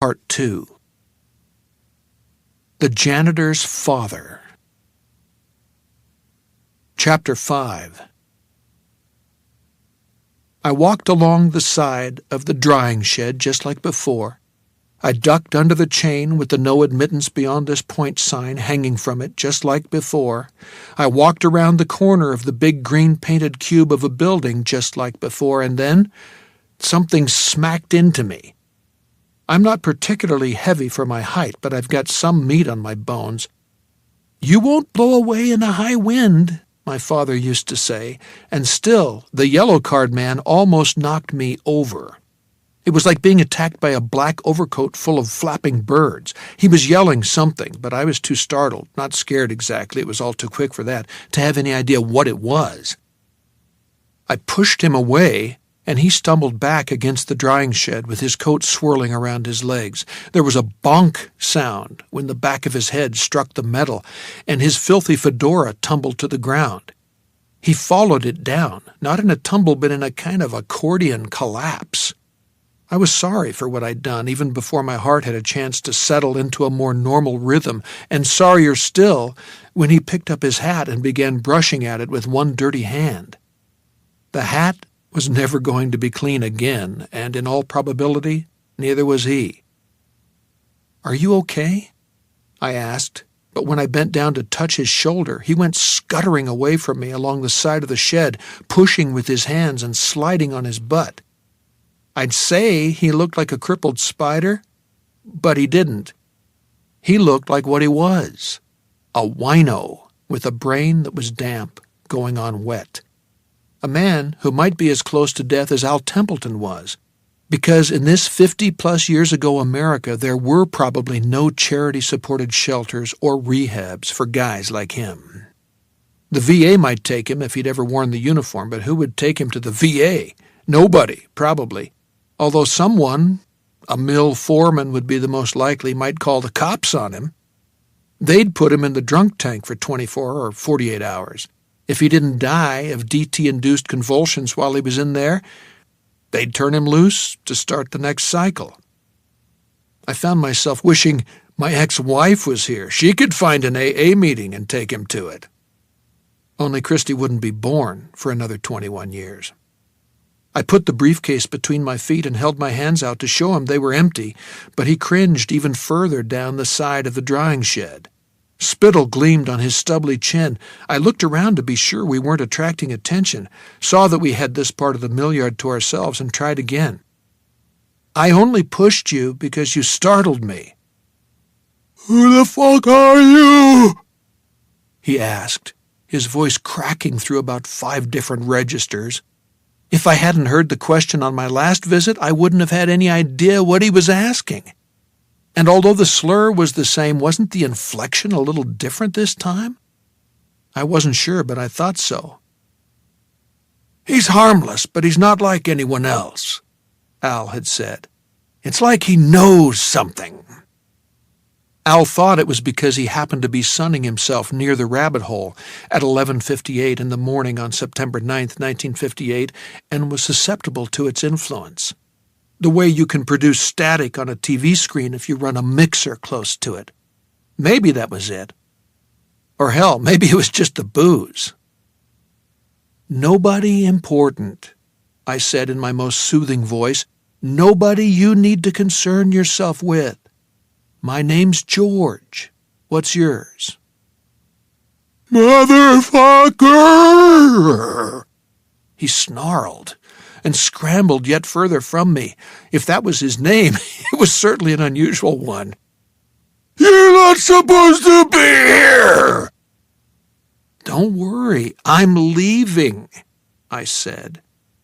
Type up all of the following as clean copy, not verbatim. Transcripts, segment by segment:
Part 2. The Janitor's Father. Chapter 5. I walked along the side of the drying shed just like before. I ducked under the chain with the no admittance beyond this point sign hanging from it just like before. I walked around the corner of the big green painted cube of a building just like before, and then something smacked into me. I'm not particularly heavy for my height, but I've got some meat on my bones. "You won't blow away in a high wind," my father used to say, and still the yellow card man almost knocked me over. It was like being attacked by a black overcoat full of flapping birds. He was yelling something, but I was too startled, not scared exactly, it was all too quick for that, to have any idea what it was. I pushed him away, and he stumbled back against the drying shed with his coat swirling around his legs. There was a bonk sound when the back of his head struck the metal, and his filthy fedora tumbled to the ground. He followed it down, not in a tumble but in a kind of accordion collapse. I was sorry for what I'd done even before my heart had a chance to settle into a more normal rhythm, and sorrier still when he picked up his hat and began brushing at it with one dirty hand. The hat was never going to be clean again, and in all probability, neither was he. "Are you okay?" I asked, but when I bent down to touch his shoulder, he went scuttering away from me along the side of the shed, pushing with his hands and sliding on his butt. I'd say he looked like a crippled spider, but he didn't. He looked like what he was, a wino with a brain that was damp, going on wet. A man who might be as close to death as Al Templeton was, because in this 50-plus years ago America there were probably no charity-supported shelters or rehabs for guys like him. The VA might take him if he'd ever worn the uniform, but who would take him to the VA? Nobody, probably. Although someone, a mill foreman would be the most likely, might call the cops on him. They'd put him in the drunk tank for 24 or 48 hours. If he didn't die of DT-induced convulsions while he was in there, they'd turn him loose to start the next cycle. I found myself wishing my ex-wife was here. She could find an AA meeting and take him to it. Only Christy wouldn't be born for another 21 years. I put the briefcase between my feet and held my hands out to show him they were empty, but he cringed even further down the side of the drying shed. Spittle gleamed on his stubbly chin. I looked around to be sure we weren't attracting attention, saw that we had this part of the mill yard to ourselves, and tried again. "I only pushed you because you startled me." "Who the fuck are you?" he asked, his voice cracking through about 5 different registers. If I hadn't heard the question on my last visit, I wouldn't have had any idea what he was asking. And although the slur was the same, wasn't the inflection a little different this time? I wasn't sure, but I thought so. "He's harmless, but he's not like anyone else," Al had said. "It's like he knows something." Al thought it was because he happened to be sunning himself near the rabbit hole at 11:58 in the morning on September 9th, 1958, and was susceptible to its influence. The way you can produce static on a TV screen if you run a mixer close to it. Maybe that was it. Or hell, maybe it was just the booze. "Nobody important," I said in my most soothing voice. "Nobody you need to concern yourself with. My name's George. What's yours?" "Motherfucker!" he snarled and scrambled yet further from me. If that was his name, it was certainly an unusual one. "You're not supposed to be here!" "Don't worry, I'm leaving," I said.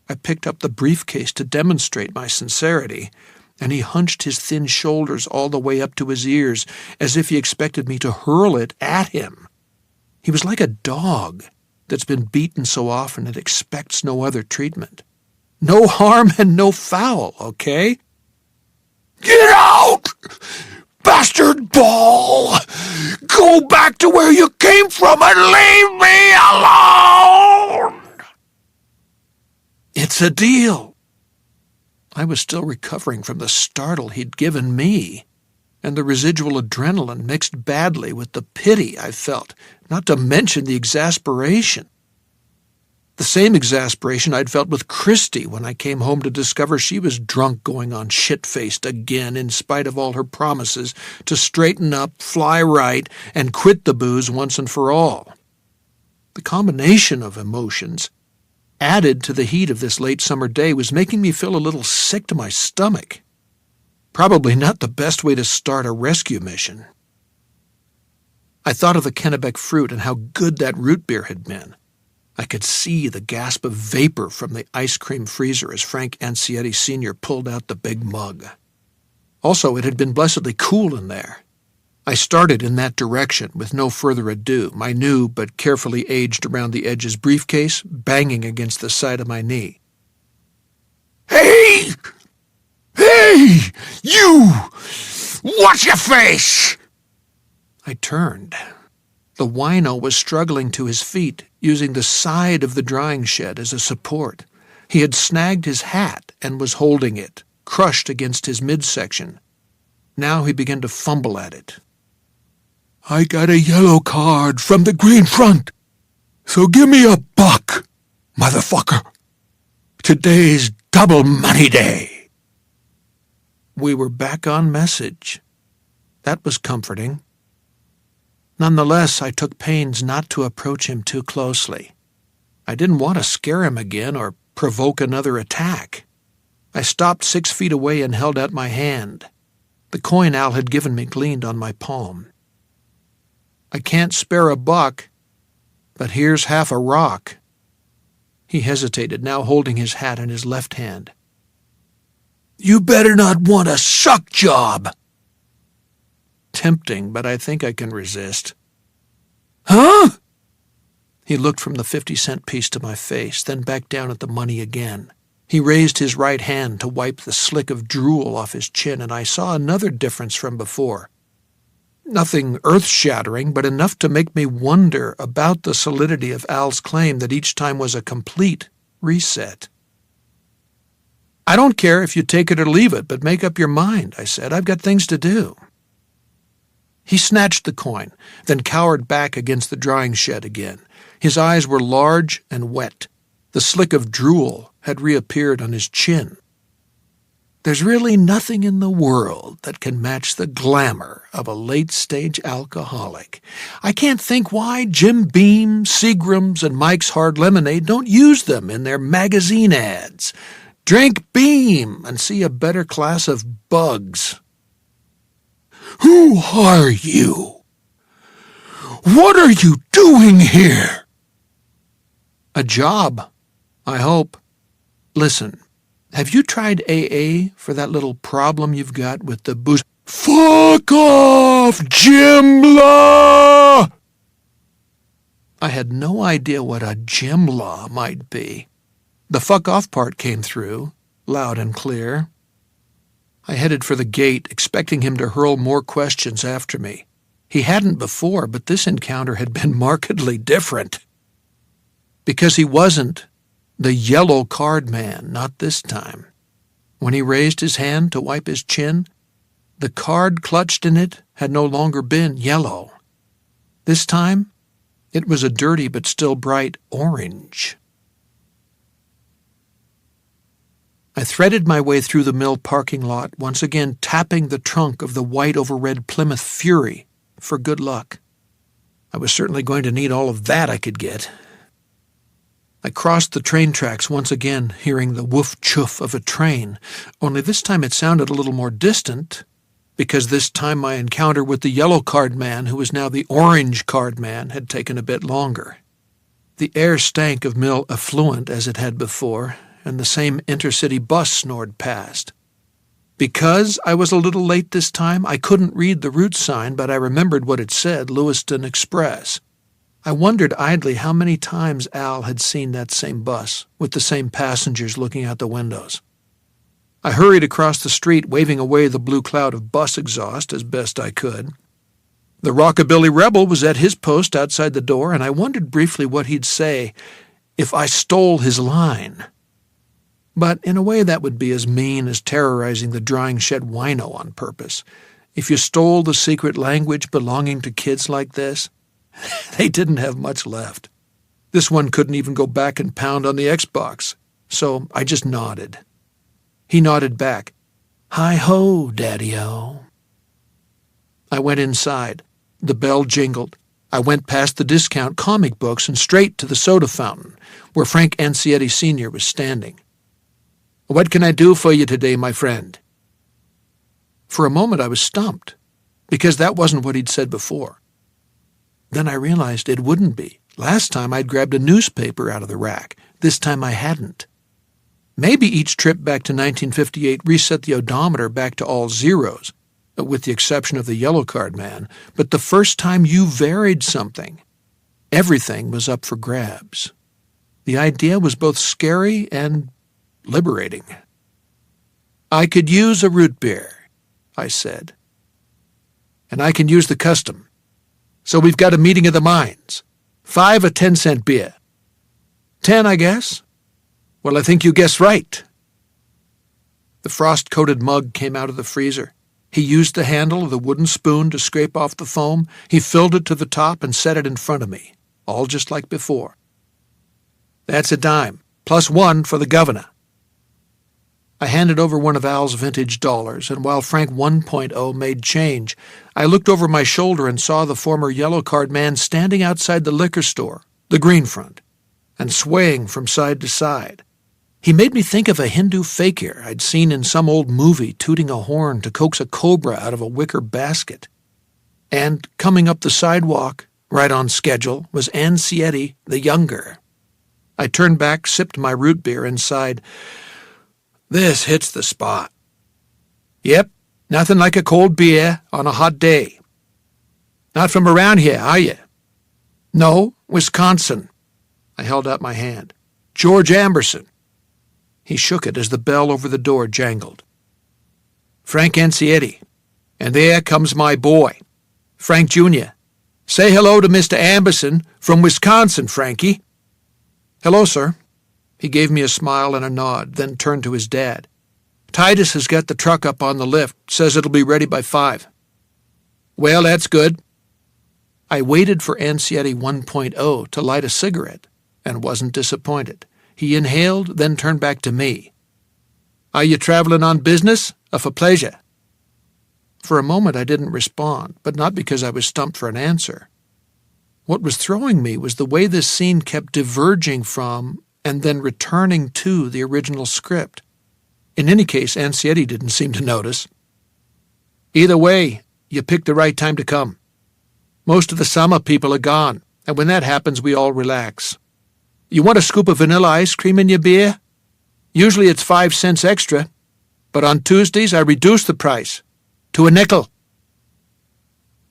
I picked up the briefcase to demonstrate my sincerity, and he hunched his thin shoulders all the way up to his ears, as if he expected me to hurl it at him. He was like a dog that's been beaten so often it expects no other treatment. No harm and no foul, okay? "Get out! Bastard ball! Go back to where you came from and leave me alone!" "It's a deal." I was still recovering from the startle he'd given me, and the residual adrenaline mixed badly with the pity I felt, not to mention the exasperation. The same exasperation I'd felt with Christy when I came home to discover she was drunk going on shit-faced again in spite of all her promises to straighten up, fly right, and quit the booze once and for all. The combination of emotions, added to the heat of this late summer day, was making me feel a little sick to my stomach. Probably not the best way to start a rescue mission. I thought of the Kennebec fruit and how good that root beer had been. I could see the gasp of vapor from the ice cream freezer as Frank Ansietti Sr. pulled out the big mug. Also, it had been blessedly cool in there. I started in that direction with no further ado, my new but carefully aged around the edges briefcase banging against the side of my knee. "Hey! Hey! You! Watch your face!" I turned. The wino was struggling to his feet, using the side of the drying shed as a support. He had snagged his hat and was holding it, crushed against his midsection. Now he began to fumble at it. "I got a yellow card from the Green Front, so give me $1, motherfucker. Today's double money day." We were back on message. That was comforting. Nonetheless, I took pains not to approach him too closely. I didn't want to scare him again or provoke another attack. I stopped 6 feet away and held out my hand. The coin Al had given me gleamed on my palm. "I can't spare $1, but here's half a rock." He hesitated, now holding his hat in his left hand. "You better not want a suck job." Tempting, but I think I can resist. "Huh?" He looked from the 50-cent piece to my face, then back down at the money again. He raised his right hand to wipe the slick of drool off his chin, and I saw another difference from before. Nothing earth-shattering, but enough to make me wonder about the solidity of Al's claim that each time was a complete reset. "I don't care if you take it or leave it, but make up your mind," I said. "I've got things to do." He snatched the coin, then cowered back against the drying shed again. His eyes were large and wet. The slick of drool had reappeared on his chin. There's really nothing in the world that can match the glamour of a late-stage alcoholic. I can't think why Jim Beam, Seagram's, and Mike's Hard Lemonade don't use them in their magazine ads. Drink Beam and see a better class of bugs. "Who are you? What are you doing here?" "A job, I hope. Listen, have you tried AA for that little problem you've got with the booze?" "Fuck off, Jimla!" I had no idea what a Jimla might be. The fuck off part came through, loud and clear. I headed for the gate, expecting him to hurl more questions after me. He hadn't before, but this encounter had been markedly different. Because he wasn't the yellow card man, not this time. When he raised his hand to wipe his chin, the card clutched in it had no longer been yellow. This time, it was a dirty but still bright orange. I threaded my way through the mill parking lot, once again tapping the trunk of the white over red Plymouth Fury for good luck. I was certainly going to need all of that I could get. I crossed the train tracks once again, hearing the woof-choof of a train, only this time it sounded a little more distant, because this time my encounter with the yellow card man, who was now the orange card man, had taken a bit longer. The air stank of mill effluent as it had before, and the same intercity bus snored past. Because I was a little late this time, I couldn't read the route sign, but I remembered what it said, Lewiston Express. I wondered idly how many times Al had seen that same bus, with the same passengers looking out the windows. I hurried across the street, waving away the blue cloud of bus exhaust as best I could. The Rockabilly Rebel was at his post outside the door, and I wondered briefly what he'd say if I stole his line. But in a way that would be as mean as terrorizing the drying shed wino on purpose. If you stole the secret language belonging to kids like this, they didn't have much left. This one couldn't even go back and pound on the Xbox, so I just nodded. He nodded back. Hi-ho, Daddy-o. I went inside. The bell jingled. I went past the discount comic books and straight to the soda fountain, where Frank Ancietti Sr. was standing. What can I do for you today, my friend? For a moment I was stumped, because that wasn't what he'd said before. Then I realized it wouldn't be. Last time I'd grabbed a newspaper out of the rack. This time I hadn't. Maybe each trip back to 1958 reset the odometer back to all zeros, with the exception of the yellow card man, but the first time you varied something, everything was up for grabs. The idea was both scary and liberating. I could use a root beer, I said. And I can use the custom. So we've got a meeting of the minds. 5 a 10-cent beer. 10, I guess? Well, I think you guessed right. The frost-coated mug came out of the freezer. He used the handle of the wooden spoon to scrape off the foam. He filled it to the top and set it in front of me, all just like before. That's a dime, plus 1 for the governor. I handed over one of Al's vintage dollars, and while Frank 1.0 made change, I looked over my shoulder and saw the former yellow card man standing outside the liquor store, the green front, and swaying from side to side. He made me think of a Hindu fakir I'd seen in some old movie tooting a horn to coax a cobra out of a wicker basket. And coming up the sidewalk, right on schedule, was Ancietti the Younger. I turned back, sipped my root beer, and sighed, "This hits the spot." "Yep, nothing like a cold beer on a hot day." "Not from around here, are you?" "No, Wisconsin." I held out my hand. "George Amberson." He shook it as the bell over the door jangled. "Frank Ancietti. And there comes my boy, Frank Jr. Say hello to Mr. Amberson from Wisconsin, Frankie." "Hello, sir." He gave me a smile and a nod, then turned to his dad. "Titus has got the truck up on the lift. Says it'll be ready by 5. "Well, that's good." I waited for Ancietti 1.0 to light a cigarette, and wasn't disappointed. He inhaled, then turned back to me. "Are you traveling on business or for pleasure?" For a moment I didn't respond, but not because I was stumped for an answer. What was throwing me was the way this scene kept diverging from and then returning to the original script. In any case, Ancietti didn't seem to notice. "Either way, you picked the right time to come. Most of the summer people are gone, and when that happens, we all relax. You want a scoop of vanilla ice cream in your beer? Usually it's 5 cents extra, but on Tuesdays I reduce the price to a nickel."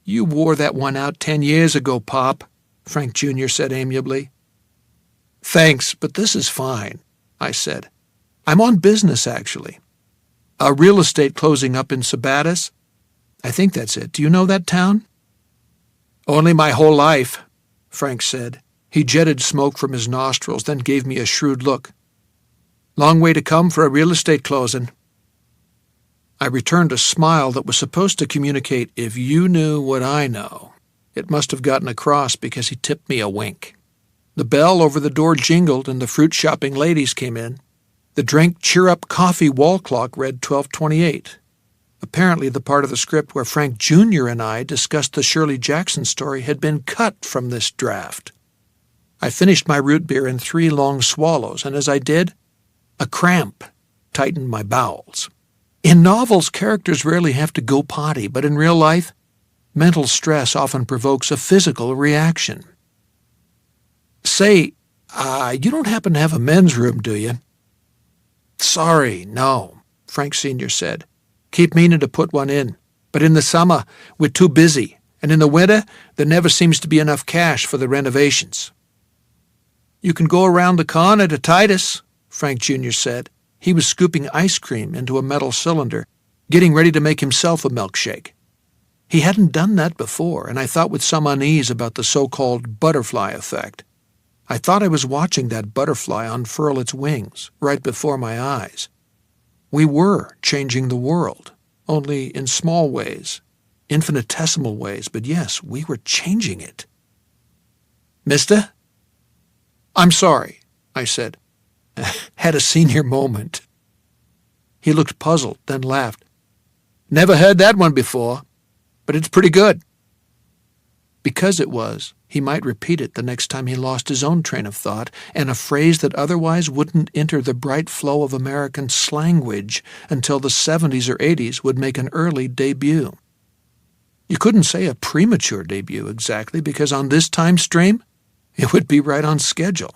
"You wore that one out 10 years ago, Pop," Frank Jr. said amiably. "Thanks, but this is fine," I said. "I'm on business, actually. A real estate closing up in Sabattis. I think that's it. Do you know that town?" "Only my whole life," Frank said. He jetted smoke from his nostrils, then gave me a shrewd look. "Long way to come for a real estate closing." I returned a smile that was supposed to communicate, "If you knew what I know." It must have gotten across because he tipped me a wink. The bell over the door jingled and the fruit-shopping ladies came in. The Drink Cheer Up Coffee wall clock read 12:28. Apparently the part of the script where Frank Jr. and I discussed the Shirley Jackson story had been cut from this draft. I finished my root beer in 3 long swallows, and as I did, a cramp tightened my bowels. In novels, characters rarely have to go potty, but in real life, mental stress often provokes a physical reaction. "Say, you don't happen to have a men's room, do you?" "Sorry, no," Frank Sr. said. "Keep meaning to put one in, but in the summer, we're too busy, and in the winter, there never seems to be enough cash for the renovations." "You can go around the corner to Titus," Frank Jr. said. He was scooping ice cream into a metal cylinder, getting ready to make himself a milkshake. He hadn't done that before, and I thought with some unease about the so-called butterfly effect. I thought I was watching that butterfly unfurl its wings right before my eyes. We were changing the world, only in small ways, infinitesimal ways, but yes, we were changing it. "Mister?" "I'm sorry," I said. Had a senior moment. He looked puzzled, then laughed. "Never heard that one before, but it's pretty good." Because it was, he might repeat it the next time he lost his own train of thought, and a phrase that otherwise wouldn't enter the bright flow of American slangwage until the 70s or 80s would make an early debut. You couldn't say a premature debut exactly, because on this time stream, it would be right on schedule.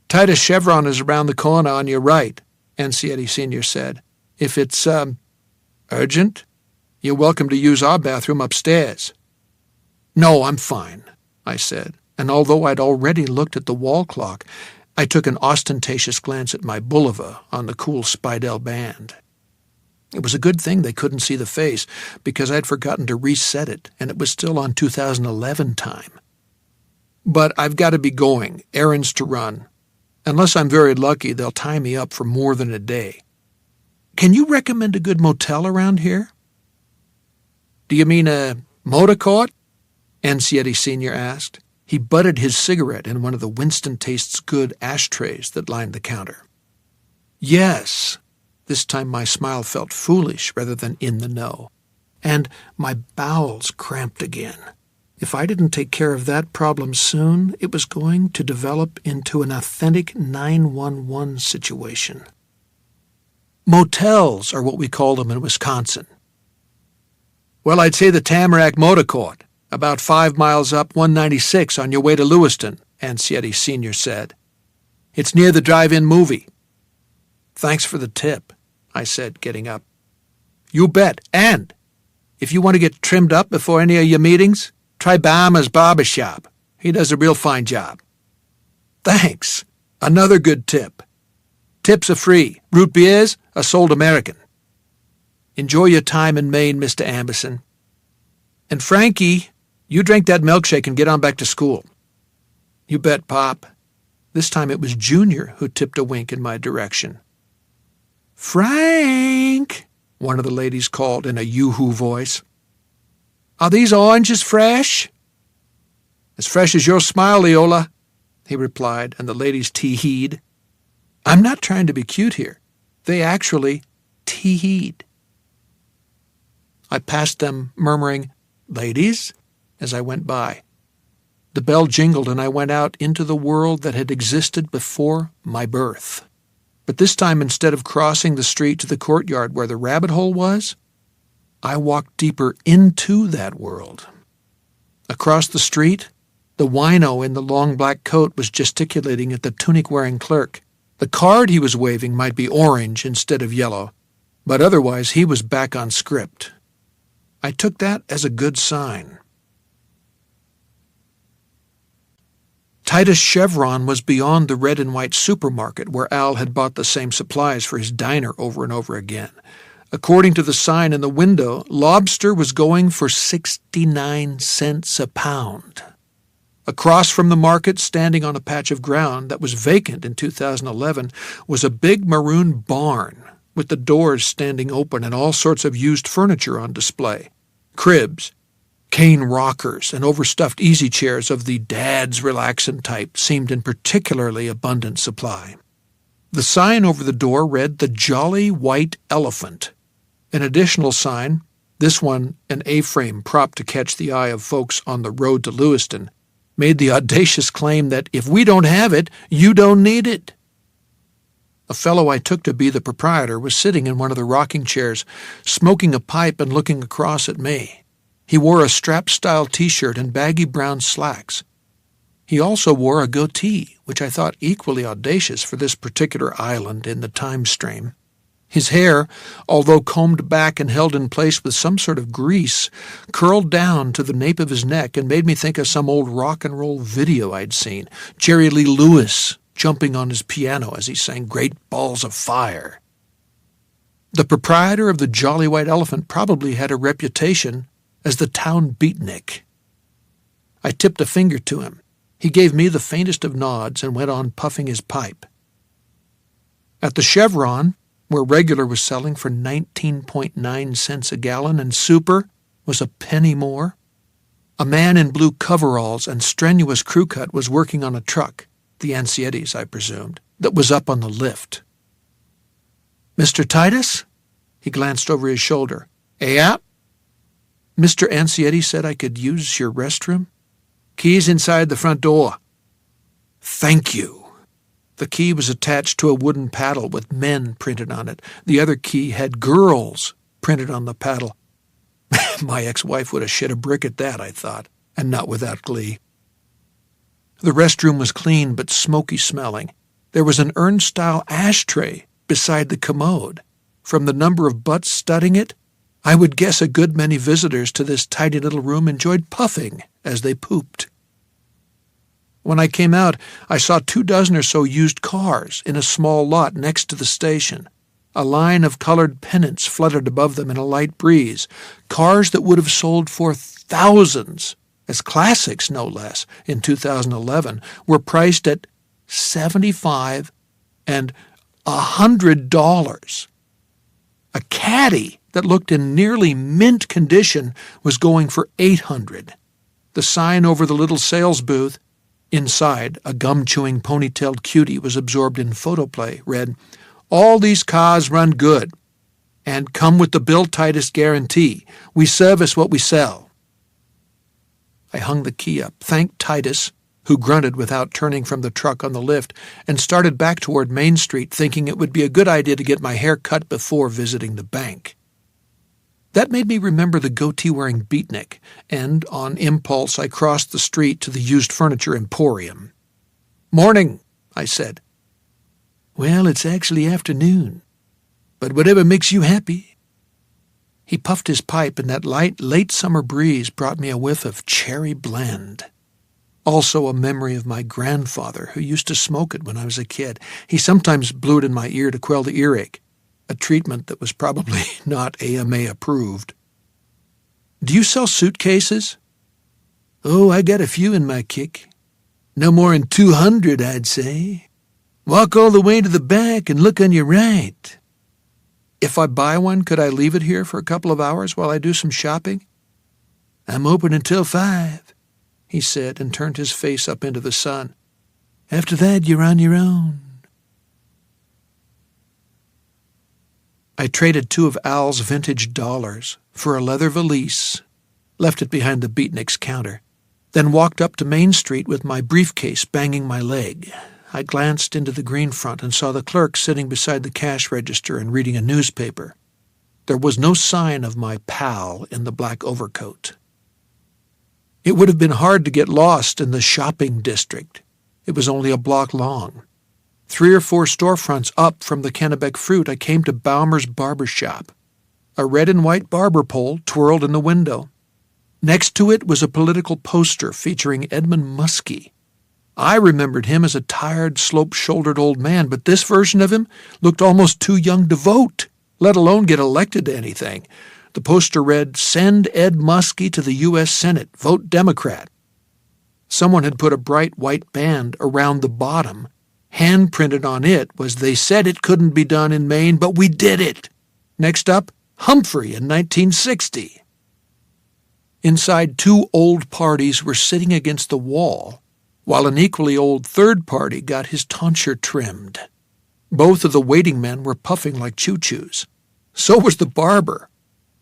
"Titus Chevron is around the corner on your right," Ansietti Sr. said. "If it's, urgent, you're welcome to use our bathroom upstairs." "No, I'm fine," I said, and although I'd already looked at the wall clock, I took an ostentatious glance at my boulevard on the cool Spidell band. It was a good thing they couldn't see the face, because I'd forgotten to reset it, and it was still on 2011 time. "But I've got to be going, errands to run. Unless I'm very lucky, they'll tie me up for more than a day. Can you recommend a good motel around here?" "Do you mean a motor court?" Ansietti Sr. asked. He butted his cigarette in one of the Winston Tastes Good ashtrays that lined the counter. "Yes." This time my smile felt foolish rather than in the know. And my bowels cramped again. If I didn't take care of that problem soon, it was going to develop into an authentic 911 situation. Motels are what we call them in Wisconsin. "Well, I'd say the Tamarack Motor Court, about 5 miles up 196 on your way to Lewiston," Ansietti Sr. said. "It's near the drive-in movie." "Thanks for the tip," I said, getting up. "You bet. And if you want to get trimmed up before any of your meetings, try Bahama's barber shop. He does a real fine job." "Thanks. Another good tip. Tips are free. Root beers are sold American. Enjoy your time in Maine, Mr. Amberson. And Frankie, you drink that milkshake and get on back to school." "You bet, Pop." This time it was Junior who tipped a wink in my direction. "Frank," one of the ladies called in a yoo-hoo voice. "Are these oranges fresh?" "As fresh as your smile, Leola," he replied, and the ladies tee-heed. I'm not trying to be cute here. They actually tee-heed. I passed them, murmuring, "Ladies," as I went by. The bell jingled, and I went out into the world that had existed before my birth. But this time, instead of crossing the street to the courtyard where the rabbit hole was, I walked deeper into that world. Across the street, the wino in the long black coat was gesticulating at the tunic-wearing clerk. The card he was waving might be orange instead of yellow, but otherwise he was back on script. I took that as a good sign. Titus Chevron was beyond the red and white supermarket where Al had bought the same supplies for his diner over and over again. According to the sign in the window, lobster was going for 69 cents a pound. Across from the market, standing on a patch of ground that was vacant in 2011, was a big maroon barn with the doors standing open and all sorts of used furniture on display. Cribs, cane rockers, and overstuffed easy chairs of the dad's relaxin' type seemed in particularly abundant supply. The sign over the door read, "The Jolly White Elephant." An additional sign, this one an A-frame prop to catch the eye of folks on the road to Lewiston, made the audacious claim that if we don't have it, you don't need it. A fellow I took to be the proprietor was sitting in one of the rocking chairs, smoking a pipe and looking across at me. He wore a strap-style T-shirt and baggy brown slacks. He also wore a goatee, which I thought equally audacious for this particular island in the time stream. His hair, although combed back and held in place with some sort of grease, curled down to the nape of his neck and made me think of some old rock and roll video I'd seen, Jerry Lee Lewis jumping on his piano as he sang Great Balls of Fire. The proprietor of the Jolly White Elephant probably had a reputation as the town beatnik. I tipped a finger to him. He gave me the faintest of nods and went on puffing his pipe. At the Chevron, where regular was selling for 19.9 cents a gallon and super was a penny more, a man in blue coveralls and strenuous crew cut was working on a truck, the Ansietti's, I presumed, that was up on the lift. "Mr. Titus?" He glanced over his shoulder. "Yeah?" "Mr. Ansietti said I could use your restroom." "Key's inside the front door." "Thank you." The key was attached to a wooden paddle with men printed on it. The other key had girls printed on the paddle. My ex-wife would have shit a brick at that, I thought, and not without glee. The restroom was clean but smoky smelling. There was an urn-style ashtray beside the commode. From the number of butts studding it, I would guess a good many visitors to this tidy little room enjoyed puffing as they pooped. When I came out, I saw 24 or so used cars in a small lot next to the station. A line of colored pennants fluttered above them in a light breeze. Cars that would have sold for thousands, as classics no less, in 2011, were priced at $75 and $100. A Caddy that looked in nearly mint condition was going for $800. The sign over the little sales booth, inside, a gum-chewing ponytailed cutie was absorbed in photoplay, read, "All these cars run good and come with the Bill Titus guarantee. We service what we sell." I hung the key up, thanked Titus, who grunted without turning from the truck on the lift, and started back toward Main Street, thinking it would be a good idea to get my hair cut before visiting the bank. That made me remember the goatee-wearing beatnik, and on impulse I crossed the street to the used furniture emporium. "Morning," I said. "Well, it's actually afternoon, but whatever makes you happy." He puffed his pipe, and that light, late summer breeze brought me a whiff of cherry blend. Also a memory of my grandfather, who used to smoke it when I was a kid. He sometimes blew it in my ear to quell the earache, a treatment that was probably not AMA approved. "Do you sell suitcases?" "Oh, I got a few in my kick. No more than 200, I'd say. Walk all the way to the back and look on your right." "If I buy one, could I leave it here for a couple of hours while I do some shopping?" "I'm open until 5, he said, and turned his face up into the sun. "After that, you're on your own." I traded 2 of Al's vintage dollars for a leather valise, left it behind the beatnik's counter, then walked up to Main Street with my briefcase banging my leg. I glanced into the green front and saw the clerk sitting beside the cash register and reading a newspaper. There was no sign of my pal in the black overcoat. It would have been hard to get lost in the shopping district. It was only a block long. 3 or 4 storefronts up from the Kennebec Fruit, I came to Baumer's Barber Shop. A red and white barber pole twirled in the window. Next to it was a political poster featuring Edmund Muskie. I remembered him as a tired, slope-shouldered old man, but this version of him looked almost too young to vote, let alone get elected to anything. The poster read, "Send Ed Muskie to the U.S. Senate. Vote Democrat." Someone had put a bright white band around the bottom. Hand-printed on it was, "They said it couldn't be done in Maine, but we did it." Next up, Humphrey in 1960. Inside, 2 old parties were sitting against the wall, while an equally old third party got his tonsure trimmed. Both of the waiting men were puffing like choo-choos. So was the barber.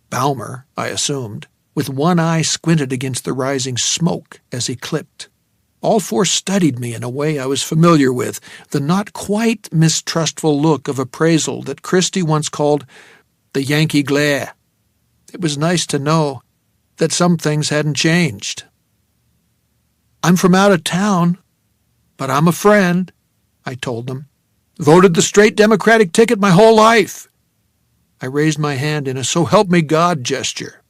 Baumer, I assumed, with one eye squinted against the rising smoke as he clipped. All 4 studied me in a way I was familiar with, the not-quite mistrustful look of appraisal that Christie once called the Yankee glare. It was nice to know that some things hadn't changed. "I'm from out of town, but I'm a friend," I told them. "Voted the straight Democratic ticket my whole life." I raised my hand in a so-help-me-God gesture.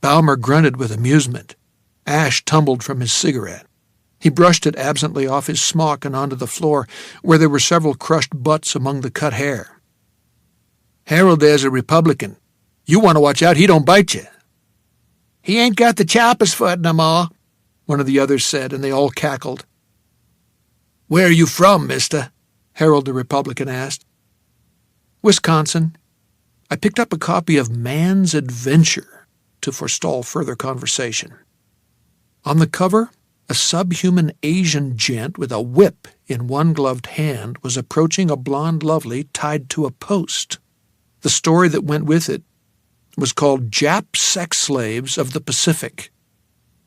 Baumer grunted with amusement. Ash tumbled from his cigarette. He brushed it absently off his smock and onto the floor, where there were several crushed butts among the cut hair. "Harold there's a Republican. You want to watch out he don't bite you." "He ain't got the choppers for it no more," one of the others said, and they all cackled. "Where are you from, mister?" Harold the Republican asked. "Wisconsin." I picked up a copy of Man's Adventure to forestall further conversation. On the cover, a subhuman Asian gent with a whip in one gloved hand was approaching a blonde lovely tied to a post. The story that went with it was called Jap Sex Slaves of the Pacific.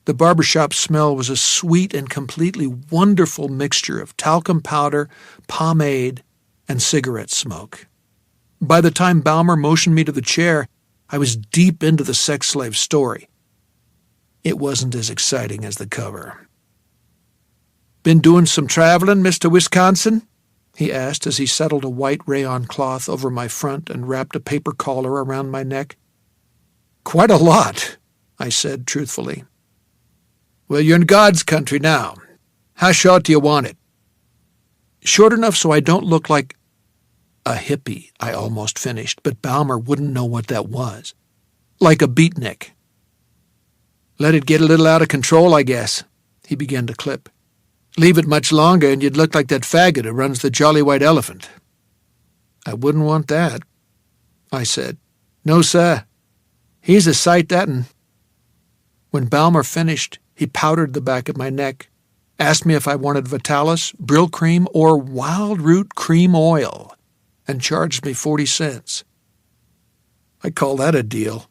The barbershop smell was a sweet and completely wonderful mixture of talcum powder, pomade, and cigarette smoke. By the time Balmer motioned me to the chair, I was deep into the sex slave story. It wasn't as exciting as the cover. "Been doing some traveling, Mr. Wisconsin?" he asked as he settled a white rayon cloth over my front and wrapped a paper collar around my neck. "Quite a lot," I said truthfully. "Well, you're in God's country now. How short do you want it?" "Short enough so I don't look like a hippie," I almost finished, but Balmer wouldn't know what that was. "Like a beatnik." "Let it get a little out of control, I guess." He began to clip. "Leave it much longer and you'd look like that faggot who runs the Jolly White Elephant." "I wouldn't want that," I said. "No, sir. He's a sight, that'n." When Balmer finished, he powdered the back of my neck, asked me if I wanted Vitalis, Brill Cream, or Wild Root Cream Oil, and charged me 40 cents. I call that a deal.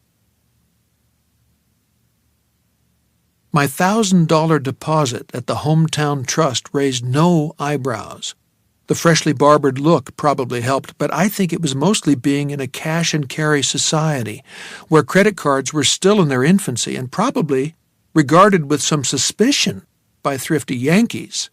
My $1,000 deposit at the Hometown Trust raised no eyebrows. The freshly barbered look probably helped, but I think it was mostly being in a cash-and-carry society, where credit cards were still in their infancy and probably regarded with some suspicion by thrifty Yankees.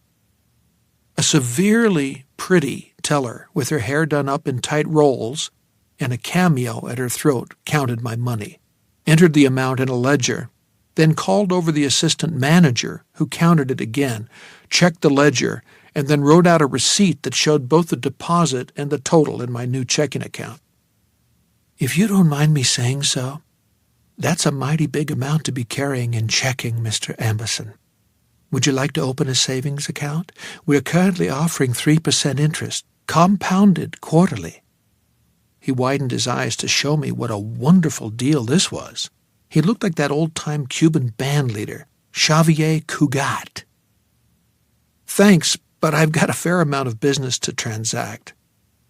A severely pretty teller with her hair done up in tight rolls and a cameo at her throat counted my money, entered the amount in a ledger, then called over the assistant manager, who counted it again, checked the ledger, and then wrote out a receipt that showed both the deposit and the total in my new checking account. "If you don't mind me saying so, that's a mighty big amount to be carrying in checking, Mr. Amberson. Would you like to open a savings account? We're currently offering 3% interest, compounded quarterly." He widened his eyes to show me what a wonderful deal this was. He looked like that old-time Cuban band leader, Xavier Cugat. "Thanks, but I've got a fair amount of business to transact."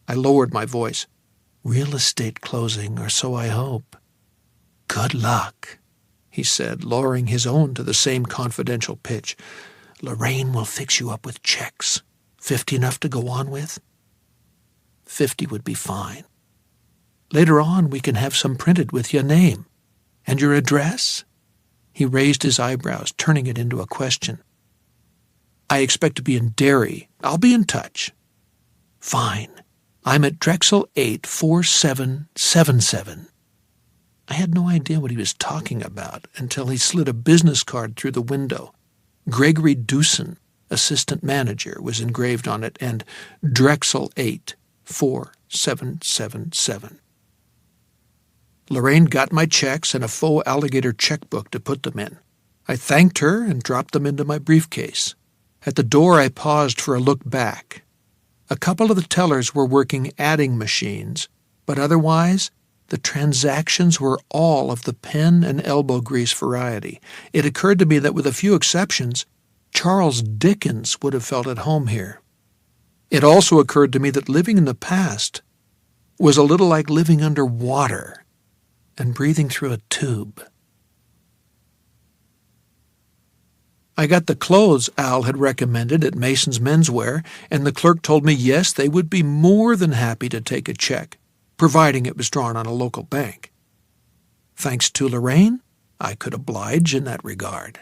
I lowered my voice. "Real estate closing, or so I hope." "Good luck," he said, lowering his own to the same confidential pitch. "Lorraine will fix you up with checks. 50 enough to go on with?" 50 would be fine. "Later on we can have some printed with your name. And your address?" He raised his eyebrows, turning it into a question. "I expect to be in Derry. I'll be in touch." "Fine. I'm at Drexel 84777. I had no idea what he was talking about until he slid a business card through the window. Gregory Dewson, assistant manager, was engraved on it, and Drexel 84777. Lorraine got my checks and a faux alligator checkbook to put them in. I thanked her and dropped them into my briefcase. At the door I paused for a look back. A couple of the tellers were working adding machines, but otherwise the transactions were all of the pen and elbow grease variety. It occurred to me that with a few exceptions, Charles Dickens would have felt at home here. It also occurred to me that living in the past was a little like living under water and breathing through a tube. I got the clothes Al had recommended at Mason's Menswear, and the clerk told me yes, they would be more than happy to take a check, providing it was drawn on a local bank. Thanks to Lorraine, I could oblige in that regard.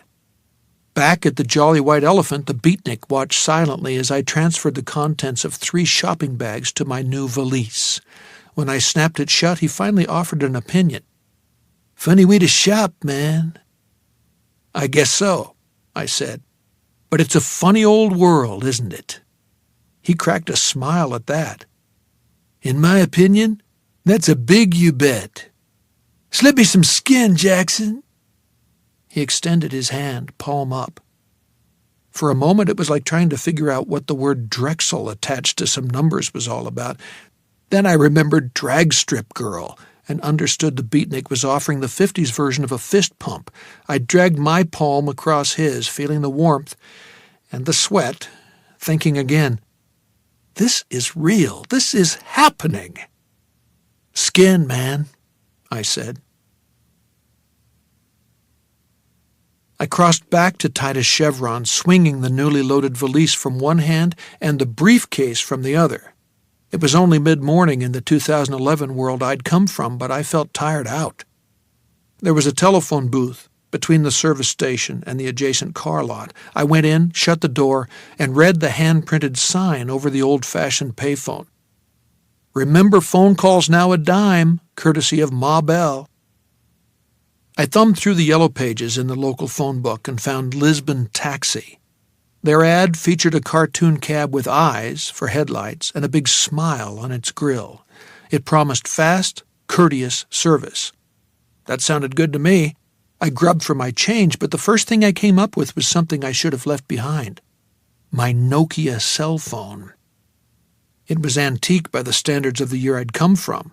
Back at the Jolly White Elephant, the beatnik watched silently as I transferred the contents of 3 shopping bags to my new valise. When I snapped it shut, he finally offered an opinion. "Funny way to shop, man." "I guess so," I said. "But it's a funny old world, isn't it?" He cracked a smile at that. "In my opinion, that's a big you bet. Slip me some skin, Jackson." He extended his hand, palm up. For a moment it was like trying to figure out what the word Drexel attached to some numbers was all about. Then I remembered Drag Strip Girl and understood the beatnik was offering the 50s version of a fist pump. I dragged my palm across his, feeling the warmth and the sweat, thinking again, this is real. This is happening. Skin, man, I said. I crossed back to Titus Chevron, swinging the newly loaded valise from one hand and the briefcase from the other. It was only mid-morning in the 2011 world I'd come from, but I felt tired out. There was a telephone booth between the service station and the adjacent car lot. I went in, shut the door, and read the hand-printed sign over the old-fashioned payphone. Remember, phone calls now a dime, courtesy of Ma Bell. I thumbed through the yellow pages in the local phone book and found Lisbon Taxi. Their ad featured a cartoon cab with eyes for headlights and a big smile on its grill. It promised fast, courteous service. That sounded good to me. I grubbed for my change, but the first thing I came up with was something I should have left behind. My Nokia cell phone. It was antique by the standards of the year I'd come from.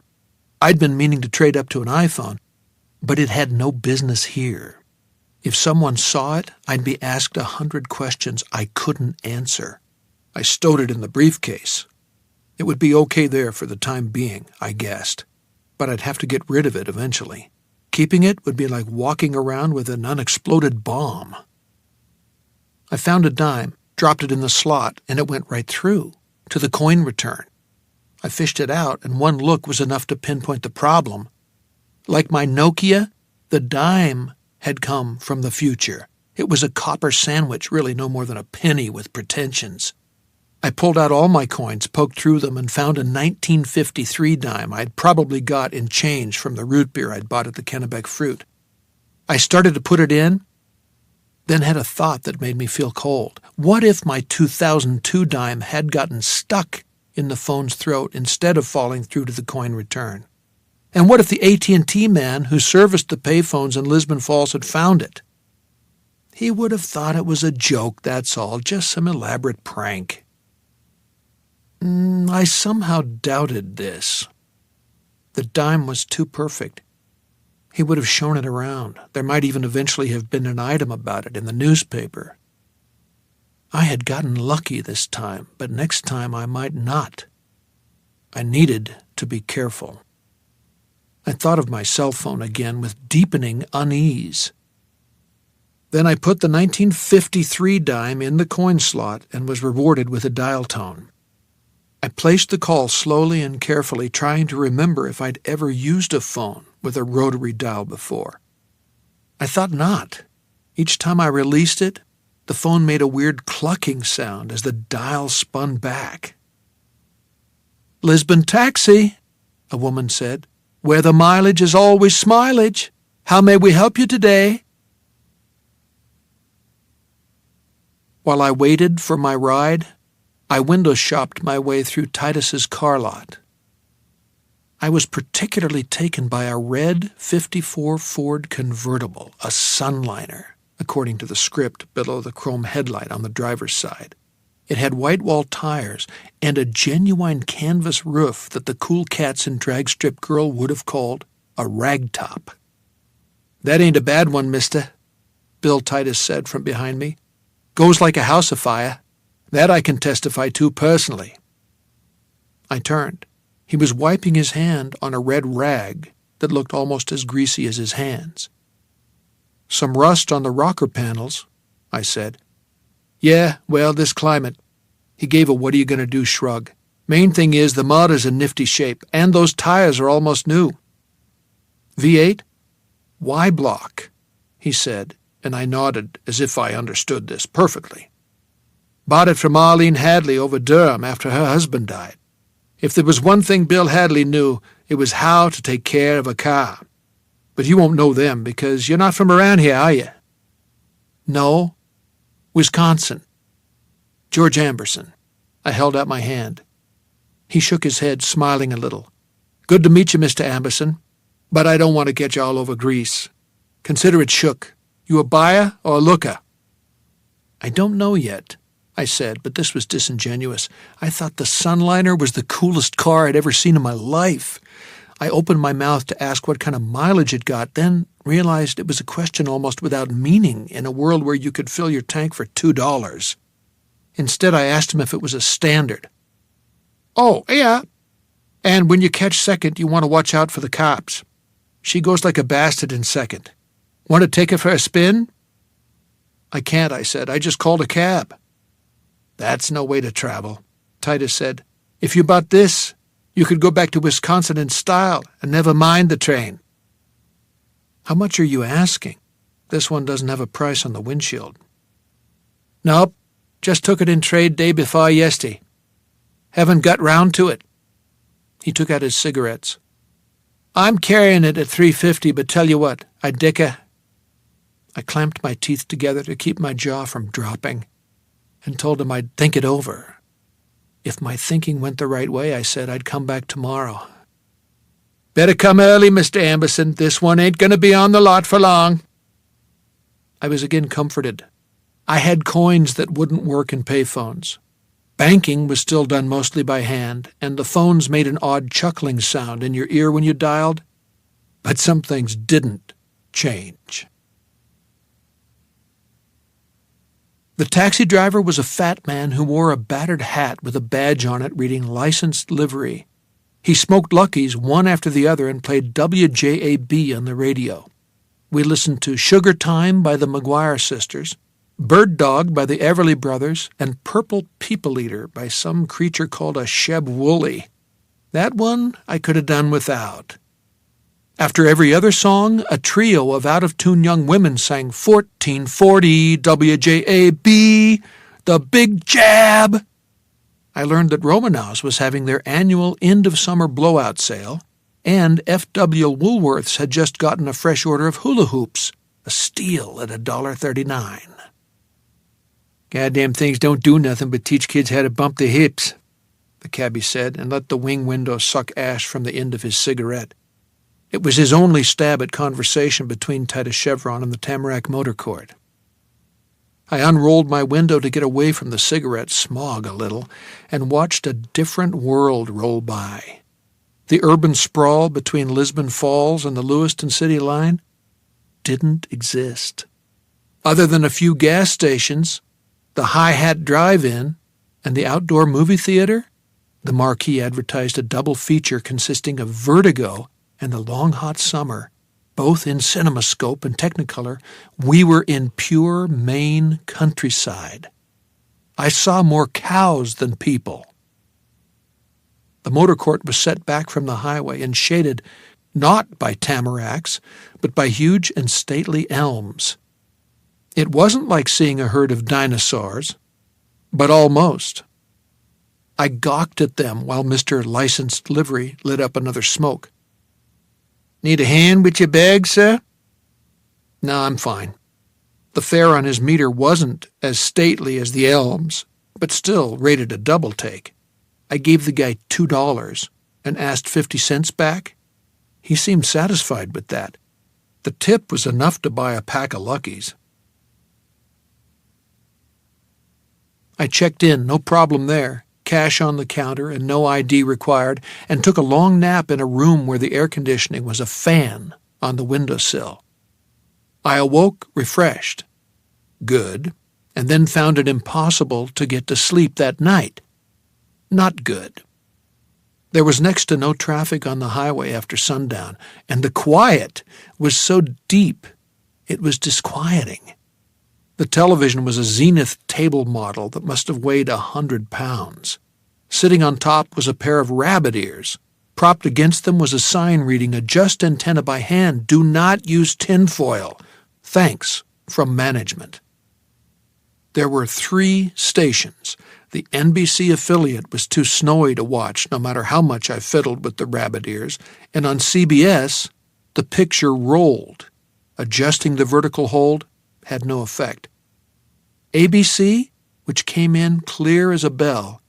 I'd been meaning to trade up to an iPhone, but it had no business here. If someone saw it, I'd be asked 100 questions I couldn't answer. I stowed it in the briefcase. It would be okay there for the time being, I guessed, but I'd have to get rid of it eventually. Keeping it would be like walking around with an unexploded bomb. I found a dime, dropped it in the slot, and it went right through, to the coin return. I fished it out, and one look was enough to pinpoint the problem. Like my Nokia, the dime had come from the future. It was a copper sandwich, really no more than a penny with pretensions. I pulled out all my coins, poked through them, and found a 1953 dime I'd probably got in change from the root beer I'd bought at the Kennebec Fruit. I started to put it in, then had a thought that made me feel cold. What if my 2002 dime had gotten stuck in the phone's throat instead of falling through to the coin return? And what if the AT&T man who serviced the payphones in Lisbon Falls had found it? He would have thought it was a joke, that's all, just some elaborate prank. I somehow doubted this. The dime was too perfect. He would have shown it around. There might even eventually have been an item about it in the newspaper. I had gotten lucky this time, but next time I might not. I needed to be careful. I thought of my cell phone again with deepening unease. Then I put the 1953 dime in the coin slot and was rewarded with a dial tone. I placed the call slowly and carefully, trying to remember if I'd ever used a phone with a rotary dial before. I thought not. Each time I released it, the phone made a weird clucking sound as the dial spun back. "Lisbon Taxi," a woman said, "where the mileage is always smileage. How may we help you today?" While I waited for my ride, I window shopped my way through Titus's car lot. I was particularly taken by a red '54 Ford convertible, a Sunliner, according to the script below the chrome headlight on the driver's side. It had white-wall tires and a genuine canvas roof that the cool cats in Drag Strip Girl would have called a ragtop. "That ain't a bad one, mister," Bill Titus said from behind me. "Goes like a house afire. That I can testify to personally." I turned. He was wiping his hand on a red rag that looked almost as greasy as his hands. "Some rust on the rocker panels," I said. "Yeah, well, this climate." He gave a what-are-you-gonna-do shrug. "Main thing is the mud is in nifty shape, and those tires are almost new." "V8? Y-block," he said, and I nodded as if I understood this perfectly. "Bought it from Arlene Hadley over Durham after her husband died. If there was one thing Bill Hadley knew, it was how to take care of a car. But you won't know them because you're not from around here, are you?" "No. Wisconsin. George Amberson." I held out my hand. He shook his head, smiling a little. "Good to meet you, Mr. Amberson, but I don't want to get you all over grease. Consider it shook. You a buyer or a looker?" "I don't know yet," I said, but this was disingenuous. I thought the Sunliner was the coolest car I'd ever seen in my life. I opened my mouth to ask what kind of mileage it got, then realized it was a question almost without meaning in a world where you could fill your tank for $2. Instead, I asked him if it was a standard. "Oh, yeah. And when you catch second, you want to watch out for the cops. She goes like a bastard in second. Want to take her for a spin?" "I can't," I said. "I just called a cab." "That's no way to travel," Titus said. "If you bought this, you could go back to Wisconsin in style and never mind the train." "How much are you asking? This one doesn't have a price on the windshield." "Nope. Just took it in trade day before yesterday. Haven't got round to it." He took out his cigarettes. "I'm carrying it at $3.50, but tell you what, I'd dick her." I clamped my teeth together to keep my jaw from dropping and told him I'd think it over. If my thinking went the right way, I said I'd come back tomorrow. "Better come early, Mr. Amberson. This one ain't going to be on the lot for long." I was again comforted. I had coins that wouldn't work in payphones. Banking was still done mostly by hand, and the phones made an odd chuckling sound in your ear when you dialed. But some things didn't change. The taxi driver was a fat man who wore a battered hat with a badge on it reading licensed livery. He smoked Luckies one after the other and played WJAB on the radio. We listened to Sugar Time by the McGuire Sisters, Bird Dog by the Everly Brothers, and Purple People Eater by some creature called a Sheb Woolley. That one I could have done without. After every other song, a trio of out-of-tune young women sang 1440 WJAB, The Big Jab. I learned that Romanow's was having their annual end-of-summer blowout sale, and F.W. Woolworth's had just gotten a fresh order of hula hoops, a steal at $1.39. "Goddamn things don't do nothing but teach kids how to bump their hips," the cabbie said, and let the wing window suck ash from the end of his cigarette. It was his only stab at conversation between Titus Chevron and the Tamarack Motor Court. I unrolled my window to get away from the cigarette smog a little and watched a different world roll by. The urban sprawl between Lisbon Falls and the Lewiston City line didn't exist. Other than a few gas stations, the Hi-Hat Drive-In, and the outdoor movie theater, the marquee advertised a double feature consisting of Vertigo and The Long Hot Summer, both in CinemaScope and Technicolor. We were in pure Maine countryside. I saw more cows than people. The motor court was set back from the highway and shaded not by tamaracks, but by huge and stately elms. It wasn't like seeing a herd of dinosaurs, but almost. I gawked at them while Mr. Licensed Livery lit up another smoke. "Need a hand with your bag, sir?" "No, I'm fine." The fare on his meter wasn't as stately as the elms, but still rated a double take. I gave the guy $2 and asked 50 cents back. He seemed satisfied with that. The tip was enough to buy a pack of Luckies. I checked in, no problem there. Cash on the counter and no ID required, and took a long nap in a room where the air conditioning was a fan on the windowsill. I awoke refreshed. Good. And then found it impossible to get to sleep that night. Not good. There was next to no traffic on the highway after sundown, and the quiet was so deep it was disquieting. The television was a Zenith table model that must have weighed 100 pounds. Sitting on top was a pair of rabbit ears. Propped against them was a sign reading, "Adjust antenna by hand. Do not use tinfoil. Thanks from management." There were 3 stations. The NBC affiliate was too snowy to watch, no matter how much I fiddled with the rabbit ears, and on CBS, the picture rolled. Adjusting the vertical hold had no effect. ABC, which came in clear as a bell,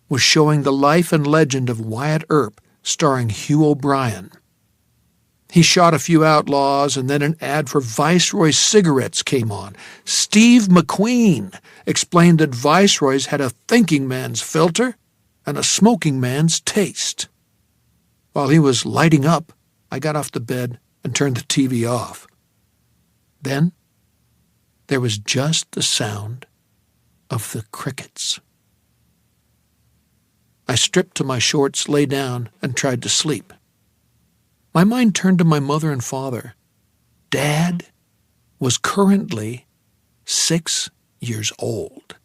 was showing the life and legend of Wyatt Earp, starring Hugh O'Brien. He shot a few outlaws, and then an ad for Viceroy cigarettes came on. Steve McQueen explained that Viceroys had a thinking man's filter and a smoking man's taste. While he was lighting up, I got off the bed and turned the TV off. Then there was just the sound of the crickets. I stripped to my shorts, lay down, and tried to sleep. My mind turned to my mother and father. Dad was currently 6 years old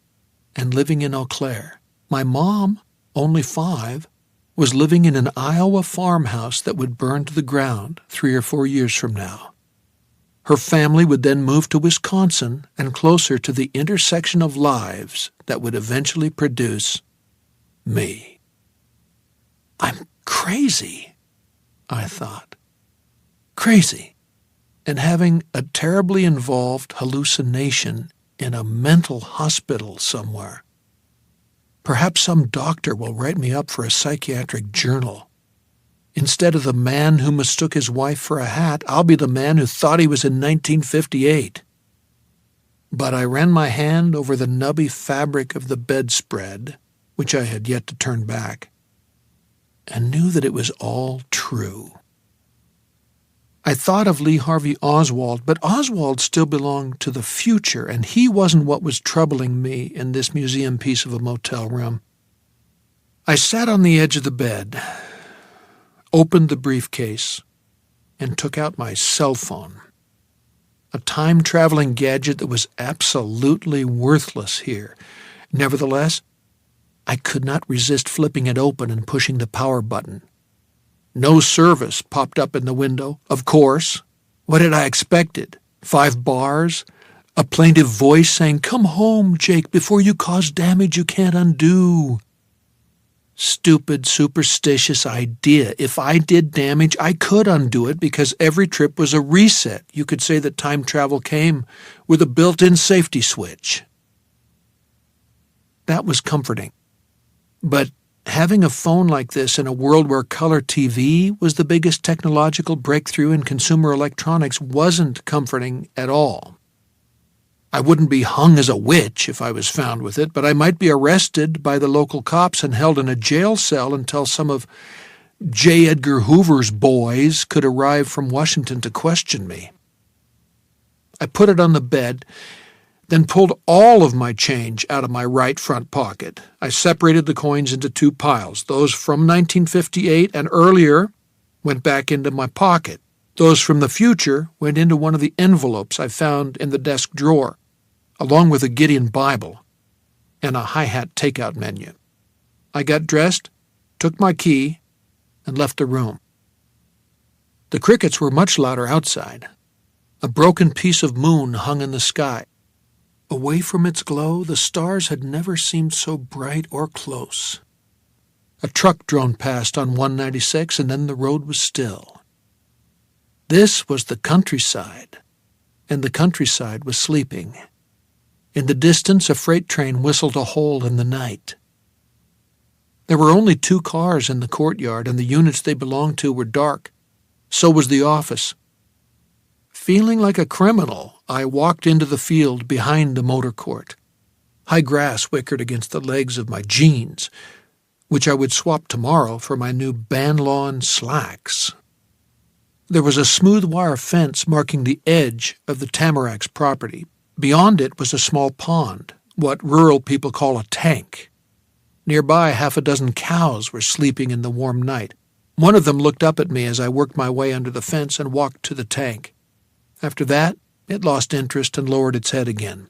and living in Eau Claire. My mom, only 5, was living in an Iowa farmhouse that would burn to the ground 3 or 4 years from now. Her family would then move to Wisconsin and closer to the intersection of lives that would eventually produce me. I'm crazy, I thought. Crazy, and having a terribly involved hallucination in a mental hospital somewhere. Perhaps some doctor will write me up for a psychiatric journal. Instead of the man who mistook his wife for a hat, I'll be the man who thought he was in 1958. But I ran my hand over the nubby fabric of the bedspread, which I had yet to turn back, and knew that it was all true. I thought of Lee Harvey Oswald, but Oswald still belonged to the future, and he wasn't what was troubling me in this museum piece of a motel room. I sat on the edge of the bed, opened the briefcase, and took out my cell phone, a time-traveling gadget that was absolutely worthless here. Nevertheless, I could not resist flipping it open and pushing the power button. No service popped up in the window. Of course. What had I expected? 5 bars? A plaintive voice saying, "Come home, Jake, before you cause damage you can't undo." Stupid, superstitious idea. If I did damage, I could undo it because every trip was a reset. You could say that time travel came with a built-in safety switch. That was comforting. But having a phone like this in a world where color TV was the biggest technological breakthrough in consumer electronics wasn't comforting at all. I wouldn't be hung as a witch if I was found with it, but I might be arrested by the local cops and held in a jail cell until some of J. Edgar Hoover's boys could arrive from Washington to question me. I put it on the bed, then pulled all of my change out of my right front pocket. I separated the coins into 2 piles. Those from 1958 and earlier went back into my pocket. Those from the future went into one of the envelopes I found in the desk drawer, along with a Gideon Bible and a hi-hat takeout menu. I got dressed, took my key, and left the room. The crickets were much louder outside. A broken piece of moon hung in the sky. Away from its glow, the stars had never seemed so bright or close. A truck droned past on 196, and then the road was still. This was the countryside, and the countryside was sleeping. In the distance, a freight train whistled a hole in the night. There were only 2 cars in the courtyard, and the units they belonged to were dark. So was the office. Feeling like a criminal, I walked into the field behind the motor court. High grass wickered against the legs of my jeans, which I would swap tomorrow for my new Banlawn slacks. There was a smooth wire fence marking the edge of the Tamaracks' property. Beyond it was a small pond, what rural people call a tank. Nearby, 6 cows were sleeping in the warm night. One of them looked up at me as I worked my way under the fence and walked to the tank. After that, it lost interest and lowered its head again.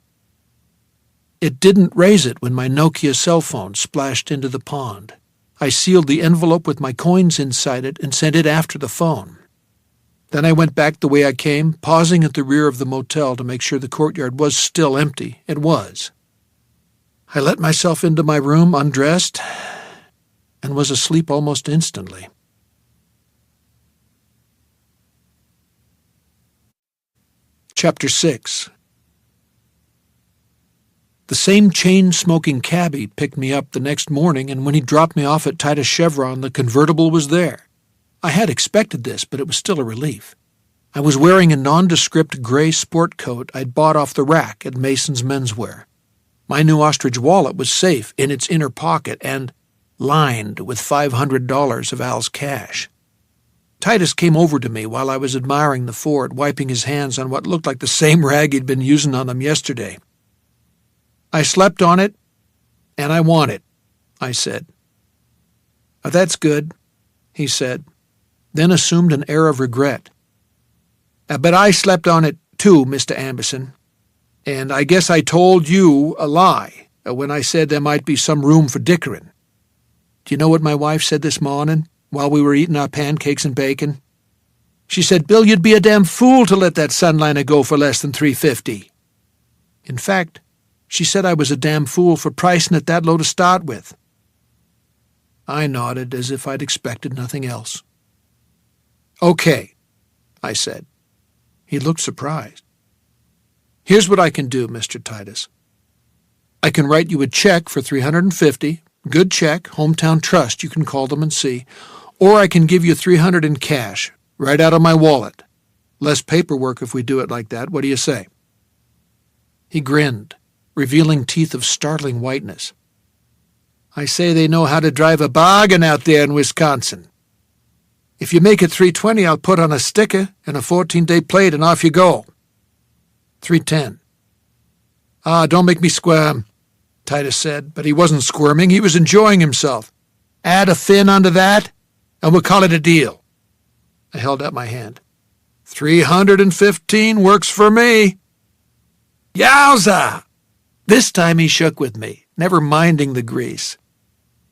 It didn't raise it when my Nokia cell phone splashed into the pond. I sealed the envelope with my coins inside it and sent it after the phone. Then I went back the way I came, pausing at the rear of the motel to make sure the courtyard was still empty. It was. I let myself into my room, undressed, and was asleep almost instantly. Chapter 6. The same chain-smoking cabbie picked me up the next morning, and when he dropped me off at Titus Chevron, the convertible was there. I had expected this, but it was still a relief. I was wearing a nondescript gray sport coat I'd bought off the rack at Mason's Menswear. My new ostrich wallet was safe in its inner pocket and lined with $500 of Al's cash. Titus came over to me while I was admiring the Ford, wiping his hands on what looked like the same rag he'd been using on them yesterday. "I slept on it, and I want it," I said. "Oh, that's good," he said, then assumed an air of regret. "But I slept on it too, Mr. Amberson, and I guess I told you a lie when I said there might be some room for dickering. Do you know what my wife said this morning while we were eating our pancakes and bacon? She said, 'Bill, you'd be a damn fool to let that Sunliner go for less than $350. In fact, she said I was a damn fool for pricing it that low to start with. I nodded as if I'd expected nothing else. "Okay," I said. He looked surprised. "Here's what I can do, Mr. Titus. I can write you a check for $350, good check, hometown trust, you can call them and see, or I can give you $300 in cash, right out of my wallet. Less paperwork if we do it like that. What do you say?" He grinned, revealing teeth of startling whiteness. "I say they know how to drive a bargain out there in Wisconsin. If you make it $320, I'll put on a sticker and a 14-day plate and off you go." $310. Don't make me squirm," Titus said, but he wasn't squirming. He was enjoying himself. "Add a fin onto that, and we'll call it a deal." I held out my hand. $315 works for me." "Yowza!" This time he shook with me, never minding the grease.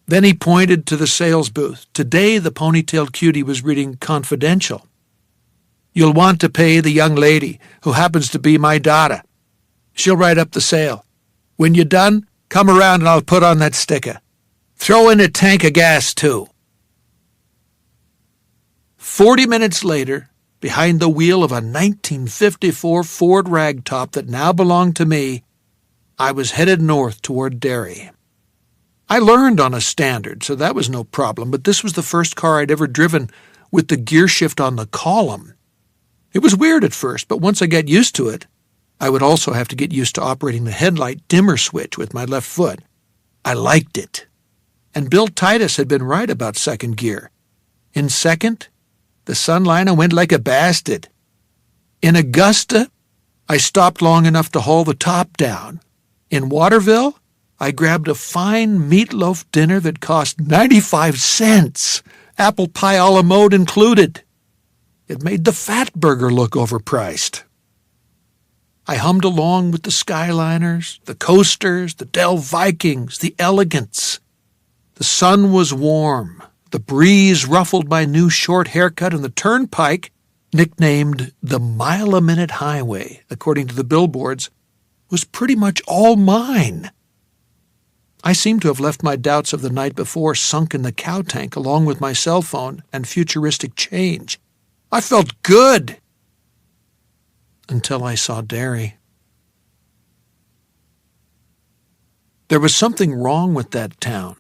Then he pointed to the sales booth. Today the ponytailed cutie was reading Confidential. "You'll want to pay the young lady, who happens to be my daughter. She'll write up the sale. When you're done, come around and I'll put on that sticker. Throw in a tank of gas, too." 40 minutes later, behind the wheel of a 1954 Ford ragtop that now belonged to me, I was headed north toward Derry. I learned on a Standard, so that was no problem, but this was the first car I'd ever driven with the gear shift on the column. It was weird at first, but once I got used to it, I would also have to get used to operating the headlight dimmer switch with my left foot. I liked it. And Bill Titus had been right about second gear. In second, the Sunliner went like a bastard. In Augusta, I stopped long enough to haul the top down. In Waterville, I grabbed a fine meatloaf dinner that cost 95 cents, apple pie a la mode included. It made the Fat Burger look overpriced. I hummed along with the Skyliners, the Coasters, the Dell Vikings, the Elegants. The sun was warm. The breeze ruffled my new short haircut, and the turnpike, nicknamed the Mile-a-Minute Highway, according to the billboards, was pretty much all mine. I seemed to have left my doubts of the night before sunk in the cow tank along with my cell phone and futuristic change. I felt good. Until I saw Derry. There was something wrong with that town,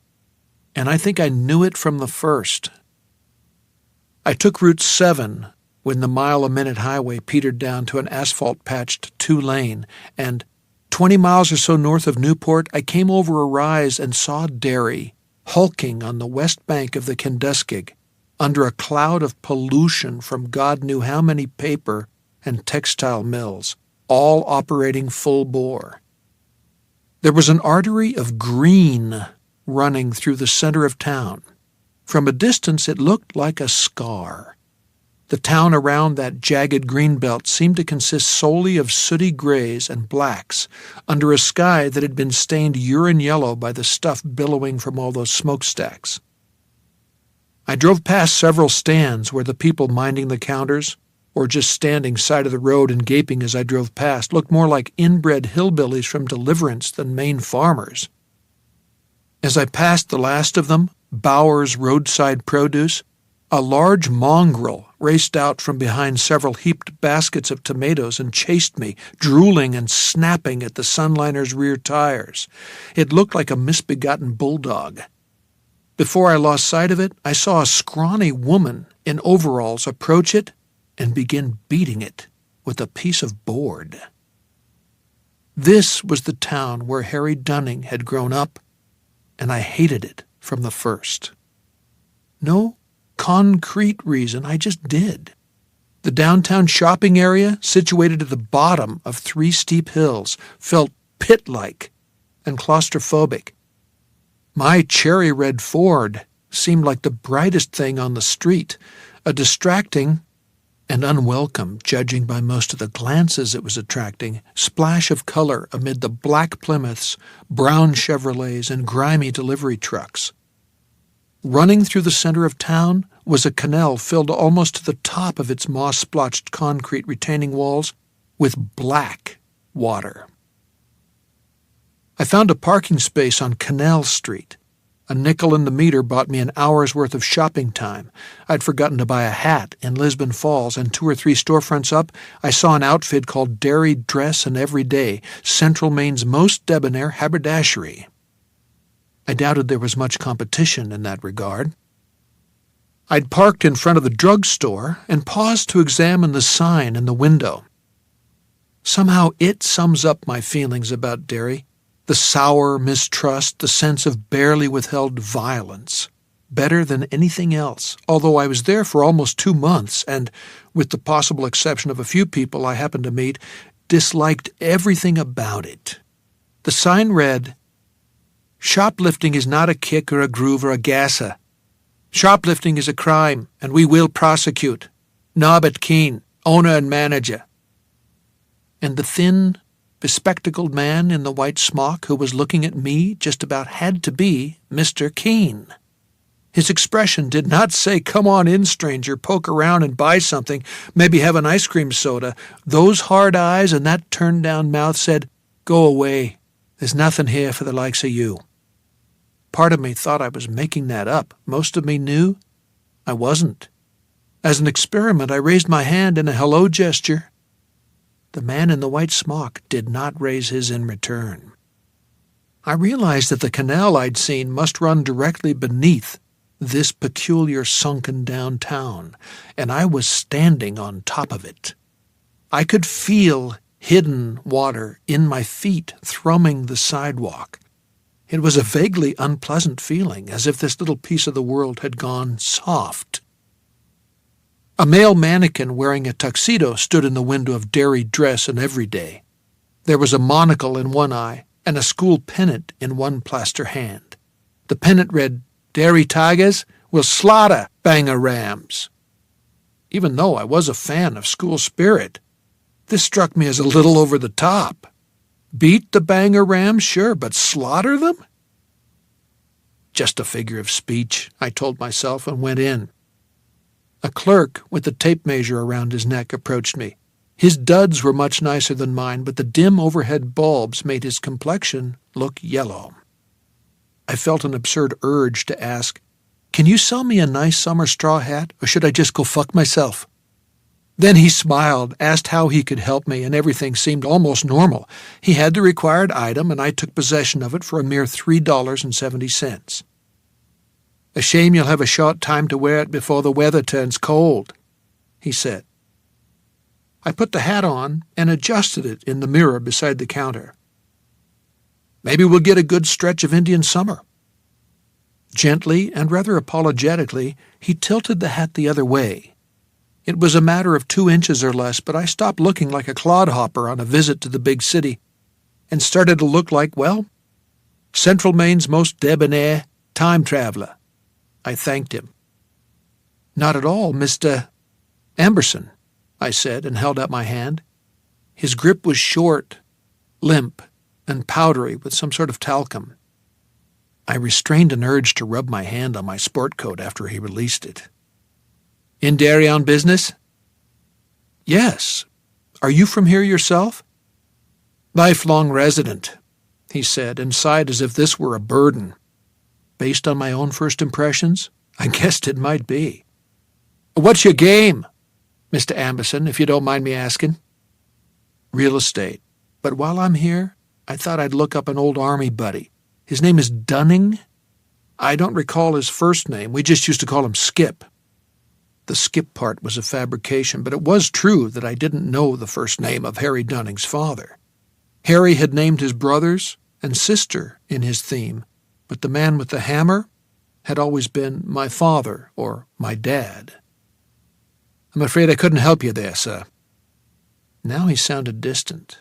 and I think I knew it from the first. I took Route 7 when the Mile-a-Minute Highway petered down to an asphalt-patched 2-lane, and 20 miles or so north of Newport, I came over a rise and saw Derry, hulking on the west bank of the Kenduskeag, under a cloud of pollution from God knew how many paper and textile mills, all operating full bore. There was an artery of green running through the center of town. From a distance, it looked like a scar. The town around that jagged green belt seemed to consist solely of sooty grays and blacks under a sky that had been stained urine yellow by the stuff billowing from all those smokestacks. I drove past several stands where the people minding the counters, or just standing side of the road and gaping as I drove past, looked more like inbred hillbillies from Deliverance than Maine farmers. As I passed the last of them, Bauer's Roadside Produce, a large mongrel raced out from behind several heaped baskets of tomatoes and chased me, drooling and snapping at the Sunliner's rear tires. It looked like a misbegotten bulldog. Before I lost sight of it, I saw a scrawny woman in overalls approach it and begin beating it with a piece of board. This was the town where Harry Dunning had grown up, and I hated it from the first. No concrete reason, I just did. The downtown shopping area, situated at the bottom of 3 steep hills, felt pit-like and claustrophobic. My cherry-red Ford seemed like the brightest thing on the street, a distracting and unwelcome, judging by most of the glances it was attracting, splash of color amid the black Plymouths, brown Chevrolets, and grimy delivery trucks. Running through the center of town was a canal filled almost to the top of its moss-splotched concrete retaining walls with black water. I found a parking space on Canal Street. A nickel in the meter bought me an hour's worth of shopping time. I'd forgotten to buy a hat in Lisbon Falls, and 2 or 3 storefronts up, I saw an outfit called Dairy Dress and Everyday, Central Maine's most debonair haberdashery. I doubted there was much competition in that regard. I'd parked in front of the drugstore and paused to examine the sign in the window. Somehow it sums up my feelings about Derry. The sour mistrust, the sense of barely withheld violence, better than anything else, although I was there for almost 2 months and, with the possible exception of a few people I happened to meet, disliked everything about it. The sign read, "Shoplifting is not a kick or a groove or a gassa. Shoplifting is a crime, and we will prosecute. Norbert Keane, owner and manager." And the thin, bespectacled man in the white smock who was looking at me just about had to be Mr. Keane. His expression did not say, "Come on in, stranger, poke around and buy something, maybe have an ice cream soda." Those hard eyes and that turned-down mouth said, "Go away. There's nothing here for the likes of you." Part of me thought I was making that up. Most of me knew I wasn't. As an experiment, I raised my hand in a hello gesture. The man in the white smock did not raise his in return. I realized that the canal I'd seen must run directly beneath this peculiar sunken downtown, and I was standing on top of it. I could feel hidden water in my feet thrumming the sidewalk. It was a vaguely unpleasant feeling, as if this little piece of the world had gone soft. A male mannequin wearing a tuxedo stood in the window of Dairy Dress and Everyday. There was a monocle in one eye and a school pennant in one plaster hand. The pennant read, "Dairy Tigers will slaughter Banger Rams." Even though I was a fan of school spirit, this struck me as a little over the top. Beat the Banger Rams, sure, but slaughter them? Just a figure of speech, I told myself, and went in. A clerk with a tape measure around his neck approached me. His duds were much nicer than mine, but the dim overhead bulbs made his complexion look yellow. I felt an absurd urge to ask, "Can you sell me a nice summer straw hat, or should I just go fuck myself?" Then he smiled, asked how he could help me, and everything seemed almost normal. He had the required item, and I took possession of it for a mere $3.70. "A shame you'll have a short time to wear it before the weather turns cold," he said. I put the hat on and adjusted it in the mirror beside the counter. "Maybe we'll get a good stretch of Indian summer." Gently and rather apologetically, he tilted the hat the other way. It was a matter of 2 inches or less, but I stopped looking like a clodhopper on a visit to the big city and started to look like, well, Central Maine's most debonair time traveler. I thanked him. "Not at all, Mr. Amberson," I said, and held out my hand. His grip was short, limp, and powdery with some sort of talcum. I restrained an urge to rub my hand on my sport coat after he released it. "In Derry on business?" "Yes. Are you from here yourself?" "Lifelong resident," he said, and sighed as if this were a burden. Based on my own first impressions, I guessed it might be. "What's your game, Mr. Amberson, if you don't mind me asking?" "Real estate. But while I'm here, I thought I'd look up an old army buddy. His name is Dunning. I don't recall his first name. We just used to call him Skip." the skip part was a fabrication, but it was true that I didn't know the first name of Harry Dunning's father. Harry had named his brothers and sister in his theme, but the man with the hammer had always been my father or my dad. "I'm afraid I couldn't help you there, sir." Now he sounded distant.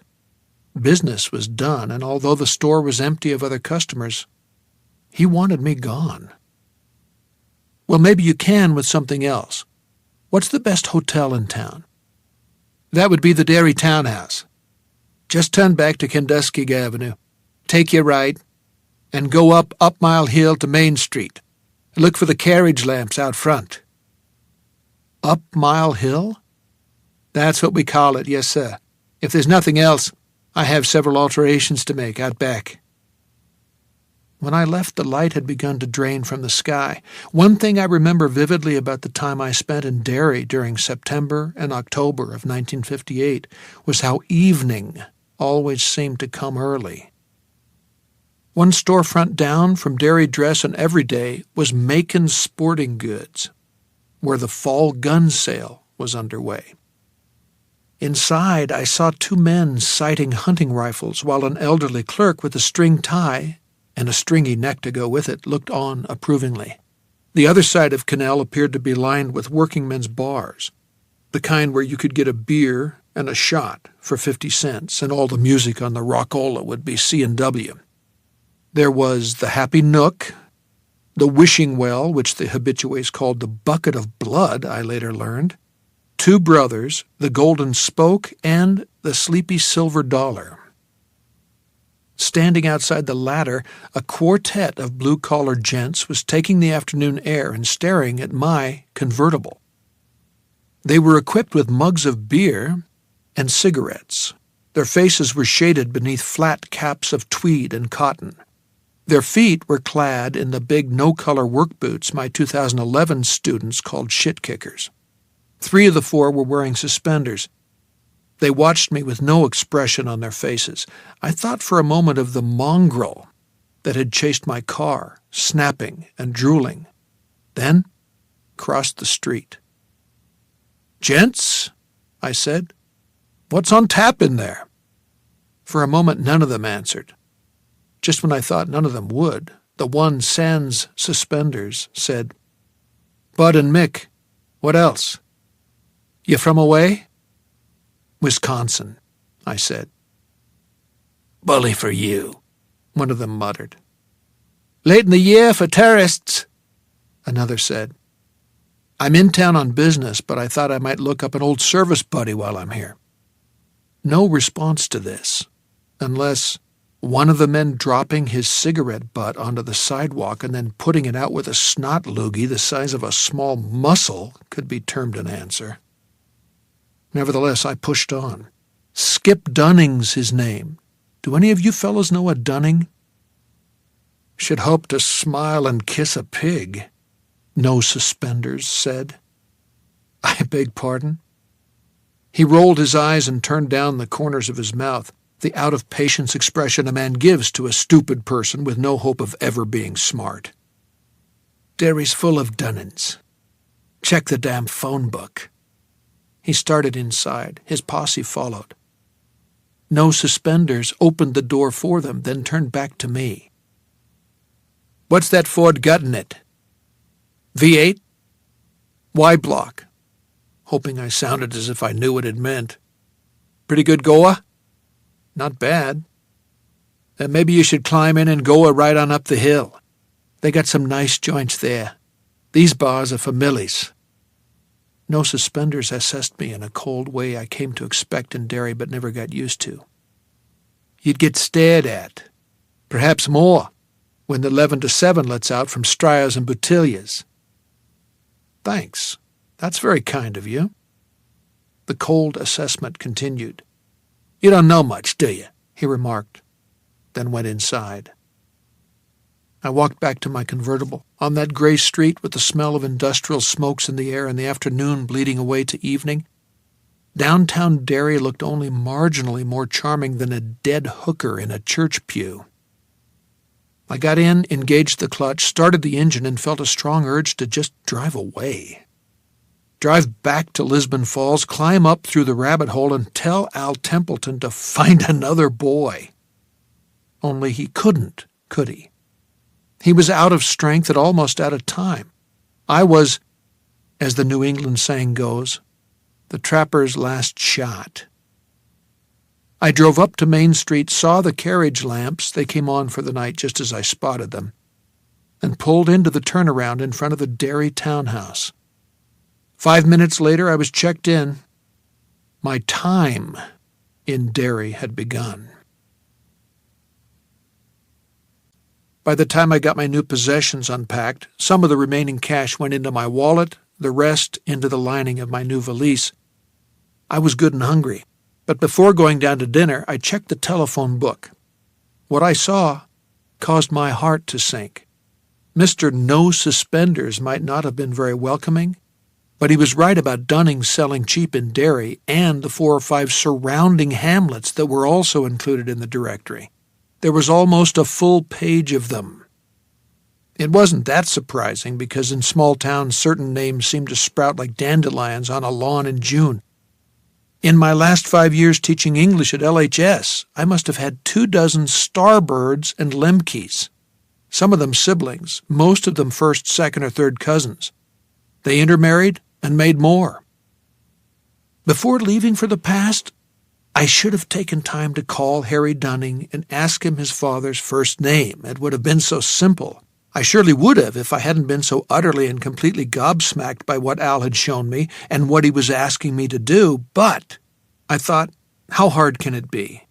Business was done, and although the store was empty of other customers, he wanted me gone. "Well, maybe you can with something else. What's the best hotel in town?" "That would be the Derry Townhouse. Just turn back to Kenduskeag Avenue, take your right, and go up Mile Hill to Main Street. Look for the carriage lamps out front." "Up Mile Hill?" "That's what we call it, yes, sir. If there's nothing else, I have several alterations to make out back." When I left, the light had begun to drain from the sky. One thing I remember vividly about the time I spent in Derry during September and October of 1958 was how evening always seemed to come early. One storefront down from Derry Dress and Everyday was Macon's Sporting Goods, where the fall gun sale was underway. Inside, I saw two men sighting hunting rifles while an elderly clerk with a string tie and a stringy neck to go with it looked on approvingly. The other side of Canal appeared to be lined with working men's bars, the kind where you could get a beer and a shot for 50 cents, and all the music on the Rockola would be C&W. There was the Happy Nook, the Wishing Well, which the habitués called the Bucket of Blood, I later learned, Two Brothers, the Golden Spoke, and the Sleepy Silver Dollar. Standing outside the latter, a quartet of blue-collar gents was taking the afternoon air and staring at my convertible. They were equipped with mugs of beer and cigarettes. Their faces were shaded beneath flat caps of tweed and cotton. Their feet were clad in the big no-color work boots my 2011 students called shit-kickers. 3 of the 4 were wearing suspenders. They watched me with no expression on their faces. I thought for a moment of the mongrel that had chased my car, snapping and drooling, then crossed the street. "Gents," I said, "what's on tap in there?" For a moment none of them answered. Just when I thought none of them would, the one sans suspenders said, "Bud and Mick, what else? You from away?" "Wisconsin," I said. "Bully for you," one of them muttered. "Late in the year for tourists," another said. "I'm in town on business, but I thought I might look up an old service buddy while I'm here." No response to this, unless one of the men dropping his cigarette butt onto the sidewalk and then putting it out with a snot loogie the size of a small mussel could be termed an answer. Nevertheless, I pushed on. "Skip Dunning's his name. Do any of you fellows know a Dunning?" "Should hope to smile and kiss a pig," No Suspenders said. "I beg pardon?" He rolled his eyes and turned down the corners of his mouth, the out-of-patience expression a man gives to a stupid person with no hope of ever being smart. "Derry's full of Dunnings. Check the damn phone book." He started inside. His posse followed. No Suspenders opened the door for them, then turned back to me. "What's that Ford got in it?" "V8? Y block," hoping I sounded as if I knew what it meant. "Pretty good goer?" "Not bad." "Then maybe you should climb in and go right on up the hill. They got some nice joints there. These bars are for millies." No Suspenders assessed me in a cold way I came to expect in Derry but never got used to. "You'd get stared at. Perhaps more, when the 11 to 7 lets out from Stryers and Boutillas." "Thanks. That's very kind of you." The cold assessment continued. "You don't know much, do you?" he remarked, then went inside. I walked back to my convertible, on that gray street with the smell of industrial smokes in the air and the afternoon bleeding away to evening. Downtown Derry looked only marginally more charming than a dead hooker in a church pew. I got in, engaged the clutch, started the engine, and felt a strong urge to just drive away. drive back to Lisbon Falls, climb up through the rabbit hole, and tell Al Templeton to find another boy. Only he couldn't, could he? He was out of strength and almost out of time. I was, as the New England saying goes, the trapper's last shot. I drove up to Main Street, saw the carriage lamps, they came on for the night just as I spotted them, and pulled into the turnaround in front of the Derry townhouse. 5 minutes later, I was checked in. My time in Derry had begun. By the time I got my new possessions unpacked, some of the remaining cash went into my wallet, the rest into the lining of my new valise. I was good and hungry, but before going down to dinner, I checked the telephone book. What I saw caused my heart to sink. Mr. No Suspenders might not have been very welcoming, but he was right about Dunning's selling cheap in Derry and the 4 or 5 surrounding hamlets that were also included in the directory. There was almost a full page of them. It wasn't that surprising because in small towns certain names seem to sprout like dandelions on a lawn in June. In my last 5 years teaching English at LHS, I must have had 24 Starbirds and Lemkes. Some of them siblings, most of them first, second, or third cousins. They intermarried and made more. Before leaving for the past, I should have taken time to call Harry Dunning and ask him his father's first name. It would have been so simple. I surely would have if I hadn't been so utterly and completely gobsmacked by what Al had shown me and what he was asking me to do, but I thought, how hard can it be?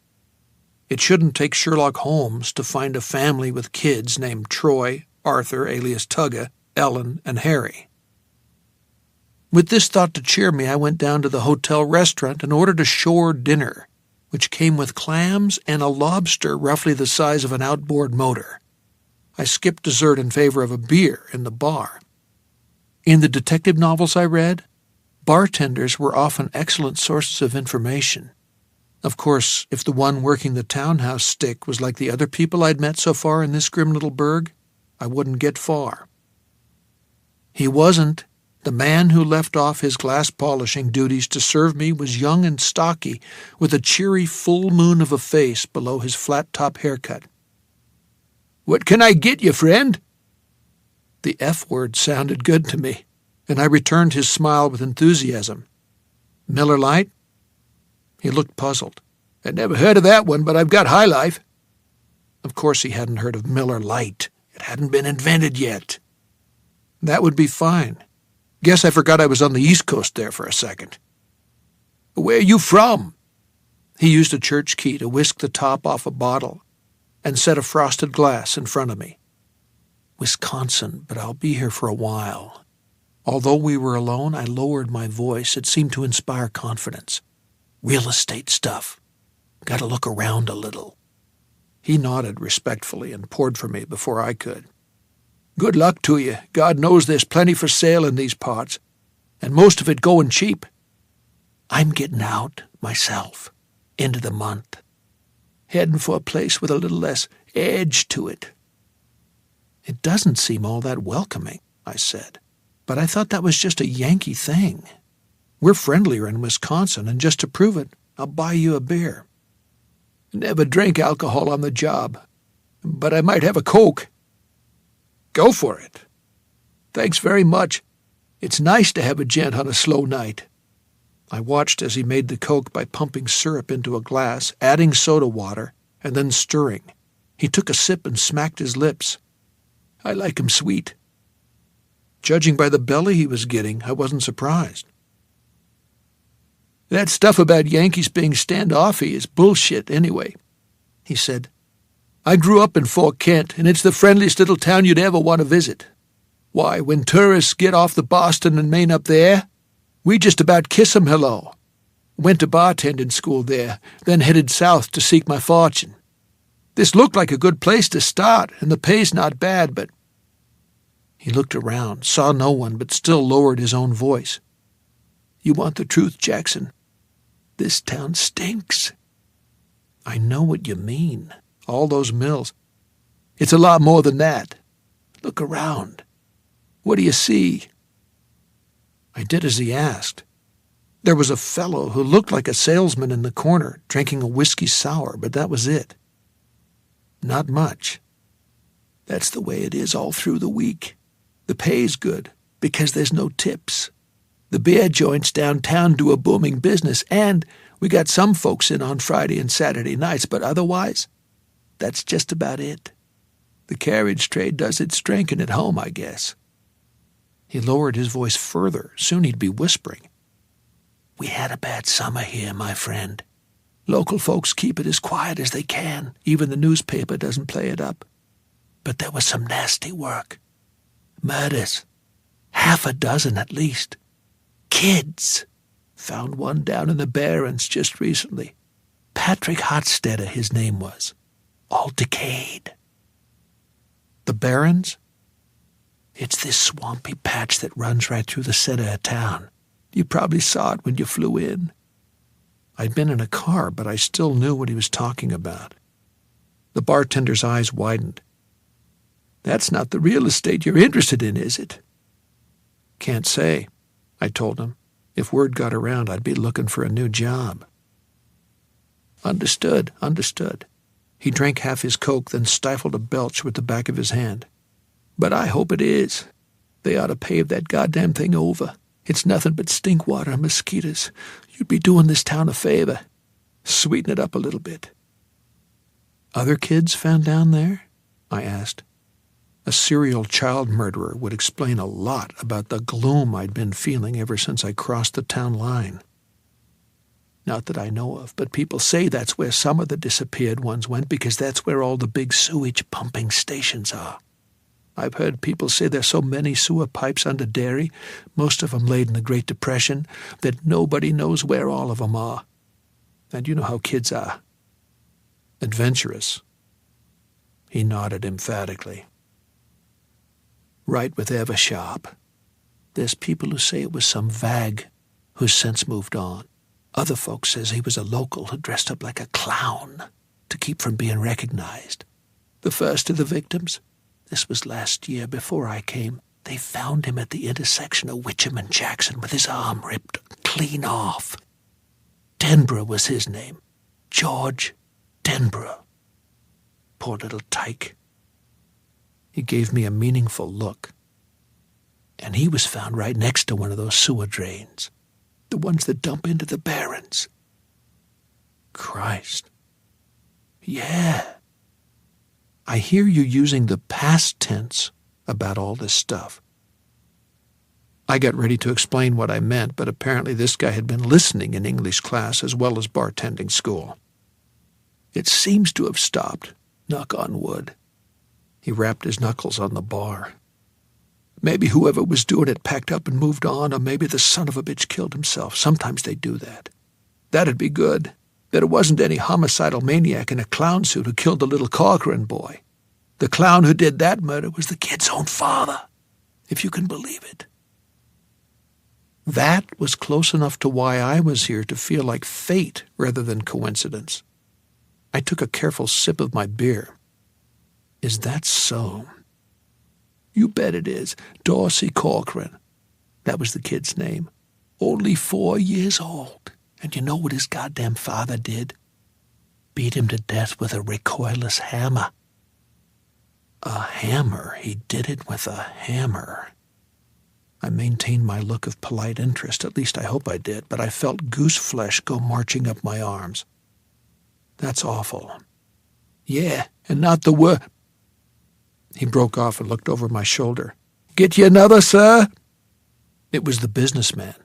It shouldn't take Sherlock Holmes to find a family with kids named Troy, Arthur, alias Tugga, Ellen, and Harry. With this thought to cheer me, I went down to the hotel restaurant and ordered a shore dinner, which came with clams and a lobster roughly the size of an outboard motor. I skipped dessert in favor of a beer in the bar. In the detective novels I read, bartenders were often excellent sources of information. Of course, if the one working the townhouse stick was like the other people I'd met so far in this grim little burg, I wouldn't get far. He wasn't. The man who left off his glass polishing duties to serve me was young and stocky, with a cheery full moon of a face below his flat-top haircut. "What can I get you, friend?" The F word sounded good to me, and I returned his smile with enthusiasm. "Miller Lite?" He looked puzzled. "I never heard of that one, but I've got High Life." Of course he hadn't heard of Miller Lite. It hadn't been invented yet. "That would be fine. Guess I forgot I was on the East Coast there for a second." "Where are you from?" He used a church key to whisk the top off a bottle and set a frosted glass in front of me. "Wisconsin, but I'll be here for a while." Although we were alone, I lowered my voice. It seemed to inspire confidence. "Real estate stuff. Got to look around a little." He nodded respectfully and poured for me before I could. "Good luck to you. God knows there's plenty for sale in these parts, and most of it going cheap." "I'm getting out, myself, end of the month. Heading for a place with a little less edge to it." "It doesn't seem all that welcoming," I said, "but I thought that was just a Yankee thing. We're friendlier in Wisconsin, and just to prove it, I'll buy you a beer." "Never drank alcohol on the job, but I might have a Coke." "Go for it." "Thanks very much. It's nice to have a gent on a slow night." I watched as he made the Coke by pumping syrup into a glass, adding soda water, and then stirring. He took a sip and smacked his lips. "I like 'em sweet." Judging by the belly he was getting, I wasn't surprised. "That stuff about Yankees being standoffy is bullshit anyway," he said. "I grew up in Fort Kent, and it's the friendliest little town you'd ever want to visit. Why, when tourists get off the Boston and Maine up there, we just about kiss 'em hello. Went to bartending school there, then headed south to seek my fortune. This looked like a good place to start, and the pay's not bad, but—" He looked around, saw no one, but still lowered his own voice. "You want the truth, Jackson? This town stinks." "I know what you mean. All those mills." "It's a lot more than that. Look around. What do you see?" I did as he asked. There was a fellow who looked like a salesman in the corner, drinking a whiskey sour, but that was it. Not much. That's the way it is all through the week. The pay's good, because there's no tips. The beer joints downtown do a booming business, and we got some folks in on Friday and Saturday nights, but otherwise, that's just about it. The carriage trade does its drinking at home, I guess. He lowered his voice further. Soon he'd be whispering. We had a bad summer here, my friend. Local folks keep it as quiet as they can. Even the newspaper doesn't play it up. But there was some nasty work. Murders. 6 at least. Kids. Found one down in the Barrens just recently. Patrick Hotstetter, his name was. All decayed. The Barrens? It's this swampy patch that runs right through the center of town. You probably saw it when you flew in. I'd been in a car, but I still knew what he was talking about. The bartender's eyes widened. That's not the real estate you're interested in, is it? Can't say, I told him. If word got around, I'd be looking for a new job. Understood. He drank half his Coke, then stifled a belch with the back of his hand. But I hope it is. They ought to pave that goddamn thing over. It's nothing but stink water and mosquitoes. You'd be doing this town a favor. Sweeten it up a little bit. Other kids found down there? I asked. A serial child murderer would explain a lot about the gloom I'd been feeling ever since I crossed the town line. Not that I know of, but people say that's where some of the disappeared ones went because that's where all the big sewage pumping stations are. I've heard people say there's so many sewer pipes under Derry, most of them laid in the Great Depression, that nobody knows where all of them are. And you know how kids are. Adventurous. He nodded emphatically. Right with Eversharp. There's people who say it was some vag who's since moved on. Other folks says he was a local who dressed up like a clown to keep from being recognized. The first of the victims, this was last year before I came, they found him at the intersection of Witcham and Jackson with his arm ripped clean off. Denborough was his name. George Denborough. Poor little tyke. He gave me a meaningful look. And he was found right next to one of those sewer drains. The ones that dump into the Barrens. Christ. Yeah. I hear you using the past tense about all this stuff. I got ready to explain what I meant, but apparently this guy had been listening in English class as well as bartending school. It seems to have stopped, knock on wood. He rapped his knuckles on the bar. Maybe whoever was doing it packed up and moved on, or maybe the son of a bitch killed himself. Sometimes they do that. That'd be good. That it wasn't any homicidal maniac in a clown suit who killed the little Corcoran boy. The clown who did that murder was the kid's own father, if you can believe it. That was close enough to why I was here to feel like fate rather than coincidence. I took a careful sip of my beer. Is that so? You bet it is. Dorsey Corcoran. That was the kid's name. Only 4 years old. And you know what his goddamn father did? Beat him to death with a recoilless hammer. A hammer. He did it with a hammer. I maintained my look of polite interest, at least I hope I did, but I felt goose flesh go marching up my arms. That's awful. Yeah, and not the word. He broke off and looked over my shoulder. Get you another, sir? It was the businessman.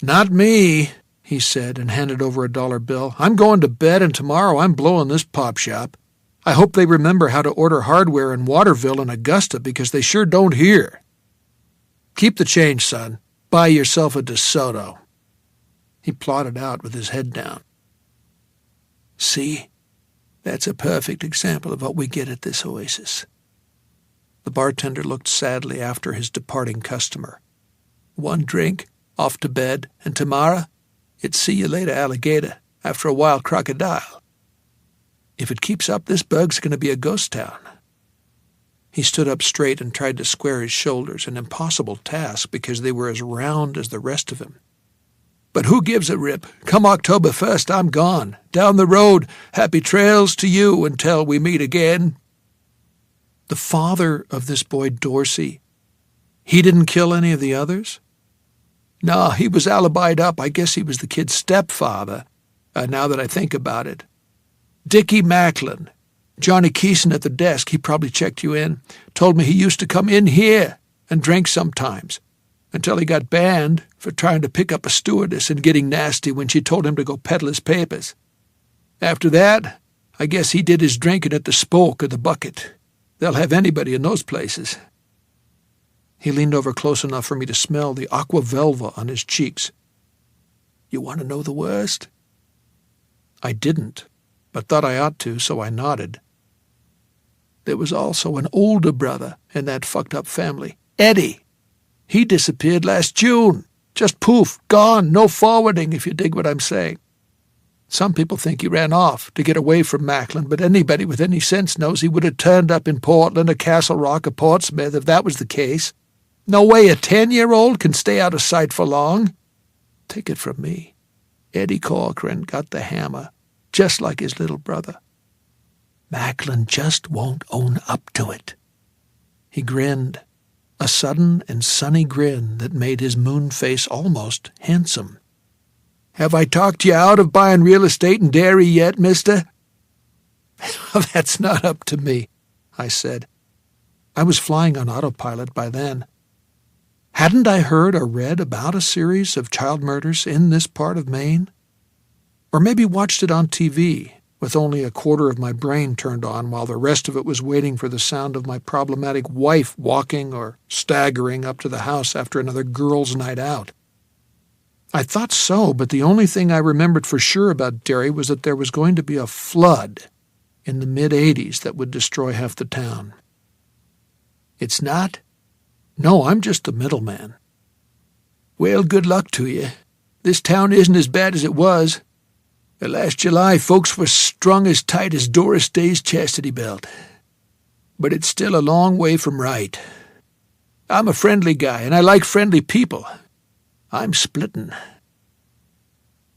Not me, he said, and handed over a $1 bill. I'm going to bed, and tomorrow I'm blowing this pop shop. I hope they remember how to order hardware in Waterville and Augusta, because they sure don't here. Keep the change, son. Buy yourself a DeSoto. He plodded out with his head down. See? That's a perfect example of what we get at this oasis. The bartender looked sadly after his departing customer. One drink, off to bed, and tomorrow, it's see you later, alligator, after a while, crocodile. If it keeps up, this burg's going to be a ghost town. He stood up straight and tried to square his shoulders, an impossible task because they were as round as the rest of him. "But who gives a rip? Come October 1st, I'm gone. Down the road, happy trails to you until we meet again." The father of this boy Dorsey, he didn't kill any of the others? No, he was alibied up. I guess he was the kid's stepfather, now that I think about it. Dickie Macklin, Johnny Keeson at the desk, he probably checked you in, told me he used to come in here and drink sometimes, until he got banned for trying to pick up a stewardess and getting nasty when she told him to go peddle his papers. After that, I guess he did his drinking at the Spoke or the Bucket. They'll have anybody in those places. He leaned over close enough for me to smell the aqua velva on his cheeks. "You want to know the worst?" I didn't, but thought I ought to, so I nodded. There was also an older brother in that fucked-up family, Eddie. He disappeared last June. Just poof, gone, no forwarding, if you dig what I'm saying. Some people think he ran off to get away from Macklin, but anybody with any sense knows he would have turned up in Portland or Castle Rock or Portsmouth if that was the case. No way a 10-year-old can stay out of sight for long. Take it from me, Eddie Corcoran got the hammer, just like his little brother. Macklin just won't own up to it. He grinned, a sudden and sunny grin that made his moon face almost handsome. "Have I talked you out of buying real estate in Derry yet, mister?" "That's not up to me," I said. I was flying on autopilot by then. Hadn't I heard or read about a series of child murders in this part of Maine? Or maybe watched it on TV, with only a quarter of my brain turned on while the rest of it was waiting for the sound of my problematic wife walking or staggering up to the house after another girls' night out. I thought so, but the only thing I remembered for sure about Derry was that there was going to be a flood in the mid-'80s that would destroy half the town. "It's not?" "No, I'm just the middleman." "Well, good luck to you. This town isn't as bad as it was. Last July, folks were strung as tight as Doris Day's chastity belt. But it's still a long way from right. I'm a friendly guy, and I like friendly people. I'm splitting."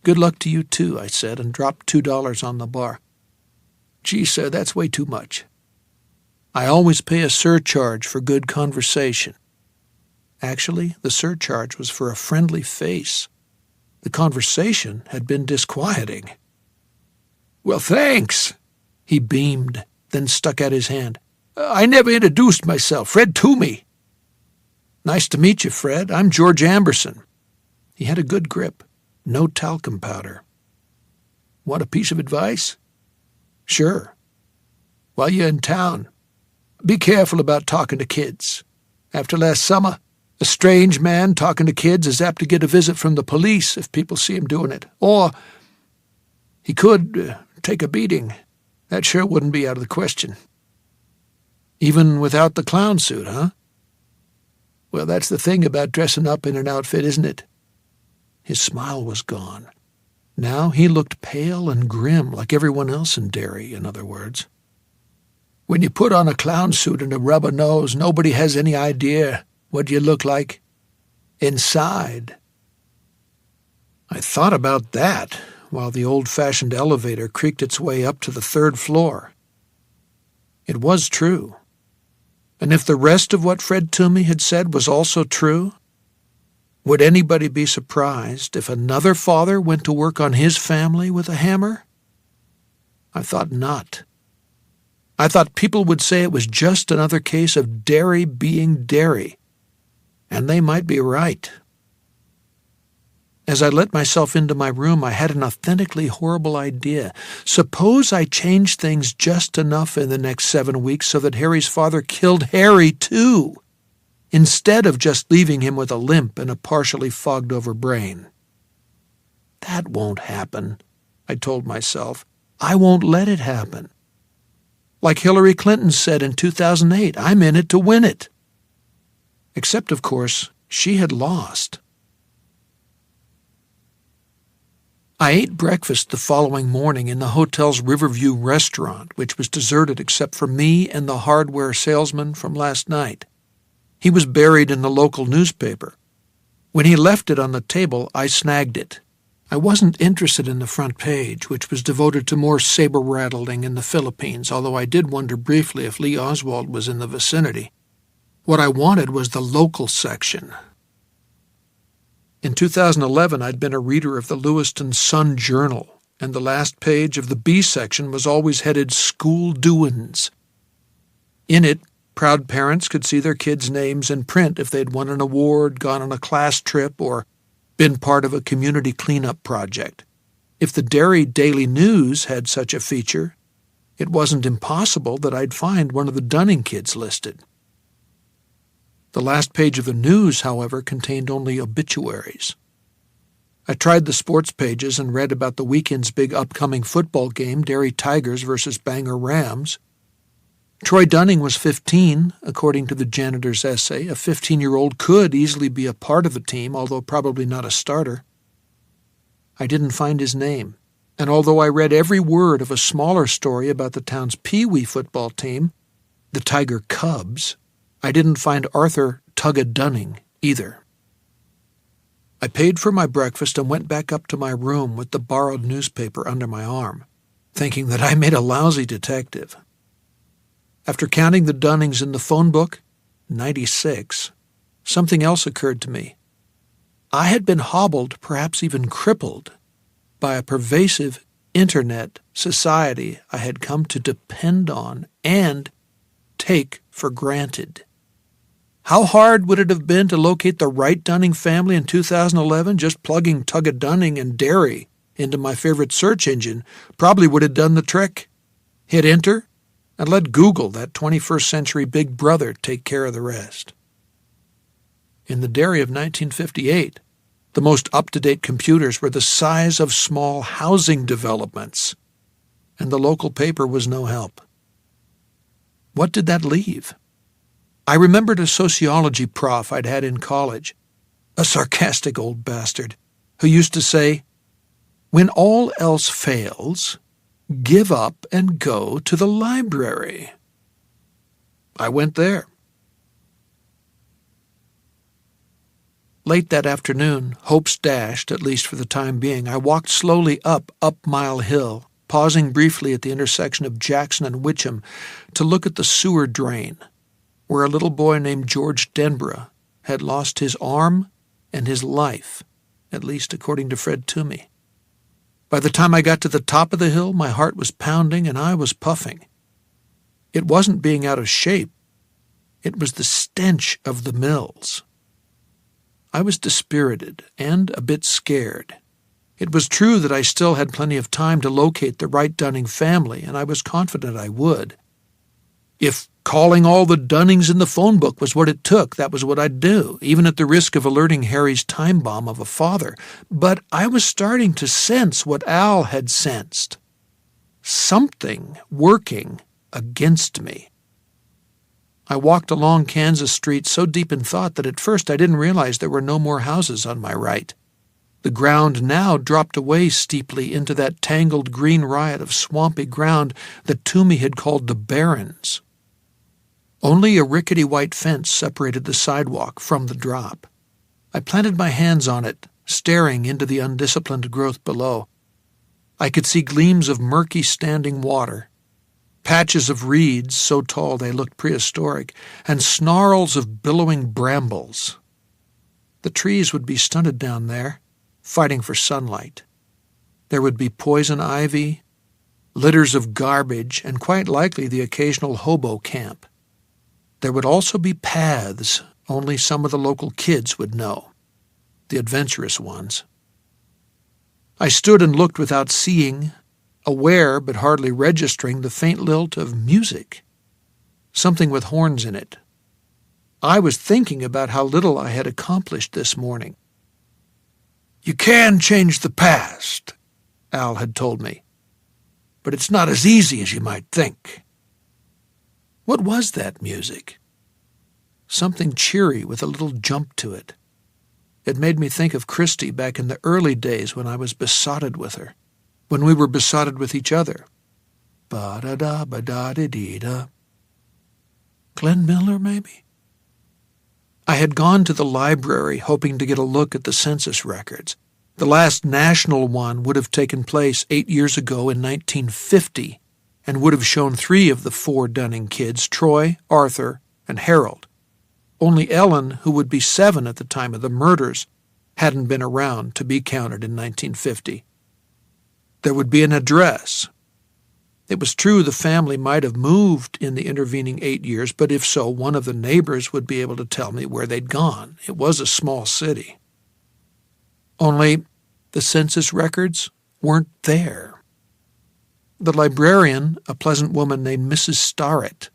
"Good luck to you, too," I said, and dropped $2 on the bar. "Gee, sir, that's way too much. I always pay a surcharge for good conversation." Actually, the surcharge was for a friendly face. The conversation had been disquieting. "Well, thanks." He beamed, then stuck out his hand. "I never introduced myself. Fred Toomey." "Nice to meet you, Fred. I'm George Amberson." He had a good grip, no talcum powder. "Want a piece of advice?" "Sure." "While you're in town, be careful about talking to kids. After last summer, a strange man talking to kids is apt to get a visit from the police if people see him doing it. Or he could take a beating. That sure wouldn't be out of the question." "Even without the clown suit, huh?" "Well, that's the thing about dressing up in an outfit, isn't it?" His smile was gone. Now he looked pale and grim, like everyone else in Derry, in other words. "When you put on a clown suit and a rubber nose, nobody has any idea what you look like inside." I thought about that while the old-fashioned elevator creaked its way up to the 3rd floor. It was true. And if the rest of what Fred Toomey had said was also true, would anybody be surprised if another father went to work on his family with a hammer? I thought not. I thought people would say it was just another case of Derry being Derry, and they might be right. As I let myself into my room, I had an authentically horrible idea. Suppose I changed things just enough in the next 7 weeks so that Harry's father killed Harry, too, instead of just leaving him with a limp and a partially fogged-over brain. That won't happen, I told myself. I won't let it happen. Like Hillary Clinton said in 2008, I'm in it to win it. Except, of course, she had lost. I ate breakfast the following morning in the hotel's Riverview restaurant, which was deserted except for me and the hardware salesman from last night. He was buried in the local newspaper. When he left it on the table, I snagged it. I wasn't interested in the front page, which was devoted to more saber-rattling in the Philippines, although I did wonder briefly if Lee Oswald was in the vicinity. What I wanted was the local section. In 2011, I'd been a reader of the Lewiston Sun-Journal, and the last page of the B section was always headed School Doin's. In it, proud parents could see their kids' names in print if they'd won an award, gone on a class trip, or been part of a community cleanup project. If the Derry Daily News had such a feature, it wasn't impossible that I'd find one of the Dunning kids listed. The last page of the news, however, contained only obituaries. I tried the sports pages and read about the weekend's big upcoming football game, Derry Tigers versus Bangor Rams. Troy Dunning was 15, according to the janitor's essay. A 15-year-old could easily be a part of the team, although probably not a starter. I didn't find his name, and although I read every word of a smaller story about the town's Pee-wee football team, the Tiger Cubs, I didn't find Arthur Tugga Dunning either. I paid for my breakfast and went back up to my room with the borrowed newspaper under my arm, thinking that I made a lousy detective. After counting the Dunnings in the phone book, 96, something else occurred to me. I had been hobbled, perhaps even crippled, by a pervasive internet society I had come to depend on and take for granted. How hard would it have been to locate the right Dunning family in 2011? Just plugging Tugga Dunning and Derry into my favorite search engine probably would have done the trick. Hit enter and let Google, that 21st century big brother, take care of the rest. In the Derry of 1958, the most up-to-date computers were the size of small housing developments, and the local paper was no help. What did that leave? I remembered a sociology prof I'd had in college, a sarcastic old bastard, who used to say, "When all else fails, give up and go to the library." I went there. Late that afternoon, hopes dashed, at least for the time being, I walked slowly up Mile Hill, pausing briefly at the intersection of Jackson and Witcham to look at the sewer drain, where a little boy named George Denborough had lost his arm and his life, at least according to Fred Toomey. By the time I got to the top of the hill, my heart was pounding and I was puffing. It wasn't being out of shape. It was the stench of the mills. I was dispirited and a bit scared. It was true that I still had plenty of time to locate the right Dunning family, and I was confident I would. If calling all the Dunnings in the phone book was what it took, that was what I'd do, even at the risk of alerting Harry's time bomb of a father. But I was starting to sense what Al had sensed. Something working against me. I walked along Kansas Street so deep in thought that at first I didn't realize there were no more houses on my right. The ground now dropped away steeply into that tangled green riot of swampy ground that Toomey had called the Barrens. Only a rickety white fence separated the sidewalk from the drop. I planted my hands on it, staring into the undisciplined growth below. I could see gleams of murky standing water, patches of reeds so tall they looked prehistoric, and snarls of billowing brambles. The trees would be stunted down there, fighting for sunlight. There would be poison ivy, litters of garbage, and quite likely the occasional hobo camp. There would also be paths only some of the local kids would know, the adventurous ones. I stood and looked without seeing, aware but hardly registering the faint lilt of music, something with horns in it. I was thinking about how little I had accomplished this morning. "You can change the past," Al had told me, "but it's not as easy as you might think." What was that music? Something cheery with a little jump to it. It made me think of Christy back in the early days when I was besotted with her, when we were besotted with each other. Ba-da-da, ba-da-dee-dee-da. Glenn Miller, maybe? I had gone to the library hoping to get a look at the census records. The last national one would have taken place 8 years ago in 1950 and would have shown 3 of the 4 Dunning kids, Troy, Arthur, and Harold. Only Ellen, who would be 7 at the time of the murders, hadn't been around to be counted in 1950. There would be an address. It was true the family might have moved in the intervening 8 years, but if so, one of the neighbors would be able to tell me where they'd gone. It was a small city. Only the census records weren't there. The librarian, a pleasant woman named Mrs. Starrett,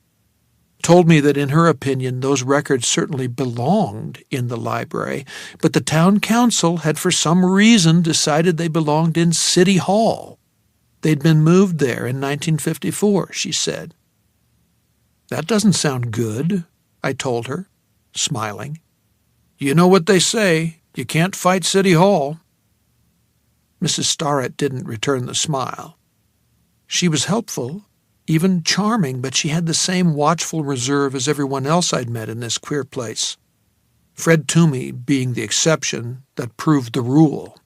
told me that in her opinion those records certainly belonged in the library, but the town council had for some reason decided they belonged in City Hall. They'd been moved there in 1954, she said. That doesn't sound good, I told her, smiling. You know what they say, you can't fight City Hall. Mrs. Starrett didn't return the smile. She was helpful, even charming, but she had the same watchful reserve as everyone else I'd met in this queer place, Fred Toomey being the exception that proved the rule.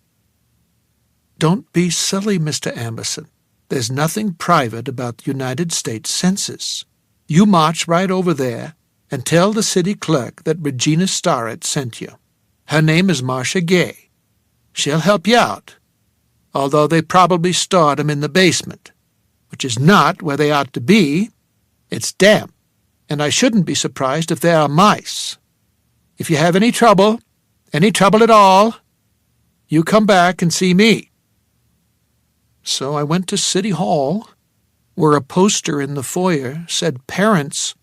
Don't be silly, Mr. Amberson. There's nothing private about the United States Census. You march right over there and tell the city clerk that Regina Starrett sent you. Her name is Marcia Gay. She'll help you out, although they probably stored 'em in the basement, which is not where they ought to be. It's damp, and I shouldn't be surprised if there are mice. If you have any trouble at all, you come back and see me. So I went to City Hall, where a poster in the foyer said, Parents,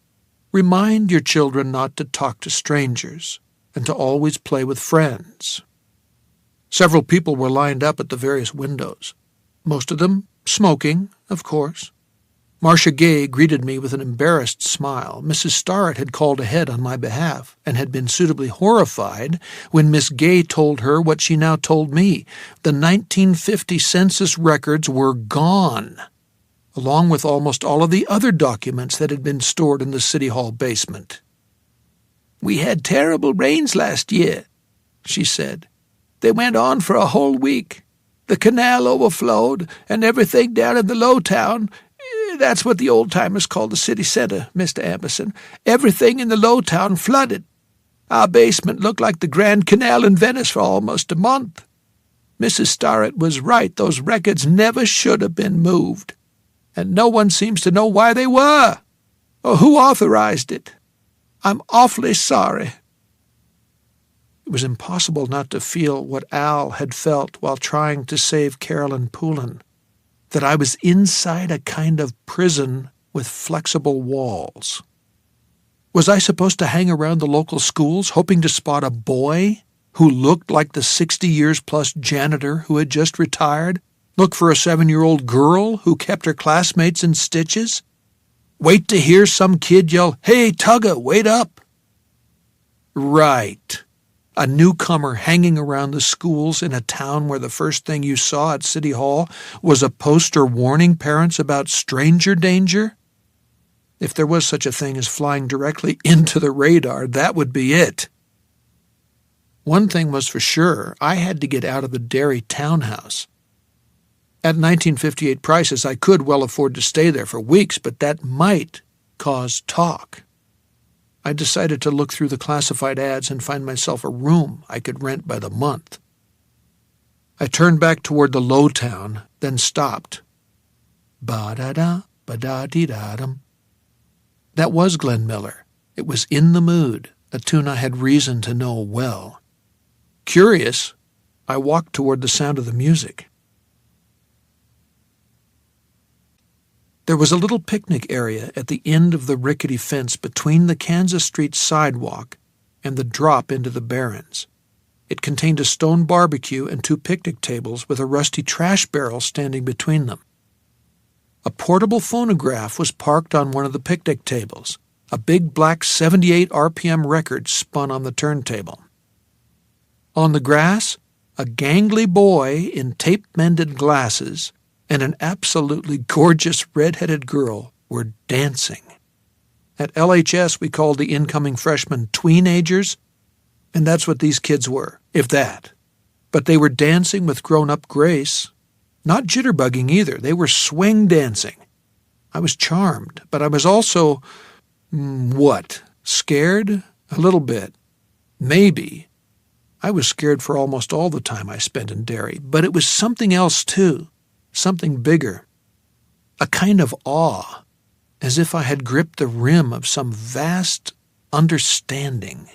remind your children not to talk to strangers and to always play with friends. Several people were lined up at the various windows, most of them smoking, of course. Marcia Gay greeted me with an embarrassed smile. Mrs. Starrett had called ahead on my behalf and had been suitably horrified when Miss Gay told her what she now told me. The 1950 census records were gone, along with almost all of the other documents that had been stored in the City Hall basement. We had terrible rains last year, she said. They went on for a whole week. The canal overflowed, and everything down in the low town, that's what the old-timers call the city center, Mr. Amberson, everything in the low town flooded. Our basement looked like the Grand Canal in Venice for almost a month. Mrs. Starrett was right. Those records never should have been moved, and no one seems to know why they were, or who authorized it. I'm awfully sorry. It was impossible not to feel what Al had felt while trying to save Carolyn Poulin, that I was inside a kind of prison with flexible walls. Was I supposed to hang around the local schools hoping to spot a boy who looked like the 60-years-plus janitor who had just retired? Look for a 7-year-old girl who kept her classmates in stitches? Wait to hear some kid yell, Hey, Tugger, wait up! Right. A newcomer hanging around the schools in a town where the first thing you saw at City Hall was a poster warning parents about stranger danger? If there was such a thing as flying directly into the radar, that would be it. One thing was for sure, I had to get out of the Derry townhouse. At 1958 prices, I could well afford to stay there for weeks, but that might cause talk. I decided to look through the classified ads and find myself a room I could rent by the month. I turned back toward the low town, then stopped. Ba-da-da, ba-da-dee-da-dum. That was Glenn Miller. It was In the Mood, a tune I had reason to know well. Curious, I walked toward the sound of the music. There was a little picnic area at the end of the rickety fence between the Kansas Street sidewalk and the drop into the Barrens. It contained a stone barbecue and 2 picnic tables with a rusty trash barrel standing between them. A portable phonograph was parked on one of the picnic tables. A big black 78 RPM record spun on the turntable. On the grass, a gangly boy in tape-mended glasses and an absolutely gorgeous red-headed girl were dancing. At LHS, we called the incoming freshmen tweenagers, and that's what these kids were, if that. But they were dancing with grown-up grace. Not jitterbugging either. They were swing dancing. I was charmed, but I was also, scared? A little bit. Maybe. I was scared for almost all the time I spent in Derry, but it was something else too, something bigger. A kind of awe, as if I had gripped the rim of some vast understanding,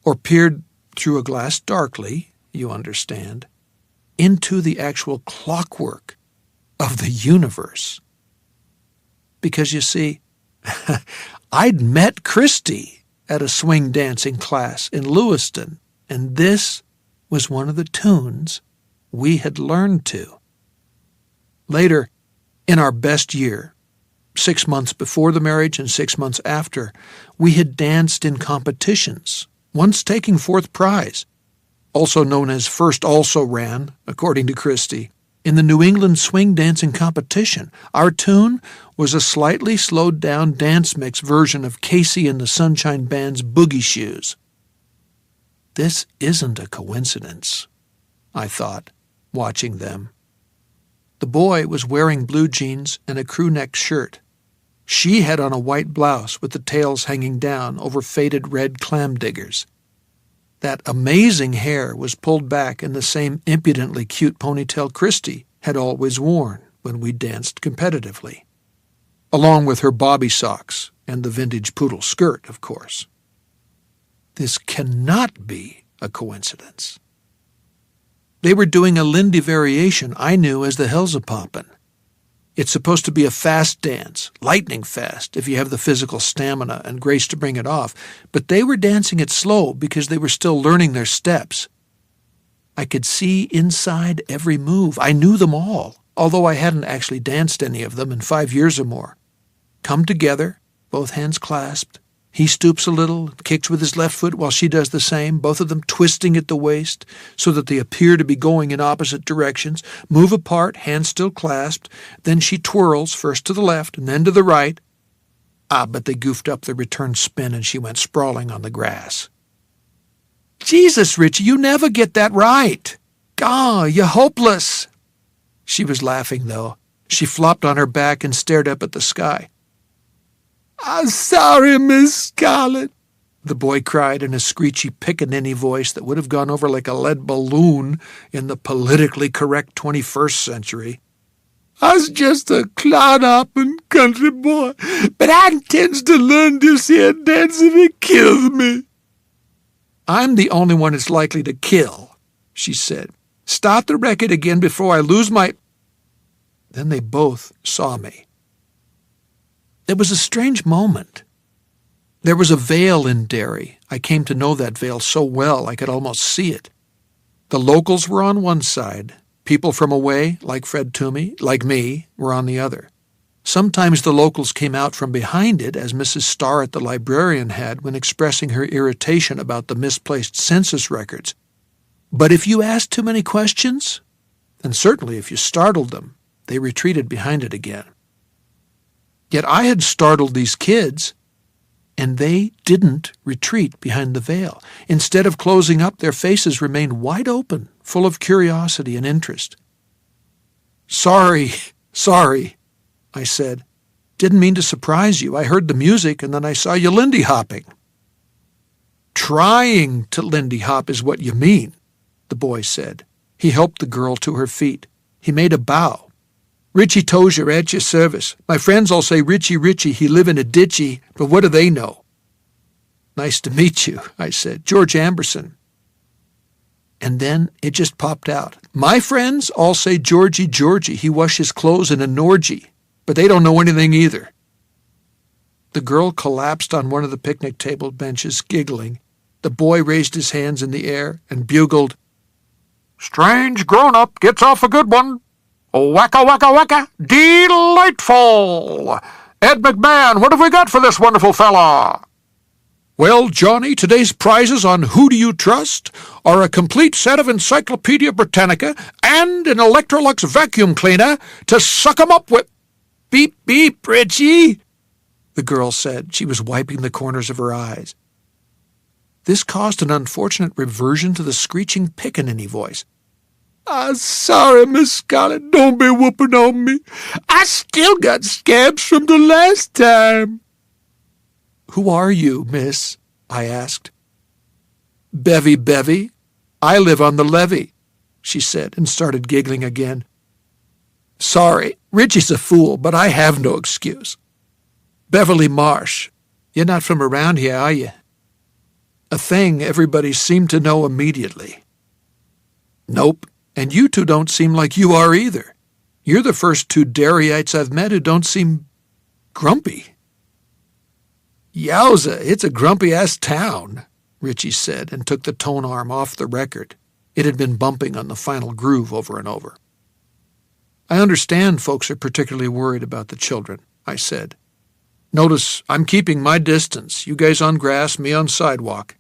or peered through a glass darkly, you understand, into the actual clockwork of the universe. Because you see, I'd met Christy at a swing dancing class in Lewiston, and this was one of the tunes we had learned to. Later, in our best year, 6 months before the marriage and 6 months after, we had danced in competitions, once taking fourth prize, also known as first also ran, according to Christy, in the New England swing dancing competition. Our tune was a slightly slowed-down dance mix version of Casey and the Sunshine Band's Boogie Shoes. This isn't a coincidence, I thought, watching them. The boy was wearing blue jeans and a crew-neck shirt. She had on a white blouse with the tails hanging down over faded red clam diggers. That amazing hair was pulled back in the same impudently cute ponytail Christy had always worn when we danced competitively, along with her bobby socks and the vintage poodle skirt, of course. This cannot be a coincidence. They were doing a Lindy variation I knew as the Hellzapoppin'. It's supposed to be a fast dance, lightning fast, if you have the physical stamina and grace to bring it off, but they were dancing it slow because they were still learning their steps. I could see inside every move. I knew them all, although I hadn't actually danced any of them in 5 years or more. Come together, both hands clasped. He stoops a little, kicks with his left foot while she does the same, both of them twisting at the waist so that they appear to be going in opposite directions, move apart, hands still clasped. Then she twirls, first to the left and then to the right. But they goofed up the return spin and she went sprawling on the grass. Jesus, Richie, you never get that right. You're hopeless. She was laughing, though. She flopped on her back and stared up at the sky. I'm sorry, Miss Scarlett, the boy cried in a screechy pickaninny voice that would have gone over like a lead balloon in the politically correct 21st century. I was just a clod-hopping country boy, but I intends to learn this here dance if it kills me. I'm the only one it's likely to kill, she said. Start the record again before I lose my... Then they both saw me. It was a strange moment. There was a veil in Derry. I came to know that veil so well I could almost see it. The locals were on one side. People from away, like Fred Toomey, like me, were on the other. Sometimes the locals came out from behind it, as Mrs. Starrett the librarian had when expressing her irritation about the misplaced census records. But if you asked too many questions, and certainly if you startled them, they retreated behind it again. Yet I had startled these kids, and they didn't retreat behind the veil. Instead of closing up, their faces remained wide open, full of curiosity and interest. Sorry, I said. Didn't mean to surprise you. I heard the music, and then I saw you Lindy hopping. Trying to Lindy hop is what you mean, the boy said. He helped the girl to her feet. He made a bow. Richie Tozier at your service. My friends all say Richie, he live in a ditchy, but what do they know? Nice to meet you, I said. George Amberson. And then it just popped out. My friends all say Georgie, he wash his clothes in a Norgie, but they don't know anything either. The girl collapsed on one of the picnic table benches, giggling. The boy raised his hands in the air and bugled, Strange grown-up gets off a good one. Wacka, wacka, wacka, delightful! Ed McMahon, what have we got for this wonderful fella? Well, Johnny, today's prizes on Who Do You Trust are a complete set of Encyclopedia Britannica and an Electrolux vacuum cleaner to suck 'em up with. Beep, beep, Richie, the girl said. She was wiping the corners of her eyes. This caused an unfortunate reversion to the screeching pickaninny voice. Sorry, Miss Scarlett, don't be whooping on me. I still got scabs from the last time. Who are you, miss? I asked. Bevy. I live on the levee, she said, and started giggling again. Sorry, Richie's a fool, but I have no excuse. Beverly Marsh. You're not from around here, are you? A thing everybody seemed to know immediately. Nope, and you two don't seem like you are either. You're the first two Darryites I've met who don't seem grumpy. Yowza, it's a grumpy-ass town, Richie said, and took the tone arm off the record. It had been bumping on the final groove over and over. I understand folks are particularly worried about the children, I said. Notice I'm keeping my distance. You guys on grass, me on sidewalk.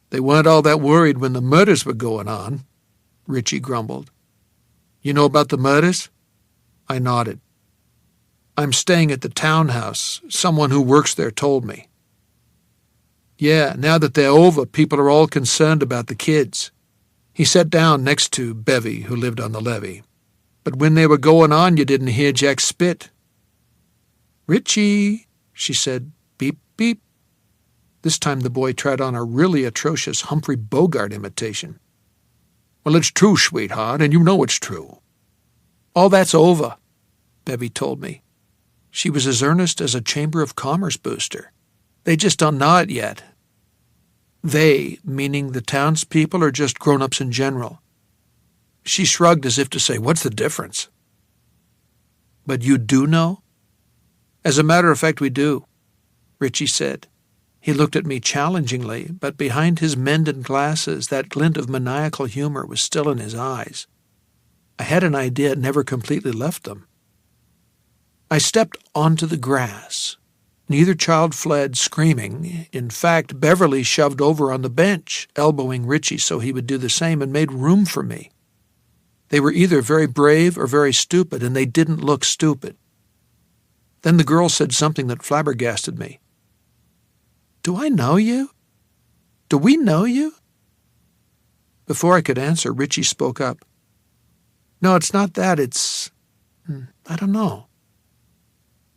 They weren't all that worried when the murders were going on, Richie grumbled. You know about the murders? I nodded. I'm staying at the townhouse. Someone who works there told me. Yeah, now that they're over, people are all concerned about the kids. He sat down next to Bevy, who lived on the levee. But when they were going on, you didn't hear Jack spit. Richie, she said, beep, beep. This time the boy tried on a really atrocious Humphrey Bogart imitation. Well, it's true, sweetheart, and you know it's true. All that's over, Bevy told me. She was as earnest as a Chamber of Commerce booster. They just don't know it yet. They, meaning the townspeople or just grown-ups in general? She shrugged as if to say, what's the difference? But you do know? As a matter of fact, we do, Richie said. He looked at me challengingly, but behind his mended glasses, that glint of maniacal humor was still in his eyes. I had an idea it never completely left them. I stepped onto the grass. Neither child fled, screaming. In fact, Beverly shoved over on the bench, elbowing Richie so he would do the same, and made room for me. They were either very brave or very stupid, and they didn't look stupid. Then the girl said something that flabbergasted me. Do I know you? Do we know you? Before I could answer, Richie spoke up. No, it's not that. It's... I don't know.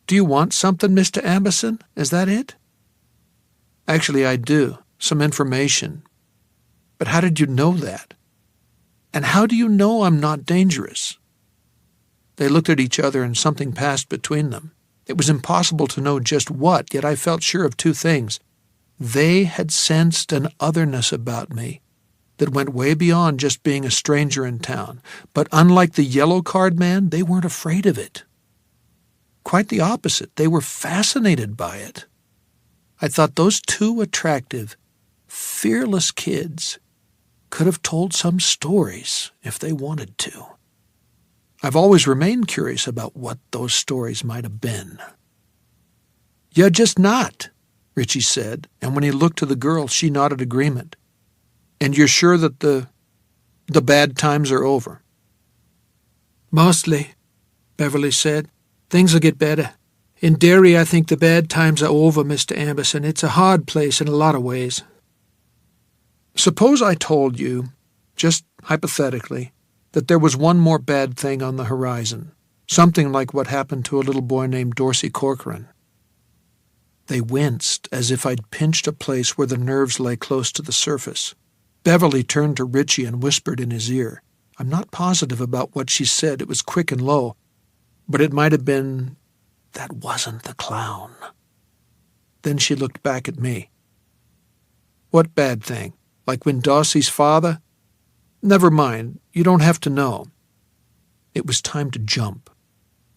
Do you want something, Mr. Amberson? Is that it? Actually, I do. Some information. But how did you know that? And how do you know I'm not dangerous? They looked at each other and something passed between them. It was impossible to know just what, yet I felt sure of two things. They had sensed an otherness about me that went way beyond just being a stranger in town. But unlike the yellow card man, they weren't afraid of it. Quite the opposite. They were fascinated by it. I thought those two attractive, fearless kids could have told some stories if they wanted to. I've always remained curious about what those stories might have been. You're just not, Richie said, and when he looked to the girl, she nodded agreement. And you're sure that the bad times are over? Mostly, Beverly said. Things will get better. In Derry, I think the bad times are over, Mr. Amberson. It's a hard place in a lot of ways. Suppose I told you, just hypothetically, that there was one more bad thing on the horizon, something like what happened to a little boy named Dorsey Corcoran. They winced as if I'd pinched a place where the nerves lay close to the surface. Beverly turned to Richie and whispered in his ear. I'm not positive about what she said. It was quick and low. But it might have been, that wasn't the clown. Then she looked back at me. What bad thing? Like when Dorsey's father? Never mind, you don't have to know. It was time to jump.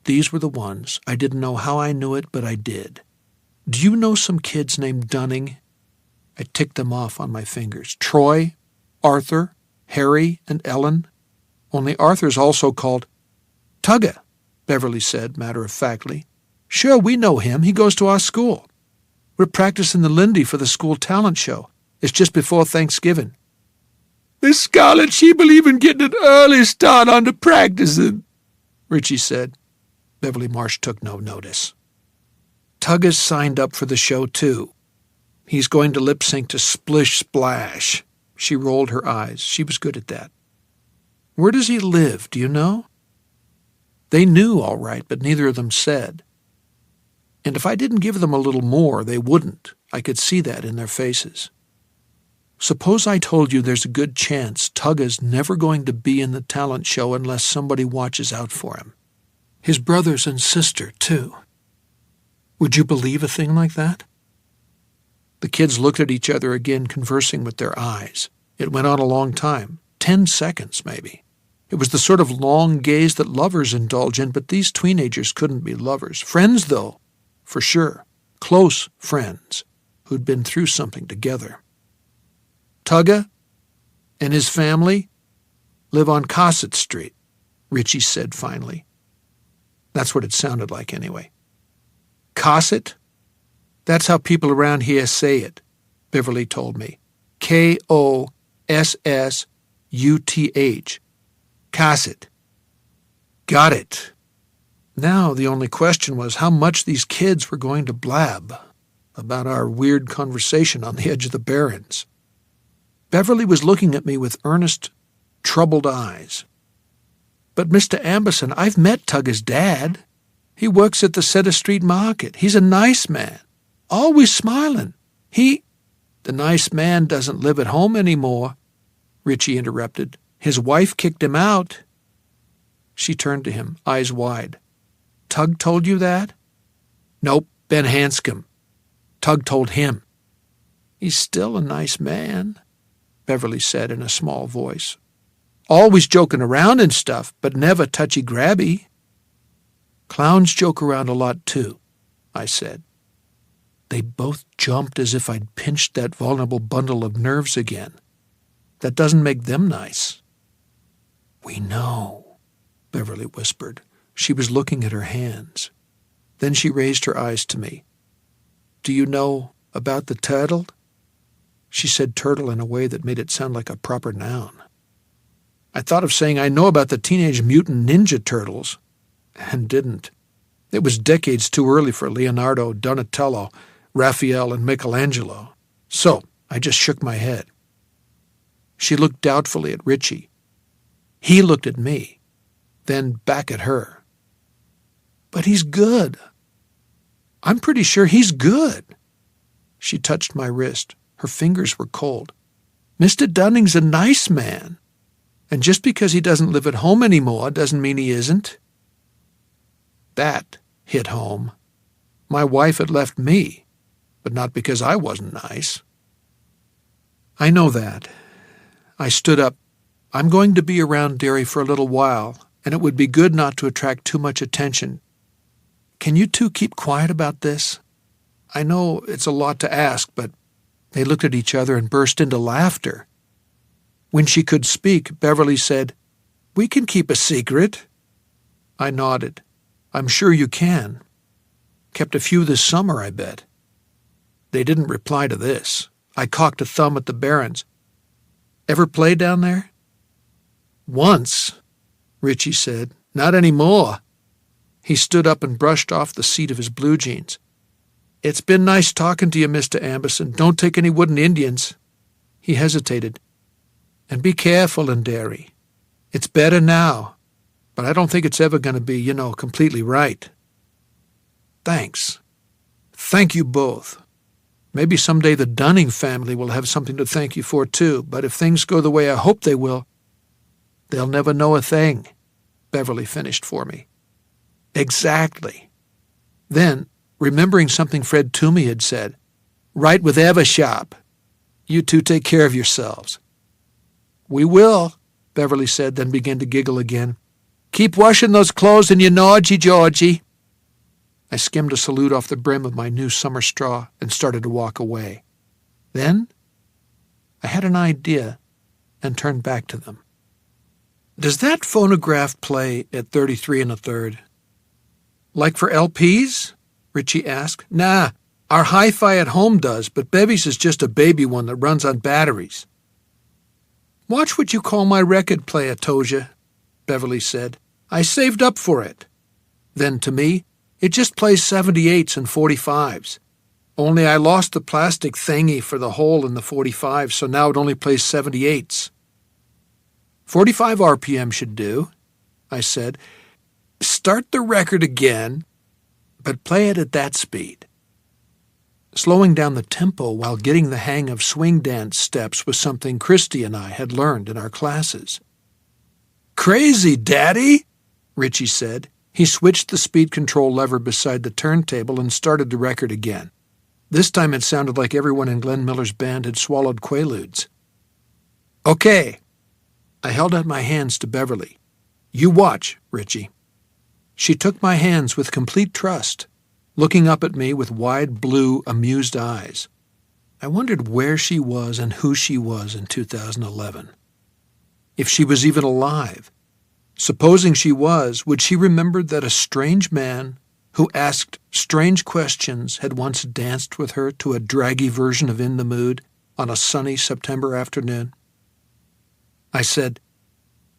These were the ones. I didn't know how I knew it, but I did. Do you know some kids named Dunning? I ticked them off on my fingers. Troy, Arthur, Harry, and Ellen. Only Arthur's also called Tugger, Beverly said matter-of-factly. Sure, we know him. He goes to our school. We're practicing the Lindy for the school talent show. It's just before Thanksgiving." "Miss Scarlett, she believe in getting an early start on the practicing," Richie said. Beverly Marsh took no notice. "Tug has signed up for the show, too. He's going to lip-sync to Splish Splash." She rolled her eyes. She was good at that. "Where does he live, do you know?" They knew, all right, but neither of them said. And if I didn't give them a little more, they wouldn't. I could see that in their faces. Suppose I told you there's a good chance Tugga's never going to be in the talent show unless somebody watches out for him. His brothers and sister, too. Would you believe a thing like that? The kids looked at each other again, conversing with their eyes. It went on a long time, 10 seconds maybe. It was the sort of long gaze that lovers indulge in, but these teenagers couldn't be lovers. Friends, though, for sure. Close friends who'd been through something together. "Tugga and his family live on Cossett Street," Richie said finally. That's what it sounded like anyway. "Cossett? That's how people around here say it," Beverly told me. K-O-S-S-U-T-H. Cossett. Got it. Now the only question was how much these kids were going to blab about our weird conversation on the edge of the Barrens. Beverly was looking at me with earnest, troubled eyes. "But, Mr. Amberson, I've met Tugga's dad. He works at the Center Street Market. He's a nice man, always smiling. "The nice man doesn't live at home anymore," Richie interrupted. "His wife kicked him out." She turned to him, eyes wide. "Tug told you that?" "Nope, Ben Hanscom. Tug told him." "He's still a nice man," Beverly said in a small voice. "Always joking around and stuff, but never touchy-grabby." "Clowns joke around a lot, too," I said. They both jumped as if I'd pinched that vulnerable bundle of nerves again. That doesn't make them nice. "We know," Beverly whispered. She was looking at her hands. Then she raised her eyes to me. "Do you know about the turtle?" She said turtle in a way that made it sound like a proper noun. I thought of saying I know about the Teenage Mutant Ninja Turtles, and didn't. It was decades too early for Leonardo, Donatello, Raphael, and Michelangelo. So I just shook my head. She looked doubtfully at Richie. He looked at me, then back at her. "But he's good. I'm pretty sure he's good." She touched my wrist. Her fingers were cold. "Mr. Dunning's a nice man. And just because he doesn't live at home anymore doesn't mean he isn't." That hit home. My wife had left me, but not because I wasn't nice. "I know that." I stood up. "I'm going to be around Derry for a little while, and it would be good not to attract too much attention. Can you two keep quiet about this? I know it's a lot to ask, but..." They looked at each other and burst into laughter. When she could speak, Beverly said, "We can keep a secret." I nodded. "I'm sure you can. Kept a few this summer, I bet." They didn't reply to this. I cocked a thumb at the Barrens. "Ever play down there?" "Once," Richie said. "Not anymore." He stood up and brushed off the seat of his blue jeans. "It's been nice talking to you, Mr. Amberson. Don't take any wooden Indians." He hesitated. "And be careful in Derry. It's better now, but I don't think it's ever going to be, completely right." "Thanks. Thank you both. Maybe someday the Dunning family will have something to thank you for, too, but if things go the way I hope they will, they'll never know a thing," Beverly finished for me. "Exactly." Then, remembering something Fred Toomey had said, "Right with Eversharp. You two take care of yourselves." "We will," Beverly said, then began to giggle again. "Keep washing those clothes in your Norgy, Georgie." I skimmed a salute off the brim of my new summer straw and started to walk away. Then I had an idea and turned back to them. "Does that phonograph play at 33 1/3? "Like for LPs?" Richie asked. "Nah, Our hi-fi at home does, but Bevy's is just a baby one that runs on batteries. Watch what you call my record player, Tosia, Beverly said. I saved up for it. Then to me, it just plays 78s and 45s. Only I lost the plastic thingy for the hole in the 45, so now it only plays 78s. 45 RPM should do, I said. Start the record again, but play it at that speed. Slowing down the tempo while getting the hang of swing dance steps was something Christy and I had learned in our classes. Crazy, Daddy, Richie said. He switched the speed control lever beside the turntable and started the record again. This time it sounded like everyone in Glenn Miller's band had swallowed Quaaludes. Okay. I held out my hands to Beverly. You watch, Richie. She took my hands with complete trust, looking up at me with wide blue, amused eyes. I wondered where she was and who she was in 2011. If she was even alive. Supposing she was, would she remember that a strange man who asked strange questions had once danced with her to a draggy version of In the Mood on a sunny September afternoon? I said,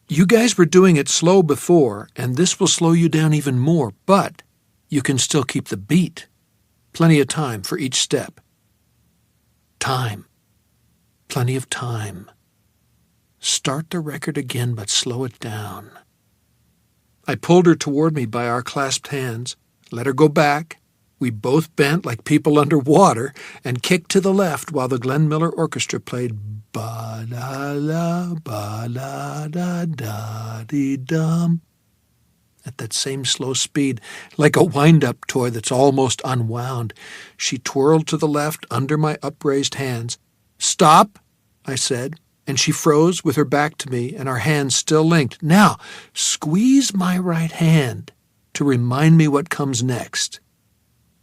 You guys were doing it slow before, and this will slow you down even more, but you can still keep the beat. Plenty of time for each step. Time. Plenty of time. Start the record again, but slow it down. I pulled her toward me by our clasped hands, let her go back. We both bent like people underwater and kicked to the left while the Glenn Miller Orchestra played ba-da-la, ba-da-da-da-dee-dum. At that same slow speed, like a wind-up toy that's almost unwound, she twirled to the left under my upraised hands. Stop, I said, and she froze with her back to me and our hands still linked. Now, squeeze my right hand to remind me what comes next.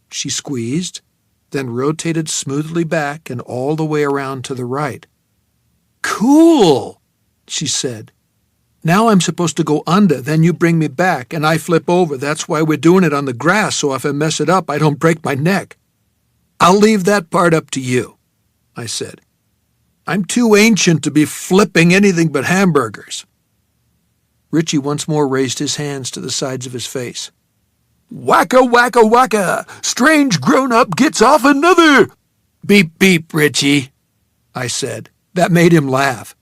She squeezed, then rotated smoothly back and all the way around to the right. Cool, she said. Now I'm supposed to go under, then you bring me back, and I flip over. That's why we're doing it on the grass, so if I mess it up, I don't break my neck. I'll leave that part up to you, I said. I'm too ancient to be flipping anything but hamburgers. Richie once more raised his hands to the sides of his face. Wacka, wacka, wacka! Strange grown-up gets off another! Beep, beep, Richie, I said. That made him laugh.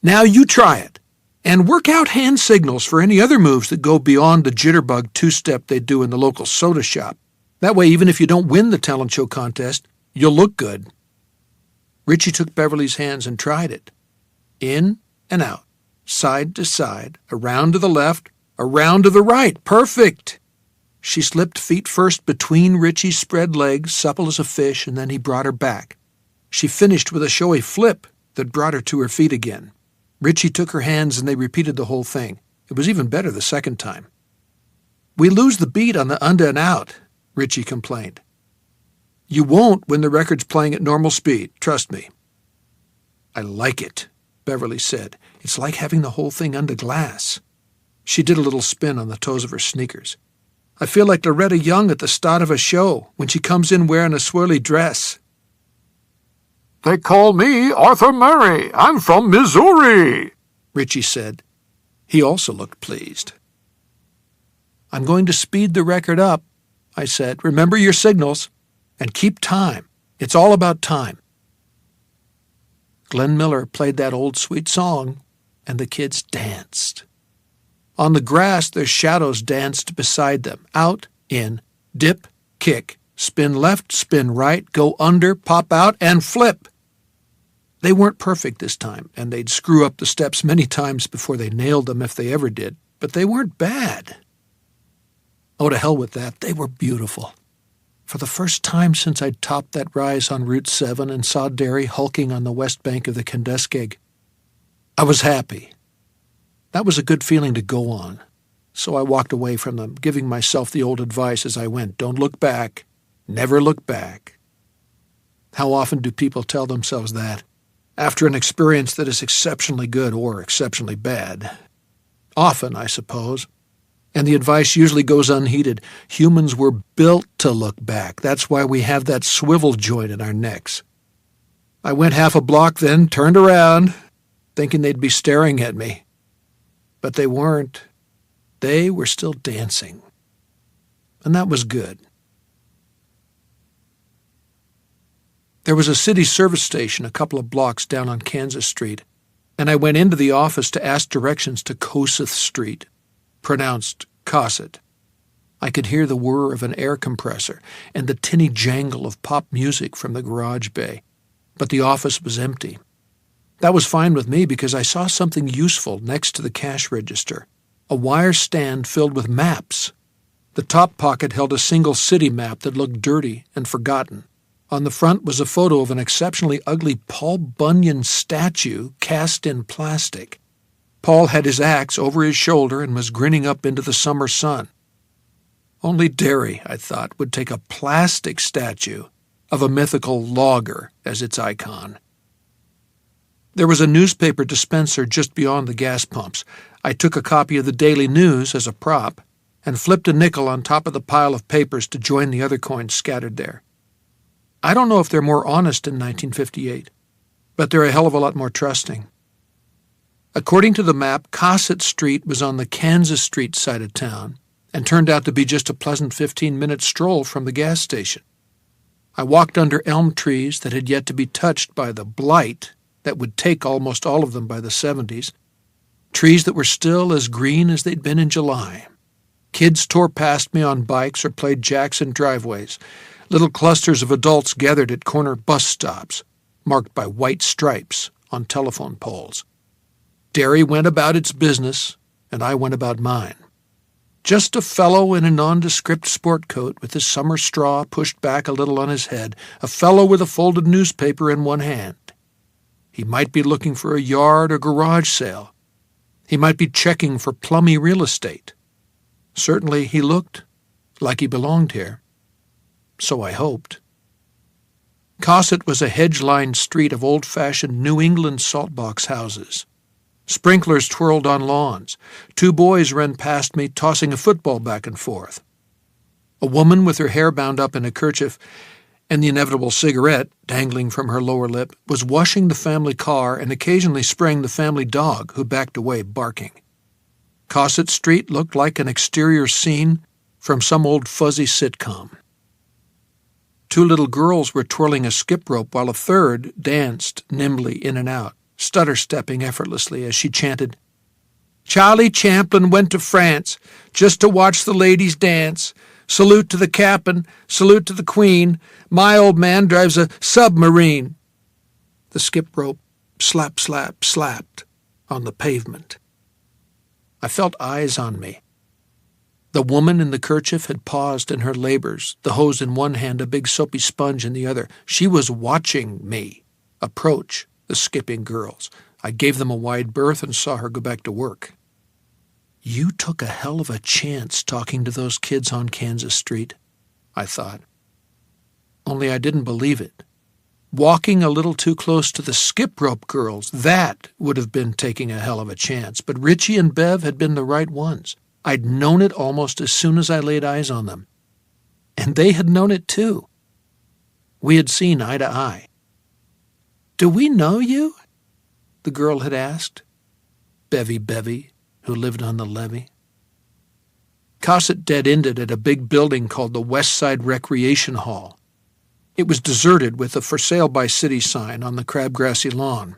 Now you try it. And work out hand signals for any other moves that go beyond the jitterbug two-step they do in the local soda shop. That way, even if you don't win the talent show contest, you'll look good. Richie took Beverly's hands and tried it. In and out, side to side, around to the left, around to the right. Perfect! She slipped feet first between Richie's spread legs, supple as a fish, and then he brought her back. She finished with a showy flip that brought her to her feet again. Richie took her hands and they repeated the whole thing. It was even better the second time. We lose the beat on the under and out, Richie complained. You won't when the record's playing at normal speed, trust me. I like it, Beverly said. It's like having the whole thing under glass. She did a little spin on the toes of her sneakers. I feel like Loretta Young at the start of a show when she comes in wearing a swirly dress. They call me Arthur Murray. I'm from Missouri, Richie said. He also looked pleased. I'm going to speed the record up, I said. Remember your signals and keep time. It's all about time. Glenn Miller played that old sweet song, and the kids danced. On the grass, their shadows danced beside them. Out, in, dip, kick, spin left, spin right, go under, pop out, and flip. They weren't perfect this time, and they'd screw up the steps many times before they nailed them if they ever did, but they weren't bad. Oh, to hell with that. They were beautiful. For the first time since I'd topped that rise on Route 7 and saw Derry hulking on the west bank of the Kenduskeag, I was happy. That was a good feeling to go on, so I walked away from them, giving myself the old advice as I went, don't look back, never look back. How often do people tell themselves that? After an experience that is exceptionally good or exceptionally bad? Often, I suppose. And the advice usually goes unheeded. Humans were built to look back. That's why we have that swivel joint in our necks. I went half a block then, turned around, thinking they'd be staring at me. But they weren't. They were still dancing. And that was good. There was a city service station a couple of blocks down on Kansas Street, and I went into the office to ask directions to Kossuth Street, pronounced Cosset. I could hear the whir of an air compressor and the tinny jangle of pop music from the garage bay, but the office was empty. That was fine with me because I saw something useful next to the cash register, a wire stand filled with maps. The top pocket held a single city map that looked dirty and forgotten. On the front was a photo of an exceptionally ugly Paul Bunyan statue cast in plastic. Paul had his axe over his shoulder and was grinning up into the summer sun. Only Derry, I thought, would take a plastic statue of a mythical logger as its icon. There was a newspaper dispenser just beyond the gas pumps. I took a copy of the Daily News as a prop and flipped a nickel on top of the pile of papers to join the other coins scattered there. I don't know if they're more honest in 1958, but they're a hell of a lot more trusting. According to the map, Cosset Street was on the Kansas Street side of town and turned out to be just a pleasant 15-minute stroll from the gas station. I walked under elm trees that had yet to be touched by the blight that would take almost all of them by the 70s, trees that were still as green as they'd been in July. Kids tore past me on bikes or played jacks in driveways. Little clusters of adults gathered at corner bus stops, marked by white stripes on telephone poles. Derry went about its business, and I went about mine. Just a fellow in a nondescript sport coat with his summer straw pushed back a little on his head, a fellow with a folded newspaper in one hand. He might be looking for a yard or garage sale. He might be checking for plummy real estate. Certainly he looked like he belonged here. So I hoped. Cosset was a hedge-lined street of old-fashioned New England saltbox houses. Sprinklers twirled on lawns. Two boys ran past me, tossing a football back and forth. A woman with her hair bound up in a kerchief and the inevitable cigarette dangling from her lower lip was washing the family car and occasionally spraying the family dog, who backed away barking. Cosset Street looked like an exterior scene from some old fuzzy sitcom. Two little girls were twirling a skip rope while a third danced nimbly in and out, stutter-stepping effortlessly as she chanted, "Charlie Chaplin went to France just to watch the ladies dance. Salute to the captain, salute to the queen. My old man drives a submarine." The skip rope slap, slap, slapped on the pavement. I felt eyes on me. The woman in the kerchief had paused in her labors, the hose in one hand, a big soapy sponge in the other. She was watching me approach the skipping girls. I gave them a wide berth and saw her go back to work. You took a hell of a chance talking to those kids on Kansas Street, I thought. Only I didn't believe it. Walking a little too close to the skip rope girls, that would have been taking a hell of a chance. But Richie and Bev had been the right ones. I'd known it almost as soon as I laid eyes on them. And they had known it too. We had seen eye to eye. "Do we know you?" the girl had asked. Bevy, who lived on the levee. Cosset dead-ended at a big building called the West Side Recreation Hall. It was deserted with a "For Sale by City" sign on the crabgrassy lawn.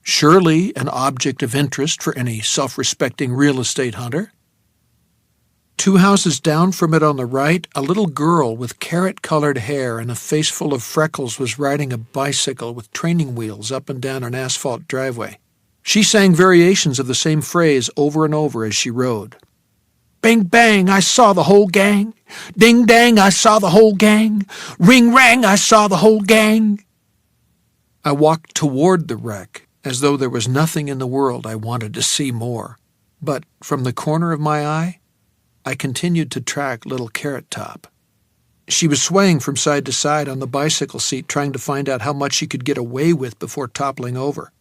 Surely an object of interest for any self-respecting real estate hunter. 2 houses down from it on the right, a little girl with carrot-colored hair and a face full of freckles was riding a bicycle with training wheels up and down an asphalt driveway. She sang variations of the same phrase over and over as she rode. "Bing bang, I saw the whole gang. Ding dang, I saw the whole gang. Ring rang, I saw the whole gang." I walked toward the wreck as though there was nothing in the world I wanted to see more. But from the corner of my eye, I continued to track little Carrot Top. She was swaying from side to side on the bicycle seat, trying to find out how much she could get away with before toppling over.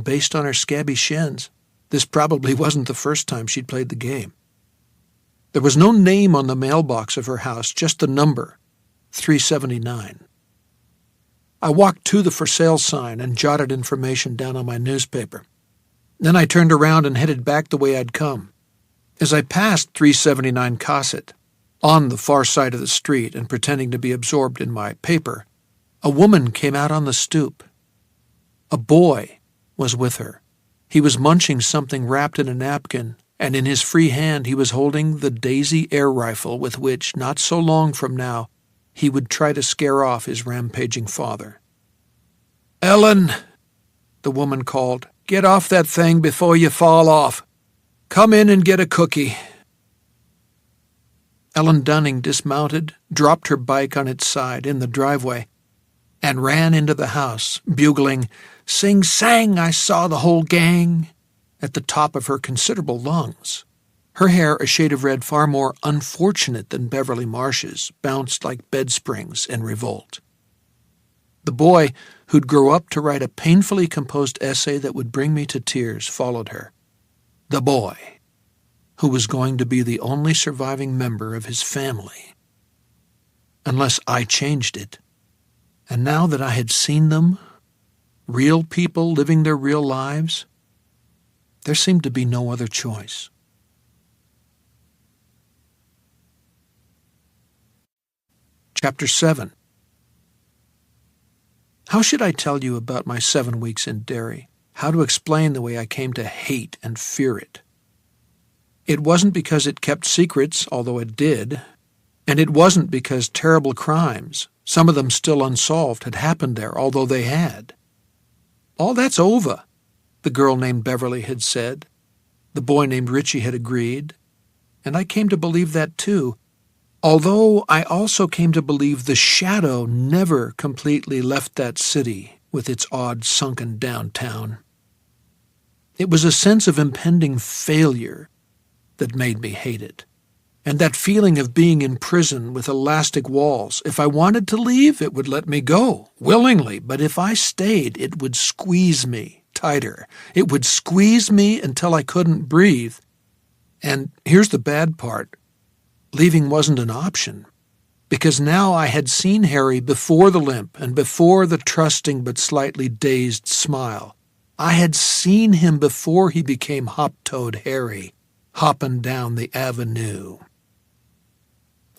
Based on her scabby shins, this probably wasn't the first time she'd played the game. There was no name on the mailbox of her house, just the number, 379. I walked to the for sale sign and jotted information down on my newspaper. Then I turned around and headed back the way I'd come. As I passed 379 Cosset, on the far side of the street and pretending to be absorbed in my paper, a woman came out on the stoop. A boy was with her. He was munching something wrapped in a napkin, and in his free hand he was holding the Daisy air rifle with which, not so long from now, he would try to scare off his rampaging father. "Ellen," the woman called, "get off that thing before you fall off. Come in and get a cookie." Ellen Dunning dismounted, dropped her bike on its side in the driveway, and ran into the house, bugling, "Sing sang, I saw the whole gang," at the top of her considerable lungs. Her hair, a shade of red far more unfortunate than Beverly Marsh's, bounced like bed springs in revolt. The boy, who'd grow up to write a painfully composed essay that would bring me to tears, followed her. The boy, who was going to be the only surviving member of his family. Unless I changed it. And now that I had seen them, real people living their real lives, there seemed to be no other choice. Chapter 7. How should I tell you about my 7 weeks in Derry? How to explain the way I came to hate and fear it? It wasn't because it kept secrets, although it did, and it wasn't because terrible crimes, some of them still unsolved, had happened there, although they had. "All that's over," the girl named Beverly had said. The boy named Richie had agreed, and I came to believe that too, although I also came to believe the shadow never completely left that city with its odd sunken downtown. It was a sense of impending failure that made me hate it. And that feeling of being in prison with elastic walls. If I wanted to leave, it would let me go, willingly. But if I stayed, it would squeeze me tighter. It would squeeze me until I couldn't breathe. And here's the bad part. Leaving wasn't an option. Because now I had seen Harry before the limp and before the trusting but slightly dazed smile. I had seen him before he became Hop-Toed Harry, hopping down the avenue.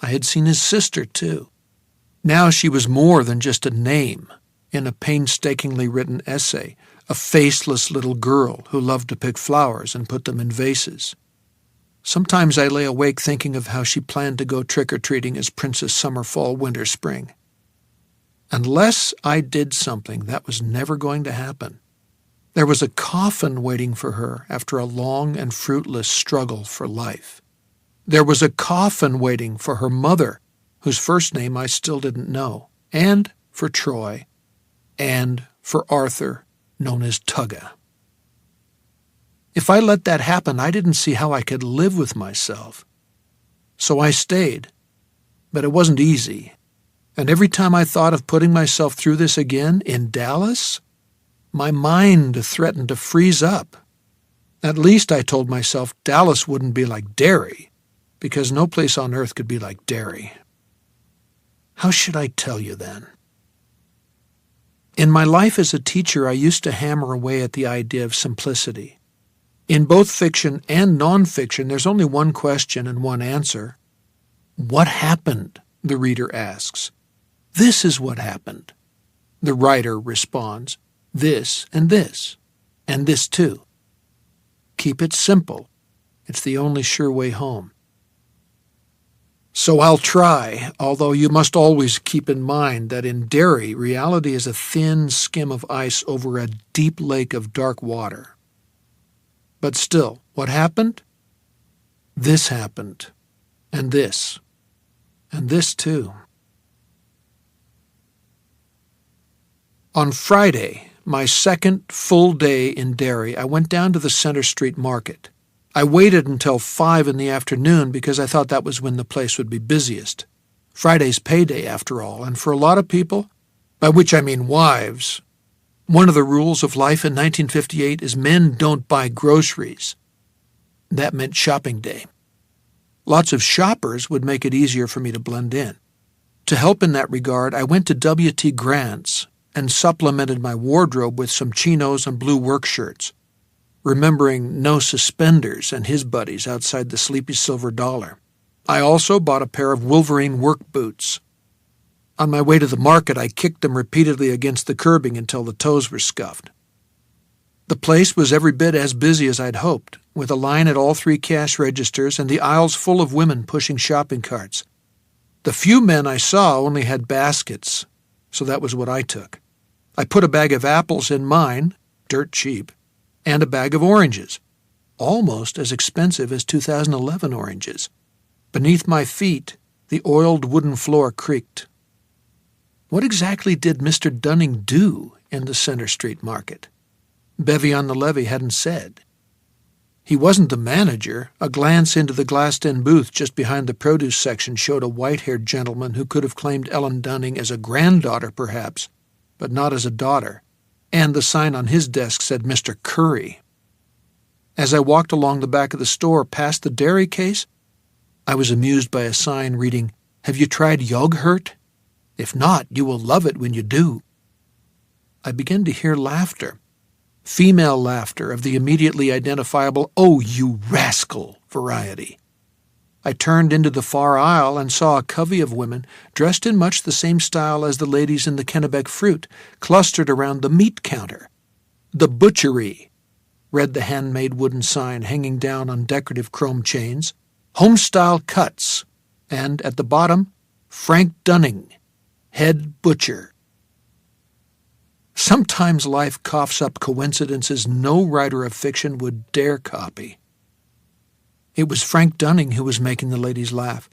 I had seen his sister, too. Now she was more than just a name in a painstakingly written essay, a faceless little girl who loved to pick flowers and put them in vases. Sometimes I lay awake thinking of how she planned to go trick-or-treating as Princess Summer, Fall, Winter, Spring. Unless I did something, that was never going to happen. There was a coffin waiting for her after a long and fruitless struggle for life. There was a coffin waiting for her mother, whose first name I still didn't know, and for Troy, and for Arthur, known as Tugga. If I let that happen, I didn't see how I could live with myself. So I stayed, but it wasn't easy. And every time I thought of putting myself through this again in Dallas, my mind threatened to freeze up. At least, I told myself, Dallas wouldn't be like Derry, because no place on earth could be like Derry. How should I tell you then? In my life as a teacher, I used to hammer away at the idea of simplicity. In both fiction and nonfiction, there's only one question and one answer. What happened? The reader asks. This is what happened. The writer responds, this, and this too. Keep it simple. It's the only sure way home. So I'll try, although you must always keep in mind that in Derry, reality is a thin skim of ice over a deep lake of dark water. But still, what happened? This happened, and this too. On Friday, my second full day in Derry, I went down to the Center Street Market. I waited until 5 in the afternoon because I thought that was when the place would be busiest. Friday's payday, after all, and for a lot of people, by which I mean wives, one of the rules of life in 1958 is men don't buy groceries. That meant shopping day. Lots of shoppers would make it easier for me to blend in. To help in that regard, I went to W.T. Grant's and supplemented my wardrobe with some chinos and blue work shirts, remembering no suspenders and his buddies outside the Sleepy Silver Dollar. I also bought a pair of Wolverine work boots. On my way to the market, I kicked them repeatedly against the curbing until the toes were scuffed. The place was every bit as busy as I'd hoped, with a line at all 3 cash registers and the aisles full of women pushing shopping carts. The few men I saw only had baskets, so that was what I took. I put a bag of apples in mine, dirt cheap, and a bag of oranges, almost as expensive as 2011 oranges. Beneath my feet, the oiled wooden floor creaked. What exactly did Mr. Dunning do in the Center Street market? Bevy on the levee hadn't said. He wasn't the manager. A glance into the glassed-in booth just behind the produce section showed a white-haired gentleman who could have claimed Ellen Dunning as a granddaughter, perhaps, but not as a daughter, and the sign on his desk said Mr. Curry. As I walked along the back of the store past the dairy case, I was amused by a sign reading, "Have you tried Yoghurt? If not, you will love it when you do." I began to hear laughter. Female laughter of the immediately identifiable, "Oh, you rascal" variety. I turned into the far aisle and saw a covey of women dressed in much the same style as the ladies in the Kennebec Fruit, clustered around the meat counter. "The Butchery," read the handmade wooden sign hanging down on decorative chrome chains, "Homestyle Cuts," and at the bottom, "Frank Dunning, Head Butcher." Sometimes life coughs up coincidences no writer of fiction would dare copy. It was Frank Dunning who was making the ladies laugh.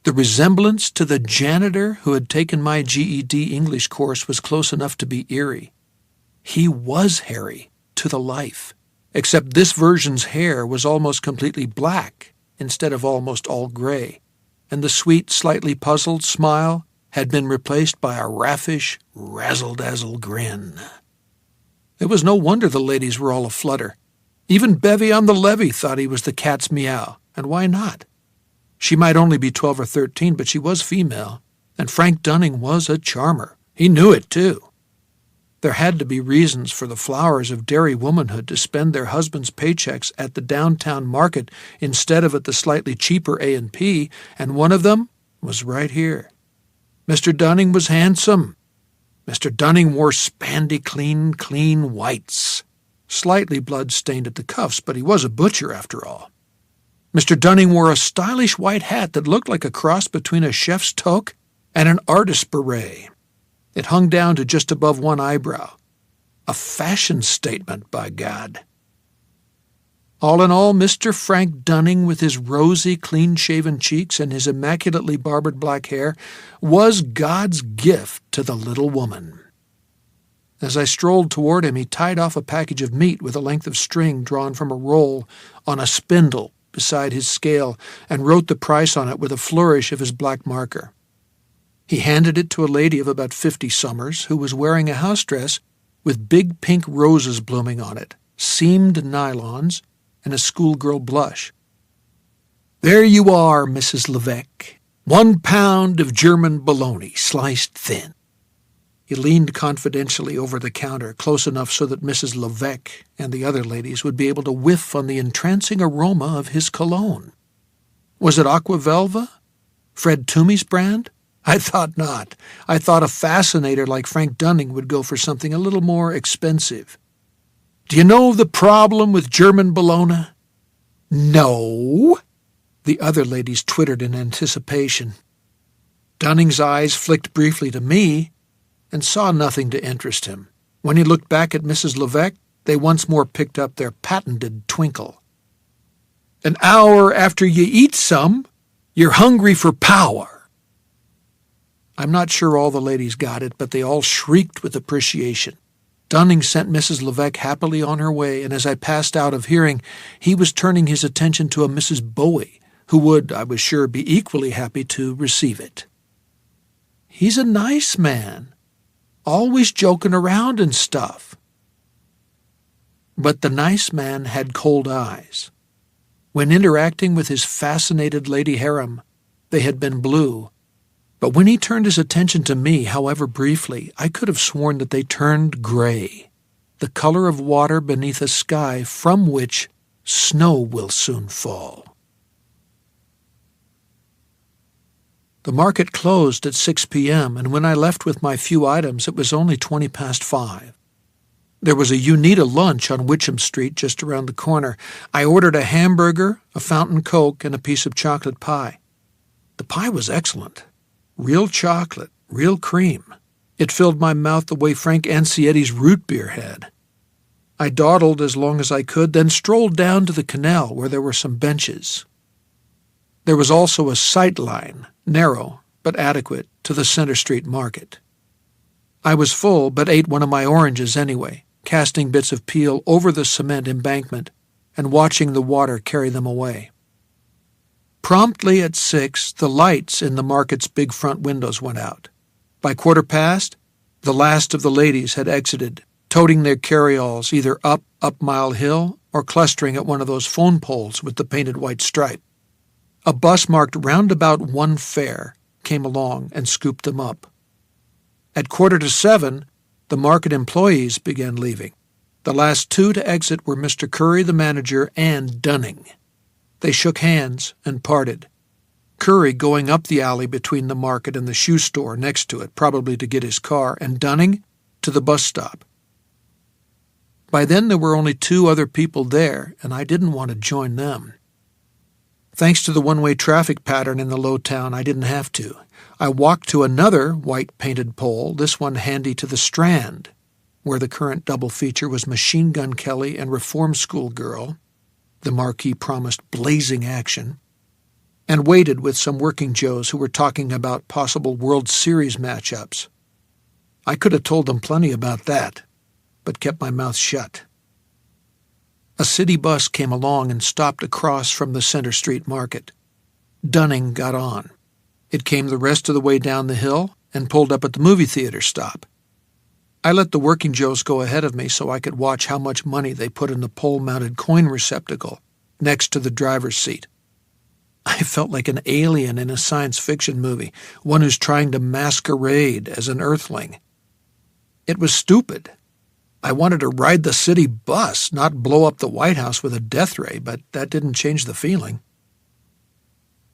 The resemblance to the janitor who had taken my GED English course was close enough to be eerie. He was Harry, to the life, except this version's hair was almost completely black instead of almost all gray, and the sweet, slightly puzzled smile had been replaced by a raffish, razzle-dazzle grin. It was no wonder the ladies were all aflutter. Even Bevy on the levee thought he was the cat's meow, and why not? She might only be 12 or 13, but she was female, and Frank Dunning was a charmer. He knew it, too. There had to be reasons for the flowers of dairy womanhood to spend their husbands' paychecks at the downtown market instead of at the slightly cheaper A&P, and one of them was right here. Mr. Dunning was handsome. Mr. Dunning wore spandy clean whites, slightly blood-stained at the cuffs, but he was a butcher after all. Mr. Dunning wore a stylish white hat that looked like a cross between a chef's toque and an artist's beret. It hung down to just above one eyebrow. A fashion statement, by God. All in all, Mr. Frank Dunning, with his rosy, clean-shaven cheeks and his immaculately barbered black hair, was God's gift to the little woman. As I strolled toward him, he tied off a package of meat with a length of string drawn from a roll on a spindle beside his scale and wrote the price on it with a flourish of his black marker. He handed it to a lady of about 50 summers who was wearing a house dress with big pink roses blooming on it, seamed nylons, and a schoolgirl blush. "There you are, Mrs. Levesque. 1 pound of German bologna, sliced thin." He leaned confidentially over the counter, close enough so that Mrs. Levesque and the other ladies would be able to whiff on the entrancing aroma of his cologne. Was it Aqua Velva? Fred Toomey's brand? I thought not. I thought a fascinator like Frank Dunning would go for something a little more expensive. "Do you know the problem with German bologna?" "No." The other ladies twittered in anticipation. Dunning's eyes flicked briefly to me and saw nothing to interest him. When he looked back at Mrs. Levesque, they once more picked up their patented twinkle. "An hour after you eat some, you're hungry for power." I'm not sure all the ladies got it, but they all shrieked with appreciation. Dunning sent Mrs. Levesque happily on her way, and as I passed out of hearing, he was turning his attention to a Mrs. Bowie, who would, I was sure, be equally happy to receive it. He's a nice man, always joking around and stuff. But the nice man had cold eyes. When interacting with his fascinated lady harem, they had been blue. But when he turned his attention to me, however briefly, I could have sworn that they turned gray, the color of water beneath a sky from which snow will soon fall. The market closed at 6 p.m., and when I left with my few items, it was only 20 past 5. There was a Unita lunch on Witcham Street just around the corner. I ordered a hamburger, a fountain Coke, and a piece of chocolate pie. The pie was excellent. Real chocolate, real cream. It filled my mouth the way Frank Ansietti's root beer had. I dawdled as long as I could, then strolled down to the canal where there were some benches. There was also a sight line, narrow but adequate, to the Center Street Market. I was full, but ate one of my oranges anyway, casting bits of peel over the cement embankment and watching the water carry them away. Promptly at 6, the lights in the market's big front windows went out. By 1:15, the last of the ladies had exited, toting their carryalls either up Mile Hill or clustering at one of those phone poles with the painted white stripe. A bus marked Roundabout 1 Fare came along and scooped them up. At 6:45, the market employees began leaving. The last two to exit were Mr. Curry, the manager, and Dunning. They shook hands and parted, Curry going up the alley between the market and the shoe store next to it, probably to get his car, and Dunning to the bus stop. By then there were only 2 other people there, and I didn't want to join them. Thanks to the one-way traffic pattern in the low town, I didn't have to. I walked to another white-painted pole, this one handy to the Strand, where the current double feature was Machine Gun Kelly and Reform School Girl. The marquee promised blazing action, and waited with some working Joes who were talking about possible World Series matchups. I could have told them plenty about that, but kept my mouth shut. A city bus came along and stopped across from the Center Street Market. Dunning got on. It came the rest of the way down the hill and pulled up at the movie theater stop. I let the working Joes go ahead of me so I could watch how much money they put in the pole-mounted coin receptacle next to the driver's seat. I felt like an alien in a science fiction movie, one who's trying to masquerade as an earthling. It was stupid. I wanted to ride the city bus, not blow up the White House with a death ray, but that didn't change the feeling.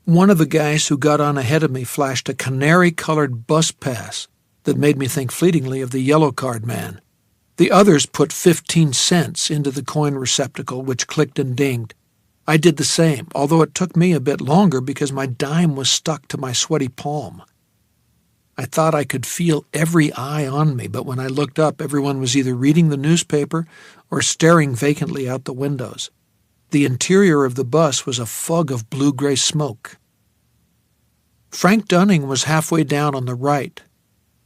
One of the guys who got on ahead of me flashed a canary-colored bus pass that made me think fleetingly of the yellow card man. The others put 15 cents into the coin receptacle, which clicked and dinged. I did the same, although it took me a bit longer because my dime was stuck to my sweaty palm. I thought I could feel every eye on me, but when I looked up, everyone was either reading the newspaper or staring vacantly out the windows. The interior of the bus was a fog of blue-gray smoke. Frank Dunning was halfway down on the right,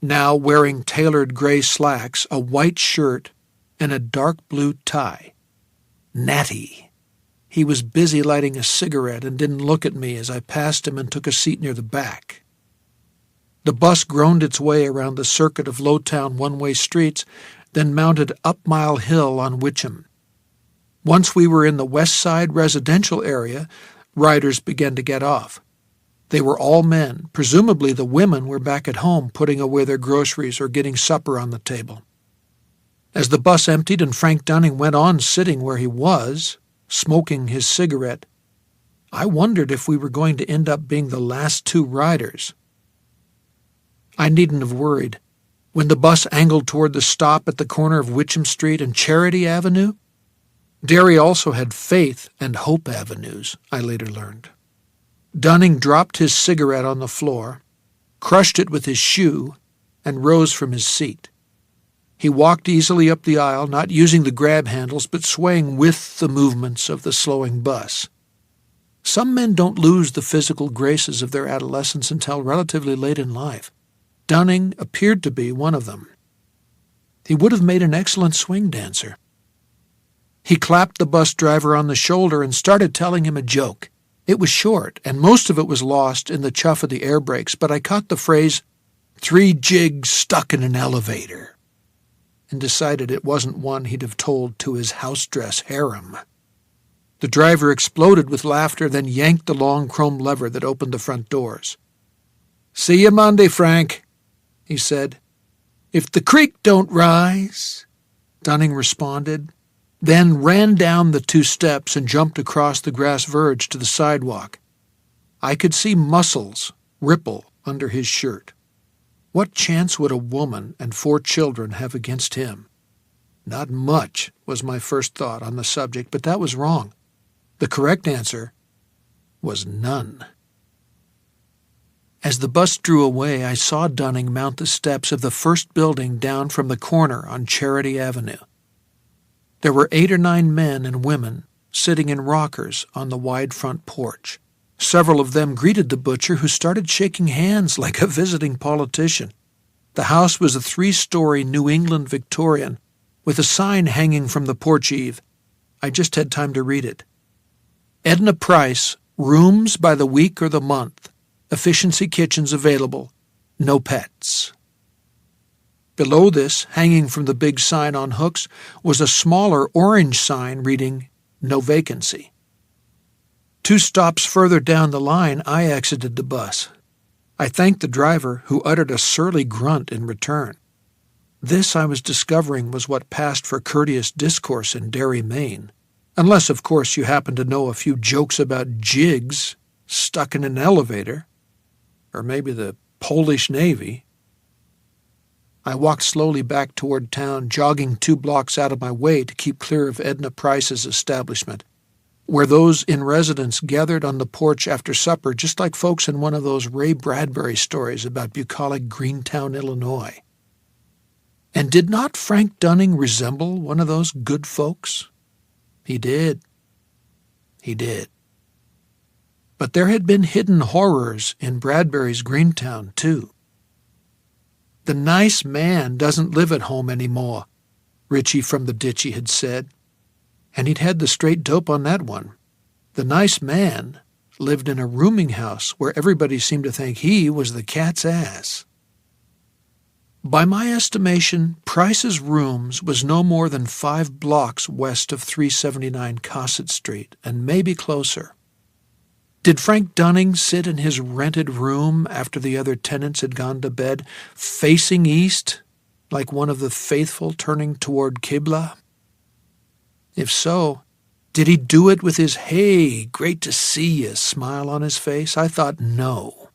now wearing tailored gray slacks, a white shirt, and a dark blue tie. Natty. He was busy lighting a cigarette and didn't look at me as I passed him and took a seat near the back. The bus groaned its way around the circuit of low-town one-way streets, then mounted up Mile Hill on Witcham. Once we were in the West Side residential area, riders began to get off. They were all men. Presumably the women were back at home putting away their groceries or getting supper on the table. As the bus emptied and Frank Dunning went on sitting where he was, smoking his cigarette, I wondered if we were going to end up being the last 2 riders. I needn't have worried. When the bus angled toward the stop at the corner of Witcham Street and Charity Avenue, Derry also had Faith and Hope Avenues, I later learned. Dunning dropped his cigarette on the floor, crushed it with his shoe, and rose from his seat. He walked easily up the aisle, not using the grab handles, but swaying with the movements of the slowing bus. Some men don't lose the physical graces of their adolescence until relatively late in life. Dunning appeared to be one of them. He would have made an excellent swing dancer. He clapped the bus driver on the shoulder and started telling him a joke. It was short, and most of it was lost in the chuff of the air brakes, but I caught the phrase, 3 jigs stuck in an elevator, and decided it wasn't one he'd have told to his house-dress harem. The driver exploded with laughter, then yanked the long chrome lever that opened the front doors. "See you Monday, Frank," he said. "If the creek don't rise," Dunning responded, then ran down the 2 steps and jumped across the grass verge to the sidewalk. I could see muscles ripple under his shirt. What chance would a woman and 4 children have against him? Not much, was my first thought on the subject, but that was wrong. The correct answer was none. As the bus drew away, I saw Dunning mount the steps of the first building down from the corner on Charity Avenue. There were 8 or 9 men and women sitting in rockers on the wide front porch. Several of them greeted the butcher, who started shaking hands like a visiting politician. The house was a 3-story New England Victorian with a sign hanging from the porch eave. I just had time to read it. Edna Price, rooms by the week or the month. Efficiency kitchens available. No pets. Below this, hanging from the big sign on hooks, was a smaller orange sign reading, "No vacancy." 2 stops further down the line, I exited the bus. I thanked the driver, who uttered a surly grunt in return. This, I was discovering, was what passed for courteous discourse in Derry, Maine, unless, of course, you happen to know a few jokes about jigs stuck in an elevator, or maybe the Polish Navy. I walked slowly back toward town, jogging 2 blocks out of my way to keep clear of Edna Price's establishment, where those in residence gathered on the porch after supper just like folks in one of those Ray Bradbury stories about bucolic Greentown, Illinois. And did not Frank Dunning resemble one of those good folks? He did. He did. But there had been hidden horrors in Bradbury's Greentown, too. "The nice man doesn't live at home any more," Richie from the Ditchy had said. And he'd had the straight dope on that one. The nice man lived in a rooming house where everybody seemed to think he was the cat's ass. By my estimation, Price's Rooms was no more than 5 blocks west of 379 Cosset Street, and maybe closer. Did Frank Dunning sit in his rented room after the other tenants had gone to bed, facing east, like one of the faithful turning toward Qibla? If so, did he do it with his "Hey, great to see you" smile on his face? I thought no.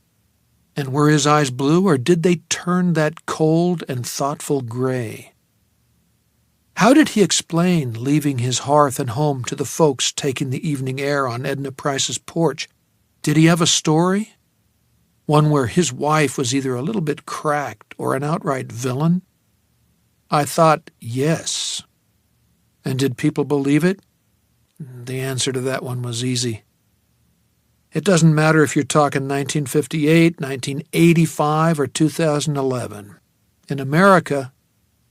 And were his eyes blue, or did they turn that cold and thoughtful gray? How did he explain leaving his hearth and home to the folks taking the evening air on Edna Price's porch? Did he have a story? One where his wife was either a little bit cracked or an outright villain? I thought yes. And did people believe it? The answer to that one was easy. It doesn't matter if you're talking 1958, 1985, or 2011. In America,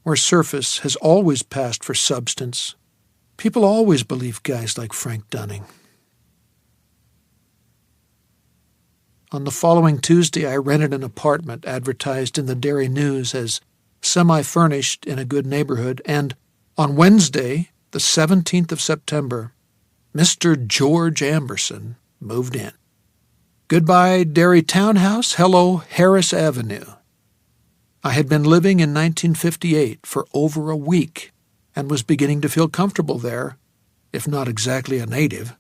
where surface has always passed for substance, people always believe guys like Frank Dunning. On the following Tuesday, I rented an apartment advertised in the Derry News as semi-furnished in a good neighborhood, and on Wednesday, the 17th of September, Mr. George Amberson moved in. Goodbye, Derry Townhouse. Hello, Harris Avenue. I had been living in 1958 for over a week and was beginning to feel comfortable there, if not exactly a native.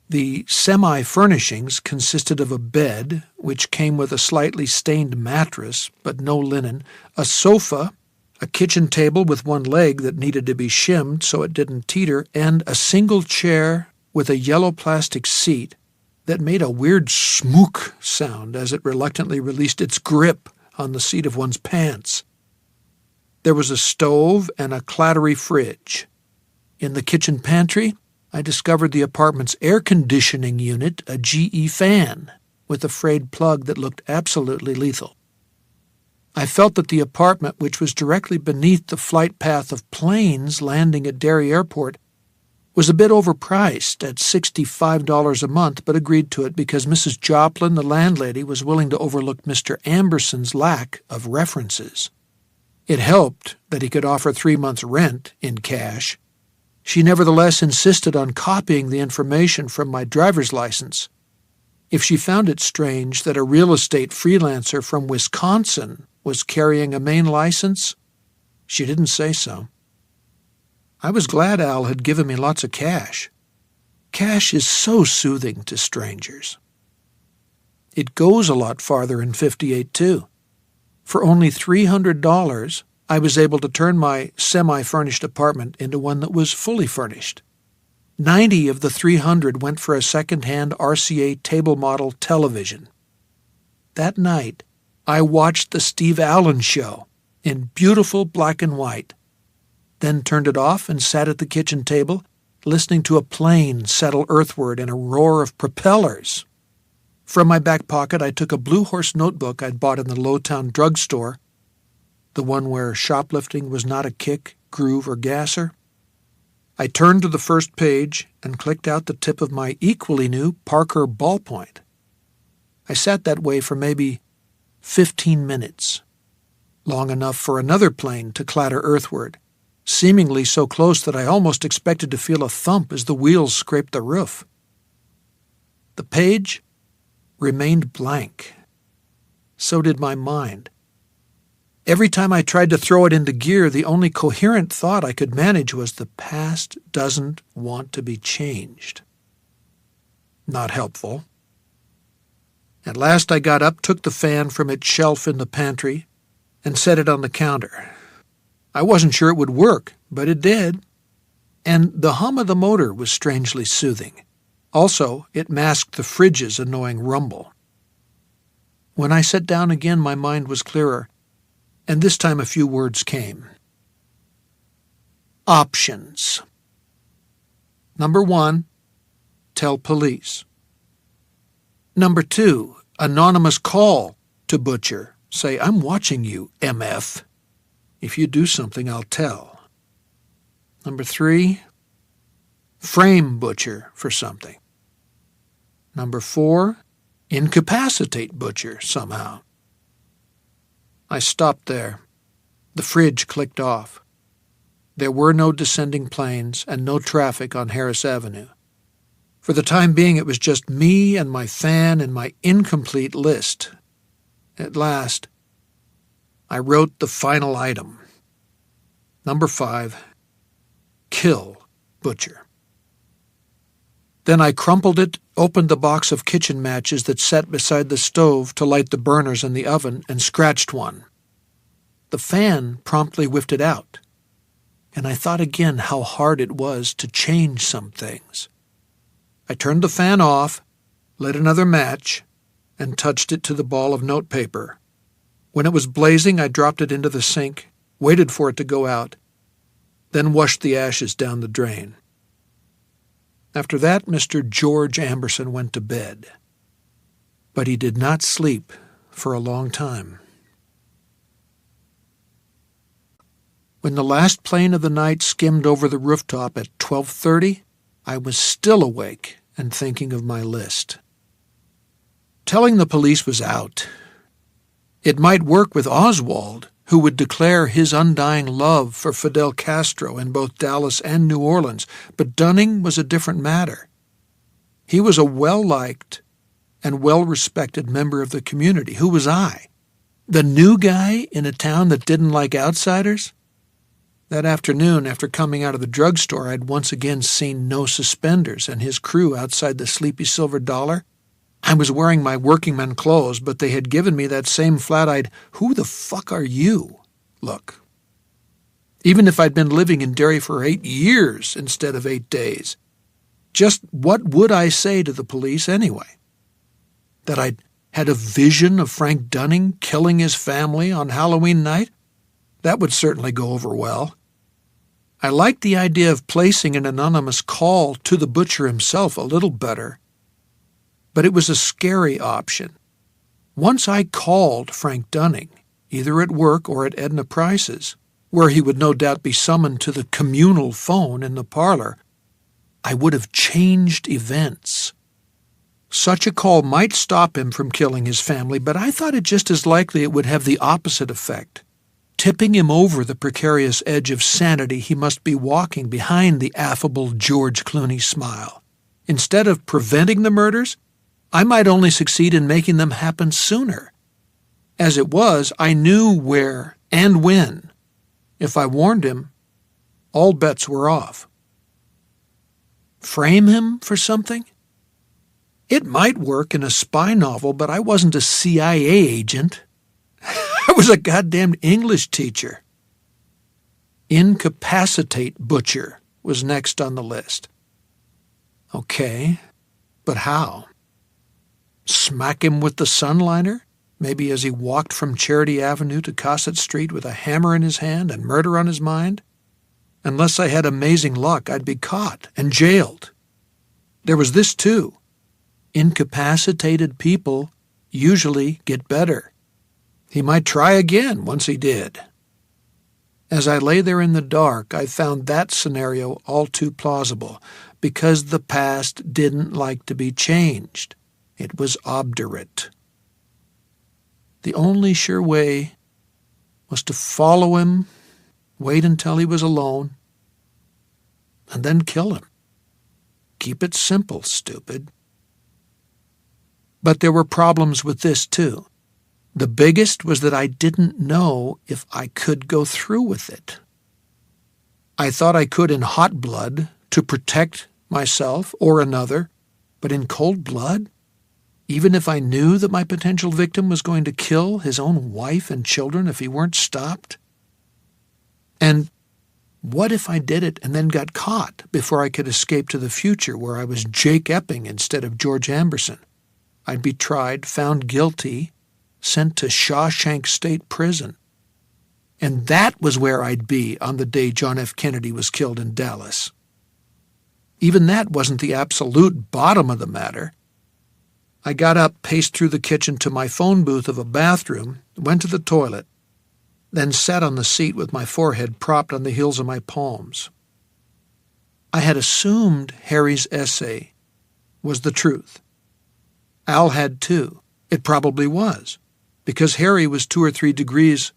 The semi-furnishings consisted of a bed, which came with a slightly stained mattress, but no linen, a sofa, a kitchen table with one leg that needed to be shimmed so it didn't teeter, and a single chair with a yellow plastic seat that made a weird smook sound as it reluctantly released its grip on the seat of one's pants. There was a stove and a clattery fridge. In the kitchen pantry, I discovered the apartment's air conditioning unit, a GE fan, with a frayed plug that looked absolutely lethal. I felt that the apartment, which was directly beneath the flight path of planes landing at Derry Airport, was a bit overpriced at $65 a month, but agreed to it because Mrs. Joplin, the landlady, was willing to overlook Mr. Amberson's lack of references. It helped that he could offer 3 months' rent in cash. She nevertheless insisted on copying the information from my driver's license. If she found it strange that a real estate freelancer from Wisconsin was carrying a Maine license, she didn't say so. I was glad Al had given me lots of cash. Cash is so soothing to strangers. It goes a lot farther in 58, too. For only $300, I was able to turn my semi-furnished apartment into one that was fully furnished. 90 of the 300 went for a second-hand RCA table model television. That night, I watched the Steve Allen Show in beautiful black and white, then turned it off and sat at the kitchen table, listening to a plane settle earthward in a roar of propellers. From my back pocket, I took a Blue Horse notebook I'd bought in the Lowtown drugstore, the one where shoplifting was not a kick, groove, or gasser. I turned to the first page and clicked out the tip of my equally new Parker ballpoint. I sat that way for maybe 15 minutes, long enough for another plane to clatter earthward, seemingly so close that I almost expected to feel a thump as the wheels scraped the roof. The page remained blank. So did my mind. Every time I tried to throw it into gear, the only coherent thought I could manage was the past doesn't want to be changed. Not helpful. At last I got up, took the fan from its shelf in the pantry, and set it on the counter. I wasn't sure it would work, but it did. And the hum of the motor was strangely soothing. Also, it masked the fridge's annoying rumble. When I sat down again, my mind was clearer, and this time a few words came. Options. Number 1, tell police. Number 2, anonymous call to Butcher. Say, I'm watching you, MF. If you do something, I'll tell. Number 3, frame Butcher for something. Number 4, incapacitate Butcher somehow. I stopped there. The fridge clicked off. There were no descending planes and no traffic on Harris Avenue. For the time being, it was just me and my fan and my incomplete list. At last, I wrote the final item. Number 5, kill Butcher. Then I crumpled it, opened the box of kitchen matches that sat beside the stove to light the burners in the oven, and scratched one. The fan promptly whiffed it out, and I thought again how hard it was to change some things. I turned the fan off, lit another match, and touched it to the ball of notepaper. When it was blazing, I dropped it into the sink, waited for it to go out, then washed the ashes down the drain. After that, Mr. George Amberson went to bed. But he did not sleep for a long time. When the last plane of the night skimmed over the rooftop at 12:30, I was still awake and thinking of my list. Telling the police was out. It might work with Oswald, who would declare his undying love for Fidel Castro in both Dallas and New Orleans, but Dunning was a different matter. He was a well-liked and well-respected member of the community. Who was I? The new guy in a town that didn't like outsiders? That afternoon, after coming out of the drugstore, I'd once again seen No Suspenders and his crew outside the Sleepy Silver Dollar. I was wearing my workingman clothes, but they had given me that same flat-eyed, "Who the fuck are you?" look. Even if I'd been living in Derry for 8 years instead of 8 days, just what would I say to the police anyway? That I'd had a vision of Frank Dunning killing his family on Halloween night? That would certainly go over well. I liked the idea of placing an anonymous call to the butcher himself a little better. But it was a scary option. Once I called Frank Dunning, either at work or at Edna Price's, where he would no doubt be summoned to the communal phone in the parlor, I would have changed events. Such a call might stop him from killing his family, but I thought it just as likely it would have the opposite effect, tipping him over the precarious edge of sanity he must be walking behind the affable George Clooney smile. Instead of preventing the murders, I might only succeed in making them happen sooner. As it was, I knew where and when. If I warned him, all bets were off. Frame him for something? It might work in a spy novel, but I wasn't a CIA agent. I was a goddamn English teacher. Incapacitate Butcher was next on the list. Okay, but how? Smack him with the sunliner? Maybe as he walked from Charity Avenue to Cosset Street with a hammer in his hand and murder on his mind? Unless I had amazing luck, I'd be caught and jailed. There was this, too. Incapacitated people usually get better. He might try again once he did. As I lay there in the dark, I found that scenario all too plausible, because the past didn't like to be changed. It was obdurate. The only sure way was to follow him, wait until he was alone, and then kill him. Keep it simple, stupid. But there were problems with this, too. The biggest was that I didn't know if I could go through with it. I thought I could in hot blood to protect myself or another, but in cold blood? Even if I knew that my potential victim was going to kill his own wife and children if he weren't stopped? And what if I did it and then got caught before I could escape to the future where I was Jake Epping instead of George Amberson? I'd be tried, found guilty, sent to Shawshank State Prison. And that was where I'd be on the day John F. Kennedy was killed in Dallas. Even that wasn't the absolute bottom of the matter. I got up, paced through the kitchen to my phone booth of a bathroom, went to the toilet, then sat on the seat with my forehead propped on the heels of my palms. I had assumed Harry's essay was the truth. Al had too. It probably was, because Harry was 2 or 3 degrees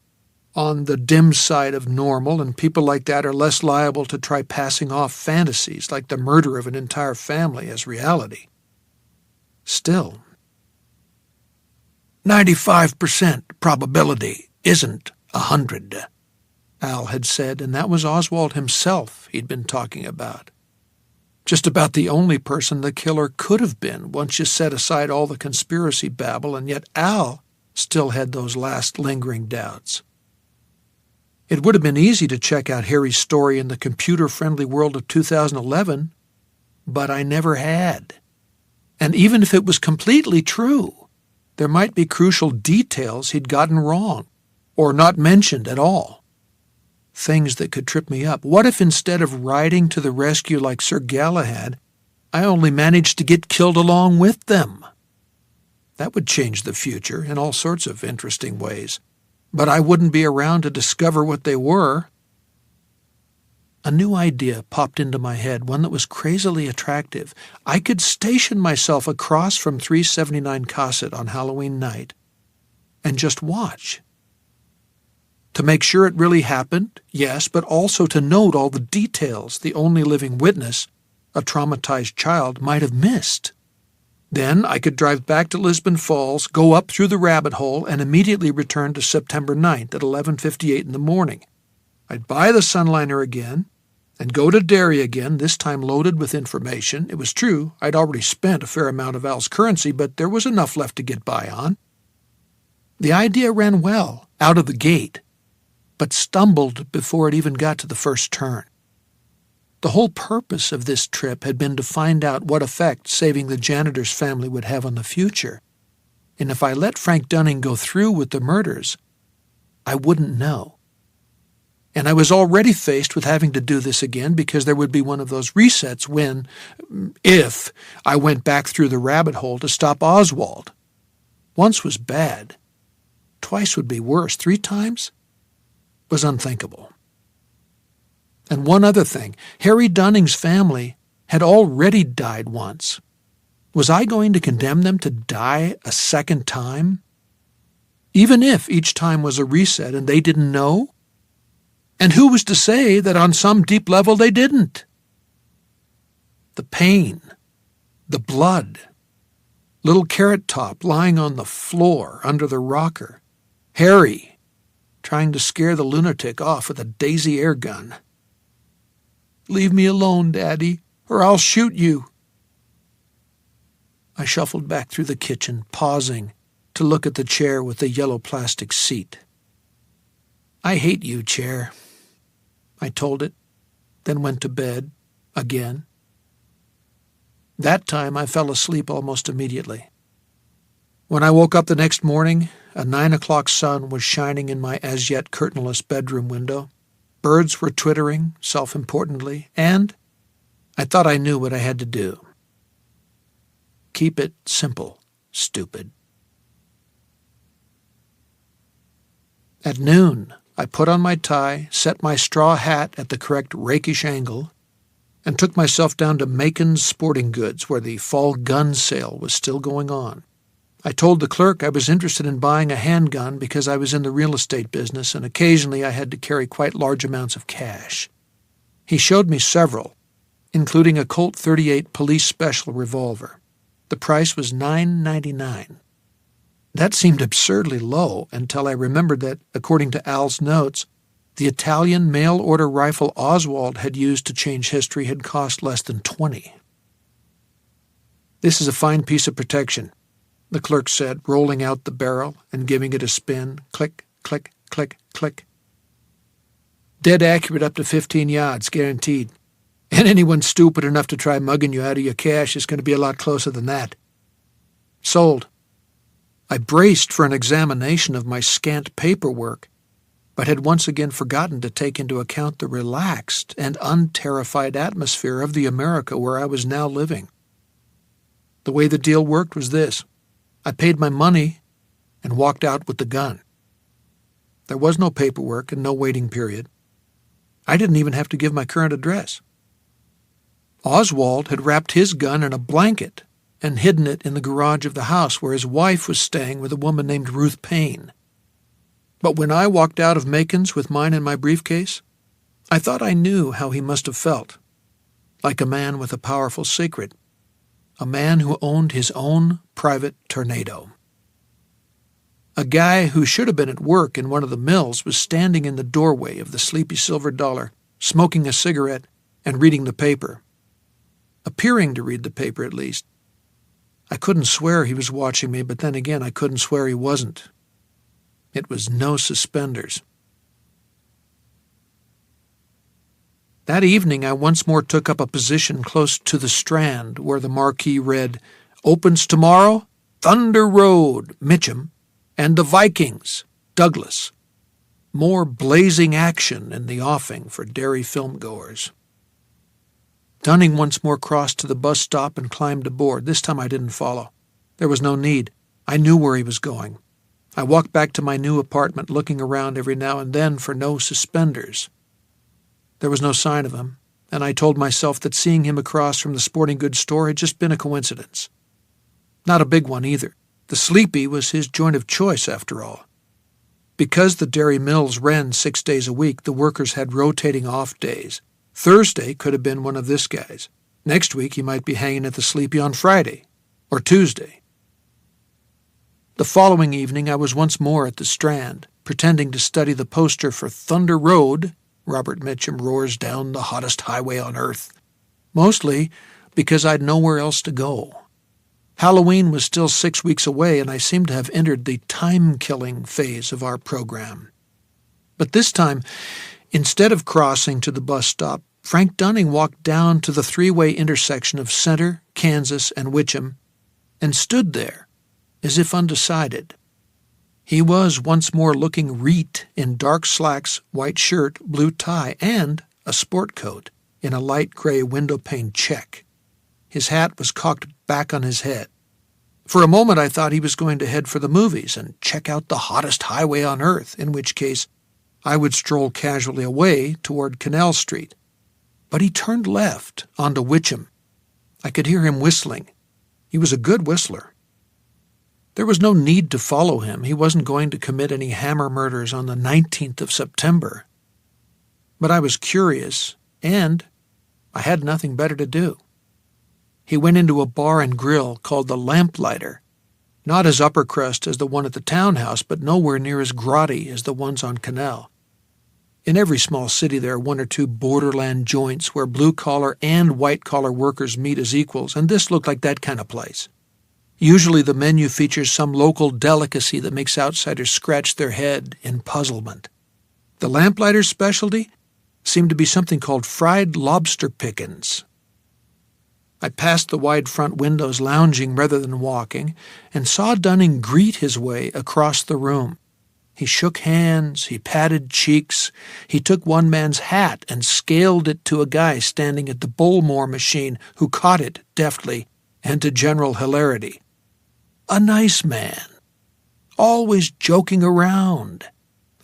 on the dim side of normal, and people like that are less liable to try passing off fantasies like the murder of an entire family as reality. Still, 95% probability isn't 100, Al had said, and that was Oswald himself he'd been talking about. Just about the only person the killer could have been once you set aside all the conspiracy babble, and yet Al still had those last lingering doubts. It would have been easy to check out Harry's story in the computer-friendly world of 2011, but I never had. And even if it was completely true, there might be crucial details he'd gotten wrong, or not mentioned at all. Things that could trip me up. What if instead of riding to the rescue like Sir Galahad, I only managed to get killed along with them? That would change the future in all sorts of interesting ways, but I wouldn't be around to discover what they were. A new idea popped into my head, one that was crazily attractive. I could station myself across from 379 Cosset on Halloween night and just watch. To make sure it really happened, yes, but also to note all the details the only living witness, a traumatized child, might have missed. Then I could drive back to Lisbon Falls, go up through the rabbit hole, and immediately return to September 9th at 11:58 in the morning. I'd buy the sunliner again and go to Derry again, this time loaded with information. It was true, I'd already spent a fair amount of Al's currency, but there was enough left to get by on. The idea ran well out of the gate, but stumbled before it even got to the first turn. The whole purpose of this trip had been to find out what effect saving the janitor's family would have on the future. And if I let Frank Dunning go through with the murders, I wouldn't know. And I was already faced with having to do this again because there would be one of those resets if I went back through the rabbit hole to stop Oswald. Once was bad. Twice would be worse. 3 times? Was unthinkable. And one other thing, Harry Dunning's family had already died once. Was I going to condemn them to die a second time? Even if each time was a reset and they didn't know, And who was to say that on some deep level they didn't? The pain, the blood, little Carrot Top lying on the floor under the rocker, Harry trying to scare the lunatic off with a Daisy air gun. "Leave me alone, Daddy, or I'll shoot you." I shuffled back through the kitchen, pausing to look at the chair with the yellow plastic seat. "I hate you, chair," I told it, then went to bed again. That time I fell asleep almost immediately. When I woke up the next morning, a 9 o'clock sun was shining in my as-yet curtainless bedroom window. Birds were twittering self-importantly, and I thought I knew what I had to do. Keep it simple, stupid. At noon, I put on my tie, set my straw hat at the correct rakish angle, and took myself down to Macon's Sporting Goods, where the fall gun sale was still going on. I told the clerk I was interested in buying a handgun because I was in the real estate business and occasionally I had to carry quite large amounts of cash. He showed me several, including a Colt .38 police special revolver. The price was $9.99. That seemed absurdly low until I remembered that, according to Al's notes, the Italian mail-order rifle Oswald had used to change history had cost less than $20. "This is a fine piece of protection," the clerk said, rolling out the barrel and giving it a spin. Click, click, click, click. "Dead accurate up to 15 yards, guaranteed. And anyone stupid enough to try mugging you out of your cash is going to be a lot closer than that." Sold. I braced for an examination of my scant paperwork, but had once again forgotten to take into account the relaxed and unterrified atmosphere of the America where I was now living. The way the deal worked was this. I paid my money and walked out with the gun. There was no paperwork and no waiting period. I didn't even have to give my current address. Oswald had wrapped his gun in a blanket and hidden it in the garage of the house where his wife was staying with a woman named Ruth Payne. But when I walked out of Macon's with mine in my briefcase, I thought I knew how he must have felt. Like a man with a powerful secret. A man who owned his own private tornado. A guy who should have been at work in one of the mills was standing in the doorway of the Sleepy Silver Dollar, smoking a cigarette and reading the paper. Appearing to read the paper, at least. I couldn't swear he was watching me, but then again I couldn't swear he wasn't. It was no suspenders. That evening I once more took up a position close to the Strand where the marquee read, "Opens tomorrow, Thunder Road, Mitcham, and the Vikings, Douglas. More blazing action in the offing for Derry film-goers." Dunning once more crossed to the bus stop and climbed aboard. This time I didn't follow. There was no need. I knew where he was going. I walked back to my new apartment, looking around every now and then for no suspenders. There was no sign of him, and I told myself that seeing him across from the sporting goods store had just been a coincidence. Not a big one either. The Sleepy was his joint of choice, after all. Because the Derry mills ran 6 days a week, the workers had rotating off days. Thursday could have been one of this guy's. Next week he might be hanging at the Sleepy on Friday or Tuesday. The following evening I was once more at the Strand, pretending to study the poster for Thunder Road, Robert Mitchum roars down the hottest highway on earth, mostly because I'd nowhere else to go. Halloween was still 6 weeks away, and I seemed to have entered the time-killing phase of our program. But this time, instead of crossing to the bus stop, Frank Dunning walked down to the three-way intersection of Center, Kansas, and Witcham, and stood there, as if undecided. He was once more looking reet in dark slacks, white shirt, blue tie, and a sport coat in a light gray window-pane check. His hat was cocked back on his head. For a moment I thought he was going to head for the movies and check out the hottest highway on earth, in which case I would stroll casually away toward Canal Street. But he turned left onto Witcham. I could hear him whistling. He was a good whistler. There was no need to follow him. He wasn't going to commit any hammer murders on the 19th of September. But I was curious, and I had nothing better to do. He went into a bar and grill called the Lamplighter, not as upper crust as the one at the townhouse, but nowhere near as grotty as the ones on Canal. In every small city there are one or two borderland joints where blue-collar and white-collar workers meet as equals, and this looked like that kind of place. Usually the menu features some local delicacy that makes outsiders scratch their head in puzzlement. The Lamplighter's specialty seemed to be something called fried lobster pickins. I passed the wide front windows lounging rather than walking, and saw Dunning greet his way across the room. He shook hands, he patted cheeks, he took one man's hat and scaled it to a guy standing at the Bullmore machine who caught it deftly and to general hilarity. A nice man, always joking around,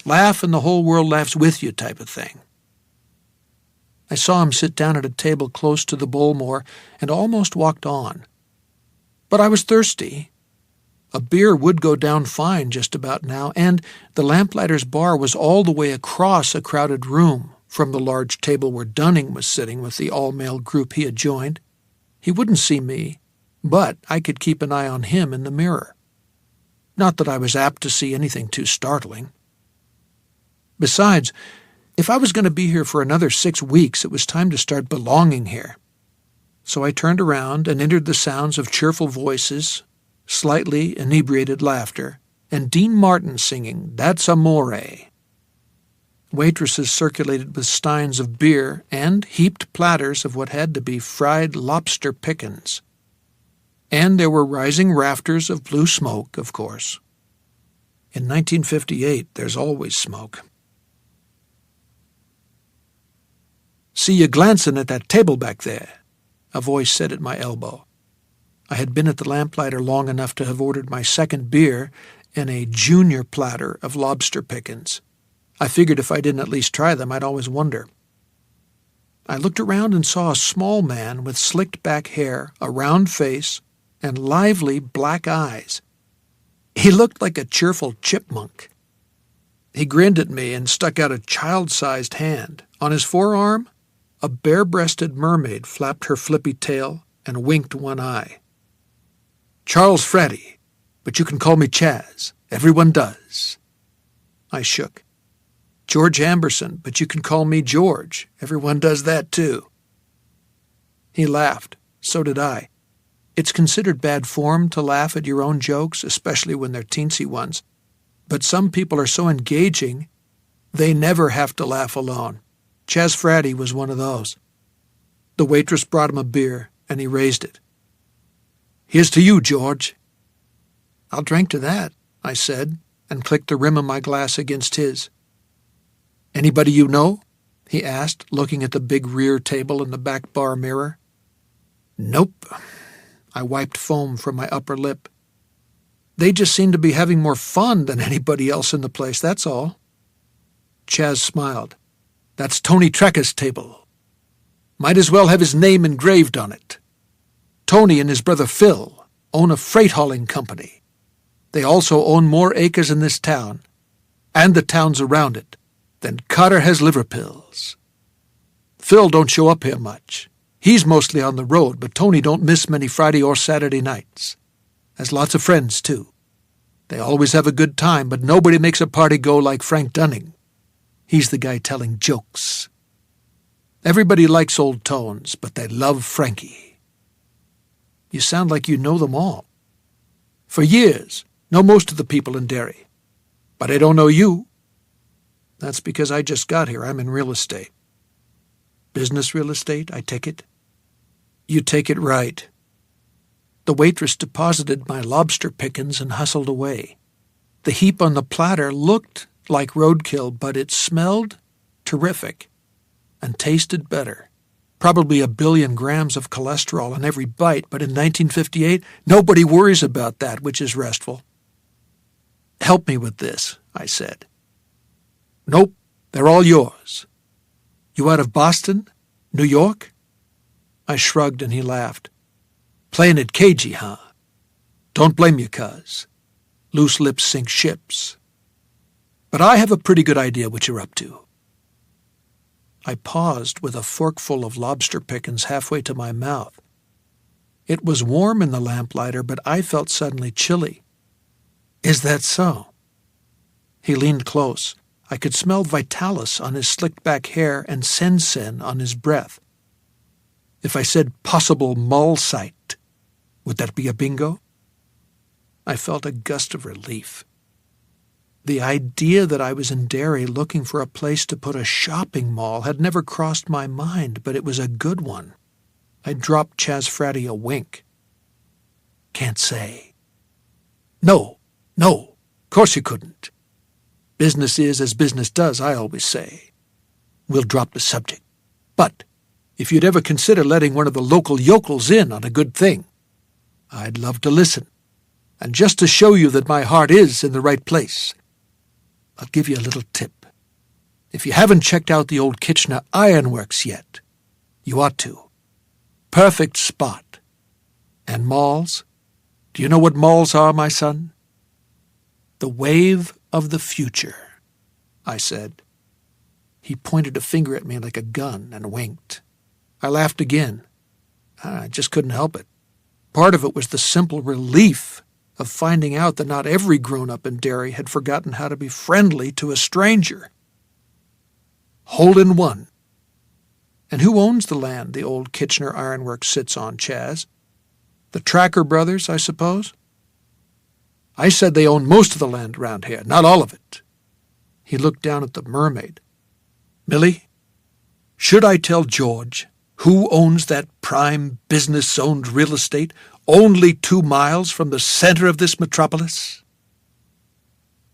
laugh and the whole world laughs with you type of thing. I saw him sit down at a table close to the Bullmore and almost walked on. But I was thirsty. A beer would go down fine just about now, and the Lamplighter's bar was all the way across a crowded room from the large table where Dunning was sitting with the all-male group he had joined. He wouldn't see me, but I could keep an eye on him in the mirror. Not that I was apt to see anything too startling. Besides, if I was going to be here for another 6 weeks, it was time to start belonging here. So I turned around and entered the sounds of cheerful voices, slightly inebriated laughter, and Dean Martin singing "That's Amore." Waitresses circulated with steins of beer and heaped platters of what had to be fried lobster pickins. And there were rising rafters of blue smoke, of course. In 1958, there's always smoke. "See you glancing at that table back there," a voice said at my elbow. I had been at the Lamplighter long enough to have ordered my second beer and a junior platter of lobster pickins. I figured if I didn't at least try them, I'd always wonder. I looked around and saw a small man with slicked back hair, a round face, and lively black eyes. He looked like a cheerful chipmunk. He grinned at me and stuck out a child-sized hand. On his forearm, a bare-breasted mermaid flapped her flippy tail and winked one eye. "Charles Fratty, but you can call me Chaz. Everyone does." I shook. "George Amberson, but you can call me George. Everyone does that too." He laughed. So did I. It's considered bad form to laugh at your own jokes, especially when they're teensy ones. But some people are so engaging, they never have to laugh alone. Chaz Fratty was one of those. The waitress brought him a beer, and he raised it. "Here's to you, George." "I'll drink to that," I said, and clicked the rim of my glass against his. "Anybody you know?" he asked, looking at the big rear table in the back bar mirror. "Nope." I wiped foam from my upper lip. "They just seem to be having more fun than anybody else in the place, that's all." Chaz smiled. "That's Tony Trekker's table. Might as well have his name engraved on it. Tony and his brother Phil own a freight hauling company. They also own more acres in this town, and the towns around it, than Carter has liver pills. Phil don't show up here much. He's mostly on the road, but Tony don't miss many Friday or Saturday nights. Has lots of friends, too. They always have a good time, but nobody makes a party go like Frank Dunning. He's the guy telling jokes. Everybody likes old Tones, but they love Frankie." "You sound like you know them all." "For years. Know most of the people in Derry. But I don't know you." "That's because I just got here. I'm in real estate." "Business real estate, I take it?" "You take it right." The waitress deposited my lobster pickins and hustled away. The heap on the platter looked like roadkill, but it smelled terrific and tasted better. Probably 1 billion grams of cholesterol in every bite, but in 1958, nobody worries about that, which is restful. "Help me with this," I said. "Nope, they're all yours." "You out of Boston? New York?" I shrugged and he laughed. "Playing it cagey, huh? Don't blame you, cuz. Loose lips sink ships. But I have a pretty good idea what you're up to." I paused with a forkful of lobster pickings halfway to my mouth. It was warm in the lamplighter, but I felt suddenly chilly. "Is that so?" He leaned close. I could smell Vitalis on his slicked-back hair and Sen-Sen on his breath. If I said possible mall site, would that be a bingo? I felt a gust of relief. The idea that I was in Derry looking for a place to put a shopping mall had never crossed my mind, but it was a good one. I dropped Chas Fratty a wink. "Can't say." No, of course you couldn't. Business is as business does, I always say. We'll drop the subject. But if you'd ever consider letting one of the local yokels in on a good thing, I'd love to listen. And just to show you that my heart is in the right place, I'll give you a little tip. If you haven't checked out the old Kitchener Ironworks yet, you ought to. Perfect spot. And malls? Do you know what malls are, my son? The wave of the future, I said. He pointed a finger at me like a gun and winked. I laughed again. I just couldn't help it. Part of it was the simple relief of finding out that not every grown-up in Derry had forgotten how to be friendly to a stranger. Hole-in-one. And who owns the land the old Kitchener Ironworks sits on, Chas? The Tracker brothers, I suppose? I said they own most of the land around here, not all of it. He looked down at the mermaid. Millie, should I tell George who owns that prime business-owned real estate only 2 miles from the center of this metropolis?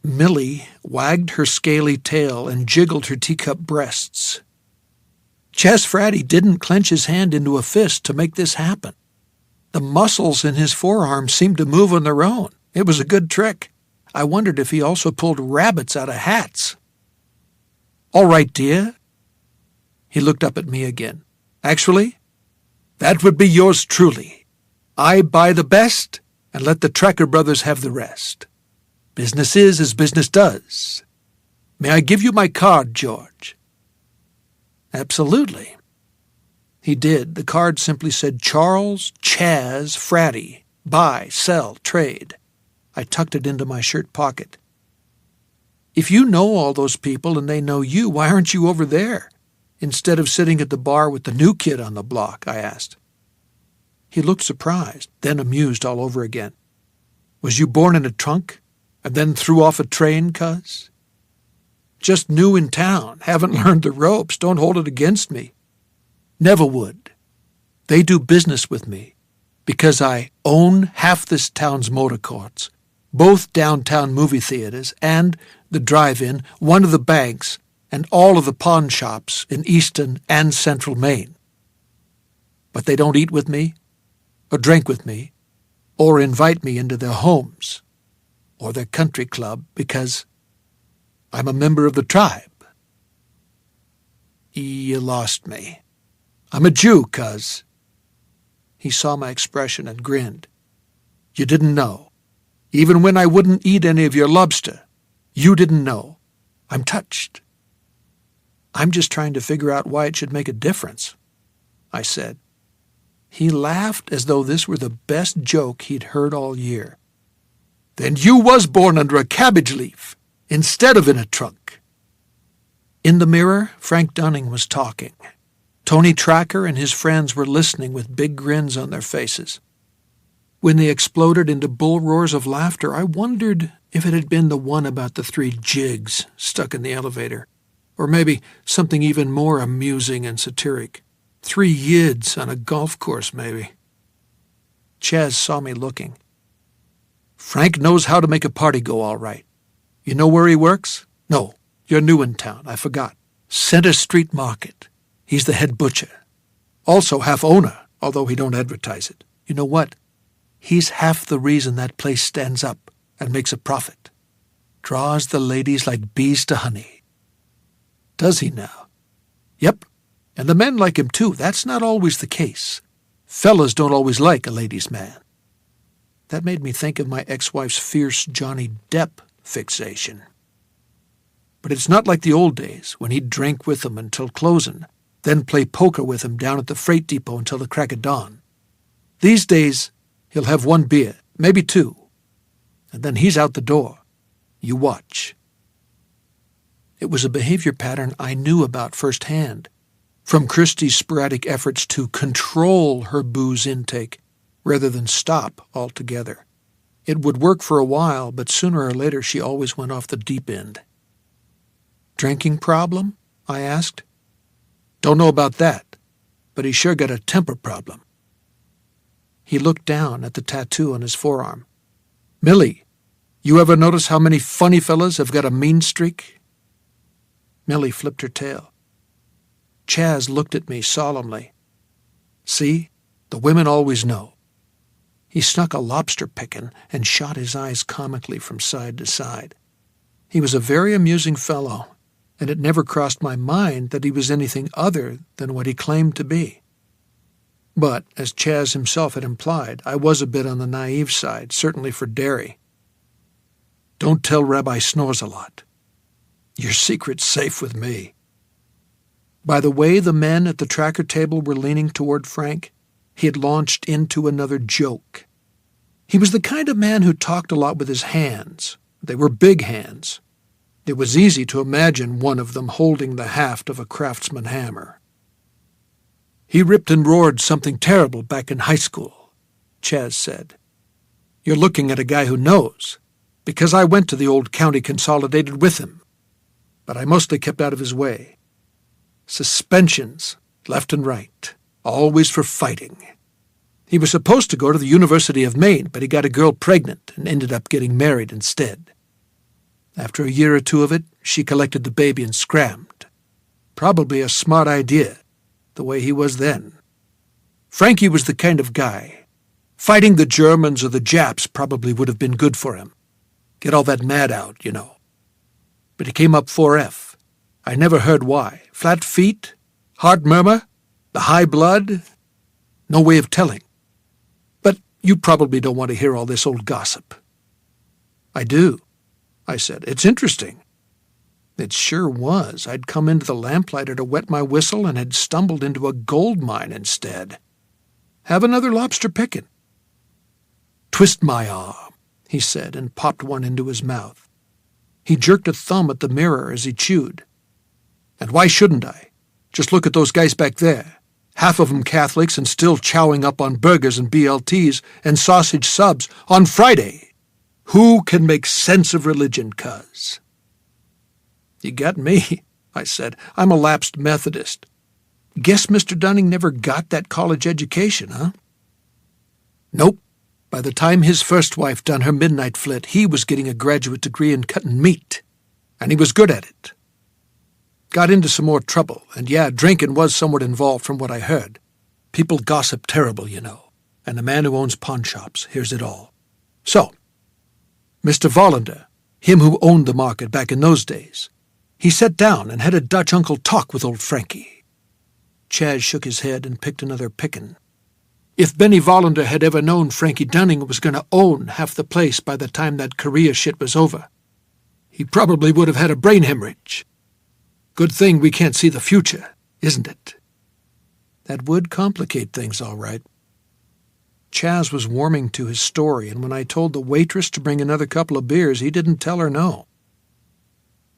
Millie wagged her scaly tail and jiggled her teacup breasts. Chas Fratty didn't clench his hand into a fist to make this happen. The muscles in his forearms seemed to move on their own. It was a good trick. I wondered if he also pulled rabbits out of hats. All right, dear. He looked up at me again. Actually, that would be yours truly. I buy the best and let the Tracker brothers have the rest. Business is as business does. May I give you my card, George? Absolutely. He did. The card simply said Charles Chas Fratty. Buy, sell, trade. I tucked it into my shirt pocket. If you know all those people and they know you, why aren't you over there, instead of sitting at the bar with the new kid on the block? I asked. He looked surprised, then amused all over again. Was you born in a trunk and then threw off a train, cuz? Just new in town, haven't learned the ropes, don't hold it against me. Never would. They do business with me because I own half this town's motor courts, both downtown movie theaters and the drive-in, one of the banks, and all of the pawn shops in eastern and central Maine. But they don't eat with me, or drink with me, or invite me into their homes, or their country club, because I'm a member of the tribe. You lost me. I'm a Jew, cuz. He saw my expression and grinned. You didn't know. Even when I wouldn't eat any of your lobster, you didn't know. I'm touched. I'm just trying to figure out why it should make a difference, I said. He laughed as though this were the best joke he'd heard all year. Then you was born under a cabbage leaf, instead of in a trunk. In the mirror, Frank Dunning was talking. Tony Tracker and his friends were listening with big grins on their faces. When they exploded into bull roars of laughter, I wondered if it had been the one about the 3 jigs stuck in the elevator, or maybe something even more amusing and satiric. 3 yids on a golf course, maybe. Chas saw me looking. Frank knows how to make a party go all right. You know where he works? No, you're new in town, I forgot. Center Street Market. He's the head butcher. Also half owner, although he don't advertise it. You know what? He's half the reason that place stands up and makes a profit. Draws the ladies like bees to honey. Does he now? Yep, and the men like him too. That's not always the case. Fellas don't always like a ladies' man. That made me think of my ex-wife's fierce Johnny Depp fixation. But it's not like the old days, when he'd drink with them until closin', then play poker with him down at the freight depot until the crack of dawn. These days, he'll have one beer, maybe two, and then he's out the door. You watch. It was a behavior pattern I knew about firsthand, from Christie's sporadic efforts to control her booze intake rather than stop altogether. It would work for a while, but sooner or later she always went off the deep end. Drinking problem? I asked. Don't know about that, but he sure got a temper problem. He looked down at the tattoo on his forearm. Millie, you ever notice how many funny fellas have got a mean streak? Millie flipped her tail. Chaz looked at me solemnly. See, the women always know. He snuck a lobster pickin' and shot his eyes comically from side to side. He was a very amusing fellow, and it never crossed my mind that he was anything other than what he claimed to be. But, as Chaz himself had implied, I was a bit on the naive side, certainly for dairy. Don't tell Rabbi snores a lot. Your secret's safe with me. By the way the men at the tracker table were leaning toward Frank, he had launched into another joke. He was the kind of man who talked a lot with his hands. They were big hands. It was easy to imagine one of them holding the haft of a craftsman hammer. He ripped and roared something terrible back in high school, Chaz said. You're looking at a guy who knows, because I went to the old county consolidated with him. But I mostly kept out of his way. Suspensions, left and right, always for fighting. He was supposed to go to the University of Maine, but he got a girl pregnant and ended up getting married instead. After a year or two of it, she collected the baby and scrammed. Probably a smart idea, the way he was then. Frankie was the kind of guy. Fighting the Germans or the Japs probably would have been good for him. Get all that mad out, you know. But he came up 4F. I never heard why. Flat feet? Heart murmur? The high blood? No way of telling. But you probably don't want to hear all this old gossip. I do, I said. It's interesting. It sure was. I'd come into the lamplighter to wet my whistle and had stumbled into a gold mine instead. Have another lobster pickin'. Twist my arm, he said, and popped one into his mouth. He jerked a thumb at the mirror as he chewed. And why shouldn't I? Just look at those guys back there. Half of them Catholics and still chowing up on burgers and BLTs and sausage subs on Friday. Who can make sense of religion, cuz? You got me, I said. I'm a lapsed Methodist. Guess Mr. Dunning never got that college education, huh? Nope. By the time his first wife done her midnight flit, he was getting a graduate degree in cutting meat, and he was good at it. Got into some more trouble, and yeah, drinking was somewhat involved from what I heard. People gossip terrible, you know, and the man who owns pawn shops hears it all. So, Mr. Vollander, him who owned the market back in those days, he sat down and had a Dutch uncle talk with old Frankie. Chaz shook his head and picked another pickin'. If Benny Vollander had ever known Frankie Dunning was going to own half the place by the time that Korea shit was over, he probably would have had a brain hemorrhage. Good thing we can't see the future, isn't it? That would complicate things, all right. Chaz was warming to his story, and when I told the waitress to bring another couple of beers, he didn't tell her no.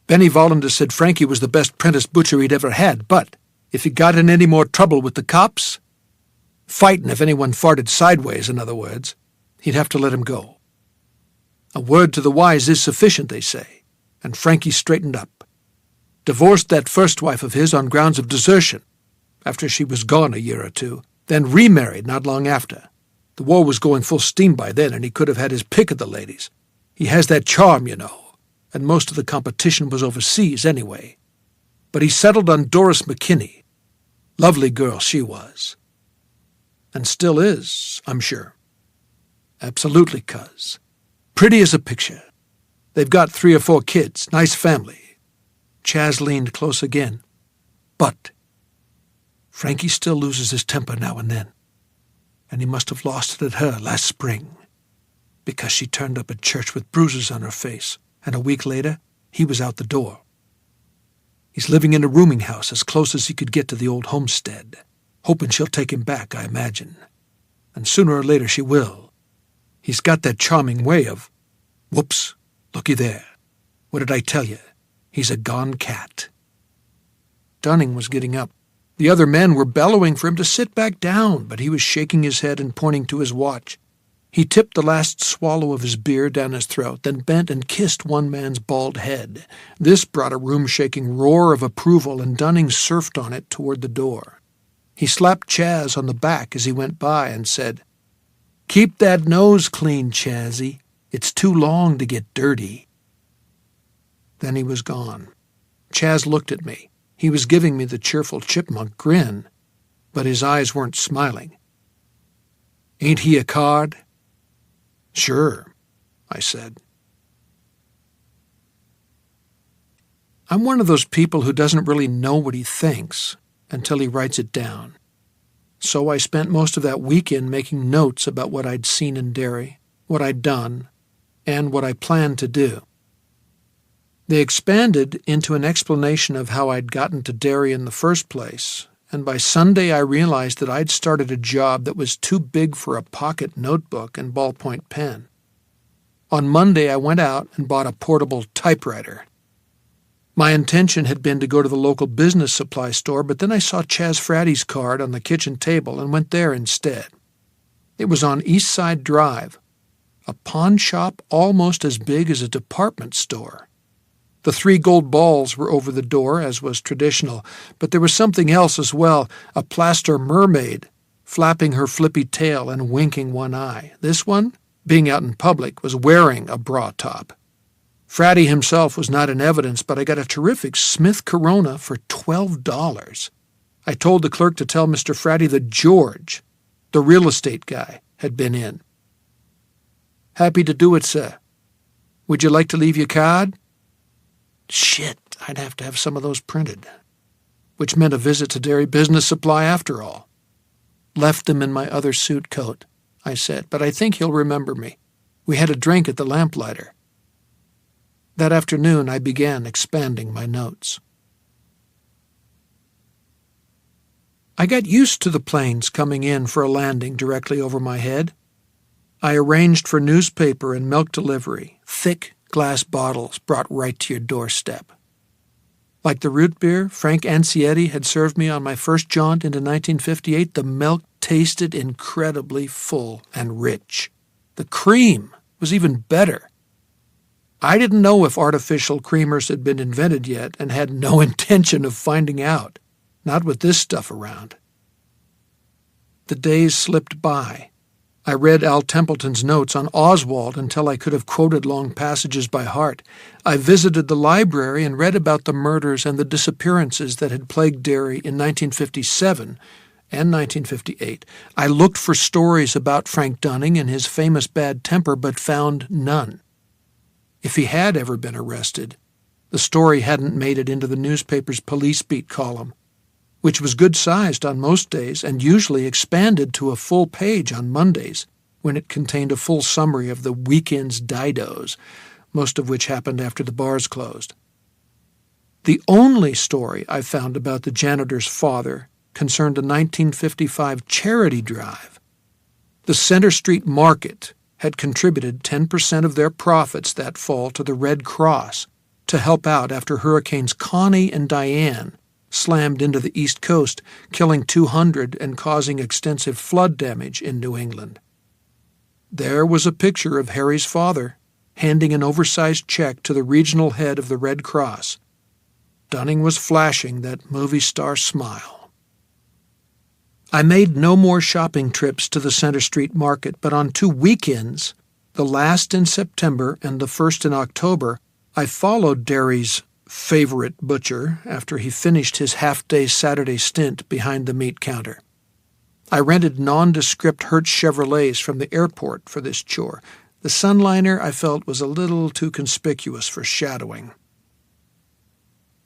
Benny Vollander said Frankie was the best prentice butcher he'd ever had, but if he got in any more trouble with the cops, fighting if anyone farted sideways, in other words, he'd have to let him go. A word to the wise is sufficient, they say, and Frankie straightened up. Divorced that first wife of his on grounds of desertion, after she was gone a year or two, then remarried not long after. The war was going full steam by then, and he could have had his pick of the ladies. He has that charm, you know, and most of the competition was overseas anyway. But he settled on Doris McKinney. Lovely girl she was. And still is, I'm sure. Absolutely, cuz. Pretty as a picture. They've got 3 or 4 kids, nice family. Chaz leaned close again. But Frankie still loses his temper now and then, and he must have lost it at her last spring, because she turned up at church with bruises on her face, and a week later he was out the door. He's living in a rooming house as close as he could get to the old homestead, hoping she'll take him back, I imagine. And sooner or later she will. He's got that charming way of, whoops, looky there. What did I tell you? He's a gone cat. Dunning was getting up. The other men were bellowing for him to sit back down, but he was shaking his head and pointing to his watch. He tipped the last swallow of his beer down his throat, then bent and kissed one man's bald head. This brought a room-shaking roar of approval, and Dunning surfed on it toward the door. He slapped Chaz on the back as he went by and said, "Keep that nose clean, Chazzy. It's too long to get dirty." Then he was gone. Chaz looked at me. He was giving me the cheerful chipmunk grin, but his eyes weren't smiling. "Ain't he a card?" "Sure," I said. I'm one of those people who doesn't really know what he thinks until he writes it down. So I spent most of that weekend making notes about what I'd seen in Derry, what I'd done, and what I planned to do. They expanded into an explanation of how I'd gotten to Derry in the first place, and by Sunday I realized that I'd started a job that was too big for a pocket notebook and ballpoint pen. On Monday I went out and bought a portable typewriter. My intention had been to go to the local business supply store, but then I saw Chaz Fratty's card on the kitchen table and went there instead. It was on East Side Drive, a pawn shop almost as big as a department store. The 3 gold balls were over the door, as was traditional, but there was something else as well, a plaster mermaid, flapping her flippy tail and winking one eye. This one, being out in public, was wearing a bra top. Fratty himself was not in evidence, but I got a terrific Smith Corona for $12. I told the clerk to tell Mr. Fratty that George, the real estate guy, had been in. "Happy to do it, sir. Would you like to leave your card?" Shit, I'd have to have some of those printed. Which meant a visit to Derry Business Supply after all. "Left them in my other suit coat," I said, "but I think he'll remember me. We had a drink at the lamplighter." That afternoon I began expanding my notes. I got used to the planes coming in for a landing directly over my head. I arranged for newspaper and milk delivery, thick glass bottles brought right to your doorstep. Like the root beer Frank Ansietti had served me on my first jaunt into 1958, the milk tasted incredibly full and rich. The cream was even better. I didn't know if artificial creamers had been invented yet and had no intention of finding out, not with this stuff around. The days slipped by. I read Al Templeton's notes on Oswald until I could have quoted long passages by heart. I visited the library and read about the murders and the disappearances that had plagued Derry in 1957 and 1958. I looked for stories about Frank Dunning and his famous bad temper, but found none. If he had ever been arrested, the story hadn't made it into the newspaper's police beat column, which was good-sized on most days and usually expanded to a full page on Mondays, when it contained a full summary of the weekend's didos, most of which happened after the bars closed. The only story I found about the janitor's father concerned a 1955 charity drive. The Center Street Market had contributed 10% of their profits that fall to the Red Cross to help out after Hurricanes Connie and Diane slammed into the East Coast, killing 200 and causing extensive flood damage in New England. There was a picture of Harry's father handing an oversized check to the regional head of the Red Cross. Dunning was flashing that movie star smile. I made no more shopping trips to the Center Street Market, but on 2 weekends, the last in September and the first in October, I followed Derry's favorite butcher after he finished his half-day Saturday stint behind the meat counter. I rented nondescript Hertz Chevrolets from the airport for this chore. The Sunliner, I felt, was a little too conspicuous for shadowing.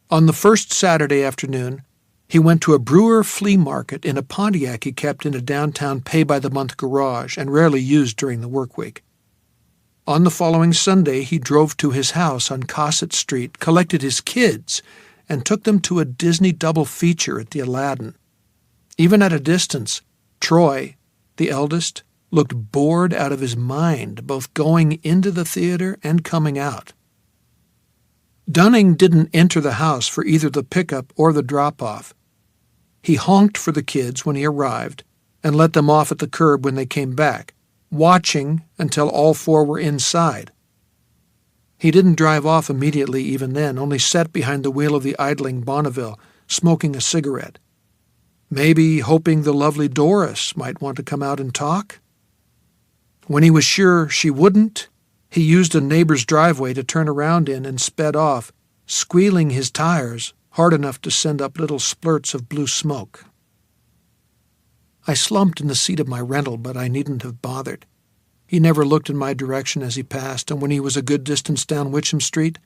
On the first Saturday afternoon, he went to a brewer flea market in a Pontiac he kept in a downtown pay-by-the-month garage and rarely used during the work week. On the following Sunday, he drove to his house on Cossett Street, collected his kids, and took them to a Disney double feature at the Aladdin. Even at a distance, Troy, the eldest, looked bored out of his mind, both going into the theater and coming out. Dunning didn't enter the house for either the pickup or the drop-off. He honked for the kids when he arrived and let them off at the curb when they came back, watching until all four were inside. He didn't drive off immediately even then, only sat behind the wheel of the idling Bonneville, smoking a cigarette. Maybe hoping the lovely Doris might want to come out and talk? When he was sure she wouldn't, he used a neighbor's driveway to turn around in and sped off, squealing his tires hard enough to send up little splurts of blue smoke. I slumped in the seat of my rental, but I needn't have bothered. He never looked in my direction as he passed, and when he was a good distance down Witcham Street,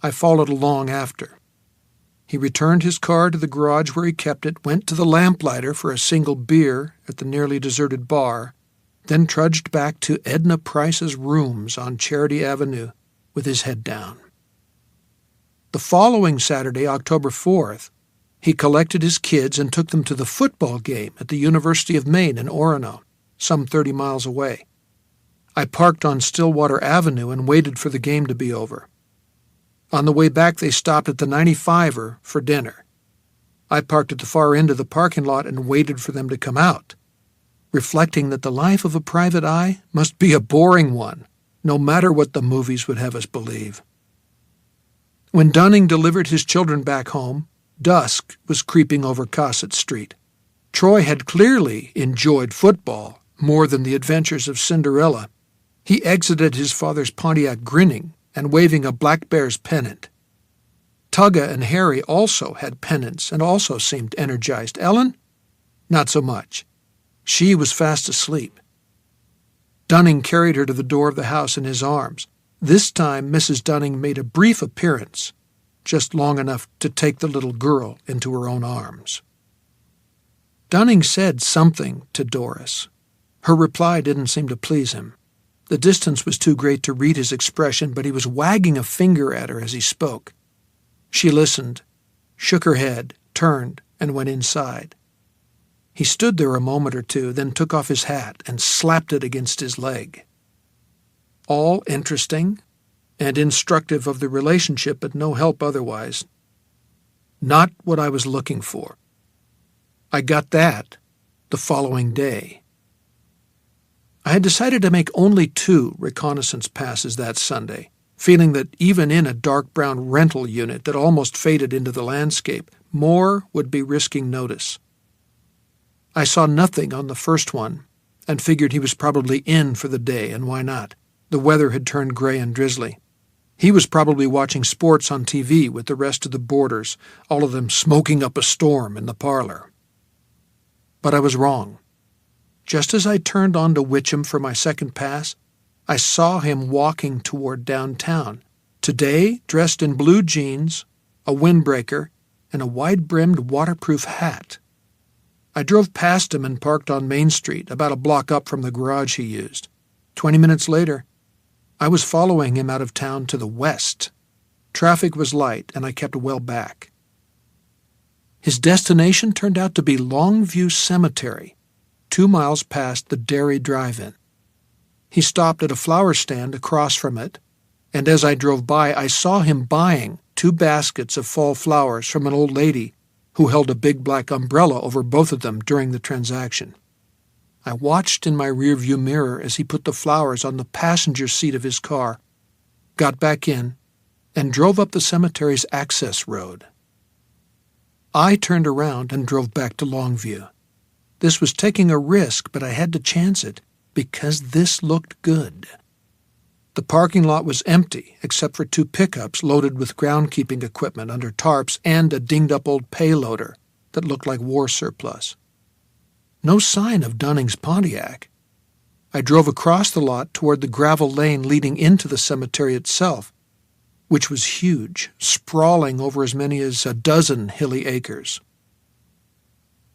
I followed along after. He returned his car to the garage where he kept it, went to the lamplighter for a single beer at the nearly deserted bar, then trudged back to Edna Price's rooms on Charity Avenue with his head down. The following Saturday, October 4th, he collected his kids and took them to the football game at the University of Maine in Orono, some 30 miles away. I parked on Stillwater Avenue and waited for the game to be over. On the way back, they stopped at the 95er for dinner. I parked at the far end of the parking lot and waited for them to come out, reflecting that the life of a private eye must be a boring one, no matter what the movies would have us believe. When Dunning delivered his children back home, dusk was creeping over Cosset Street. Troy had clearly enjoyed football more than the adventures of Cinderella. He exited his father's Pontiac grinning and waving a black bear's pennant. Tugga and Harry also had pennants and also seemed energized. Ellen? Not so much. She was fast asleep. Dunning carried her to the door of the house in his arms. This time Mrs. Dunning made a brief appearance, just long enough to take the little girl into her own arms. Dunning said something to Doris. Her reply didn't seem to please him. The distance was too great to read his expression, but he was wagging a finger at her as he spoke. She listened, shook her head, turned, and went inside. He stood there a moment or two, then took off his hat and slapped it against his leg. All interesting and instructive of the relationship, but no help otherwise. Not what I was looking for. I got that the following day. I had decided to make only 2 reconnaissance passes that Sunday, feeling that even in a dark brown rental unit that almost faded into the landscape, more would be risking notice. I saw nothing on the first one and figured he was probably in for the day, and why not? The weather had turned gray and drizzly. He was probably watching sports on TV with the rest of the boarders, all of them smoking up a storm in the parlor. But I was wrong. Just as I turned onto Witcham for my second pass, I saw him walking toward downtown, today dressed in blue jeans, a windbreaker, and a wide-brimmed waterproof hat. I drove past him and parked on Main Street, about a block up from the garage he used. 20 minutes later, I was following him out of town to the west. Traffic was light, and I kept well back. His destination turned out to be Longview Cemetery, 2 miles past the Dairy Drive-In. He stopped at a flower stand across from it, and as I drove by, I saw him buying 2 baskets of fall flowers from an old lady who held a big black umbrella over both of them during the transaction. I watched in my rearview mirror as he put the flowers on the passenger seat of his car, got back in, and drove up the cemetery's access road. I turned around and drove back to Longview. This was taking a risk, but I had to chance it because this looked good. The parking lot was empty, except for 2 pickups loaded with groundskeeping equipment under tarps and a dinged-up old payloader that looked like war surplus. No sign of Dunning's Pontiac. I drove across the lot toward the gravel lane leading into the cemetery itself, which was huge, sprawling over as many as a dozen hilly acres.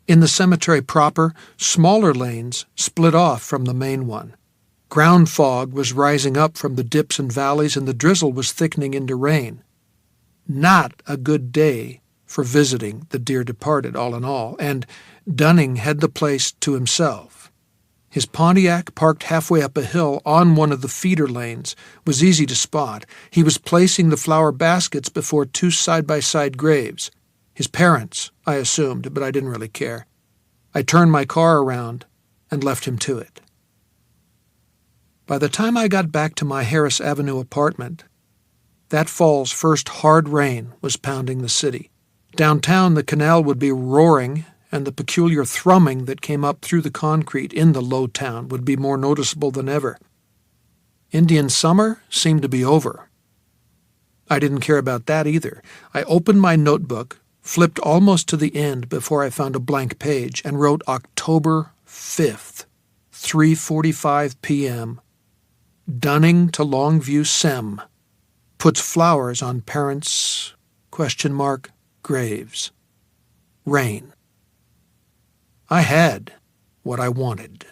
In the cemetery proper, smaller lanes split off from the main one. Ground fog was rising up from the dips and valleys, and the drizzle was thickening into rain. Not a good day for visiting the dear departed, all in all, and Dunning had the place to himself. His Pontiac, parked halfway up a hill on one of the feeder lanes, was easy to spot. He was placing the flower baskets before two side-by-side graves. His parents, I assumed, but I didn't really care. I turned my car around and left him to it. By the time I got back to my Harris Avenue apartment, that fall's first hard rain was pounding the city. Downtown, the canal would be roaring, and the peculiar thrumming that came up through the concrete in the low town would be more noticeable than ever. Indian summer seemed to be over. I didn't care about that either. I opened my notebook, flipped almost to the end before I found a blank page, and wrote October 5th, 3:45 p.m. Dunning to Longview Sem. Puts flowers on parents' ? Graves. Rain. I had what I wanted.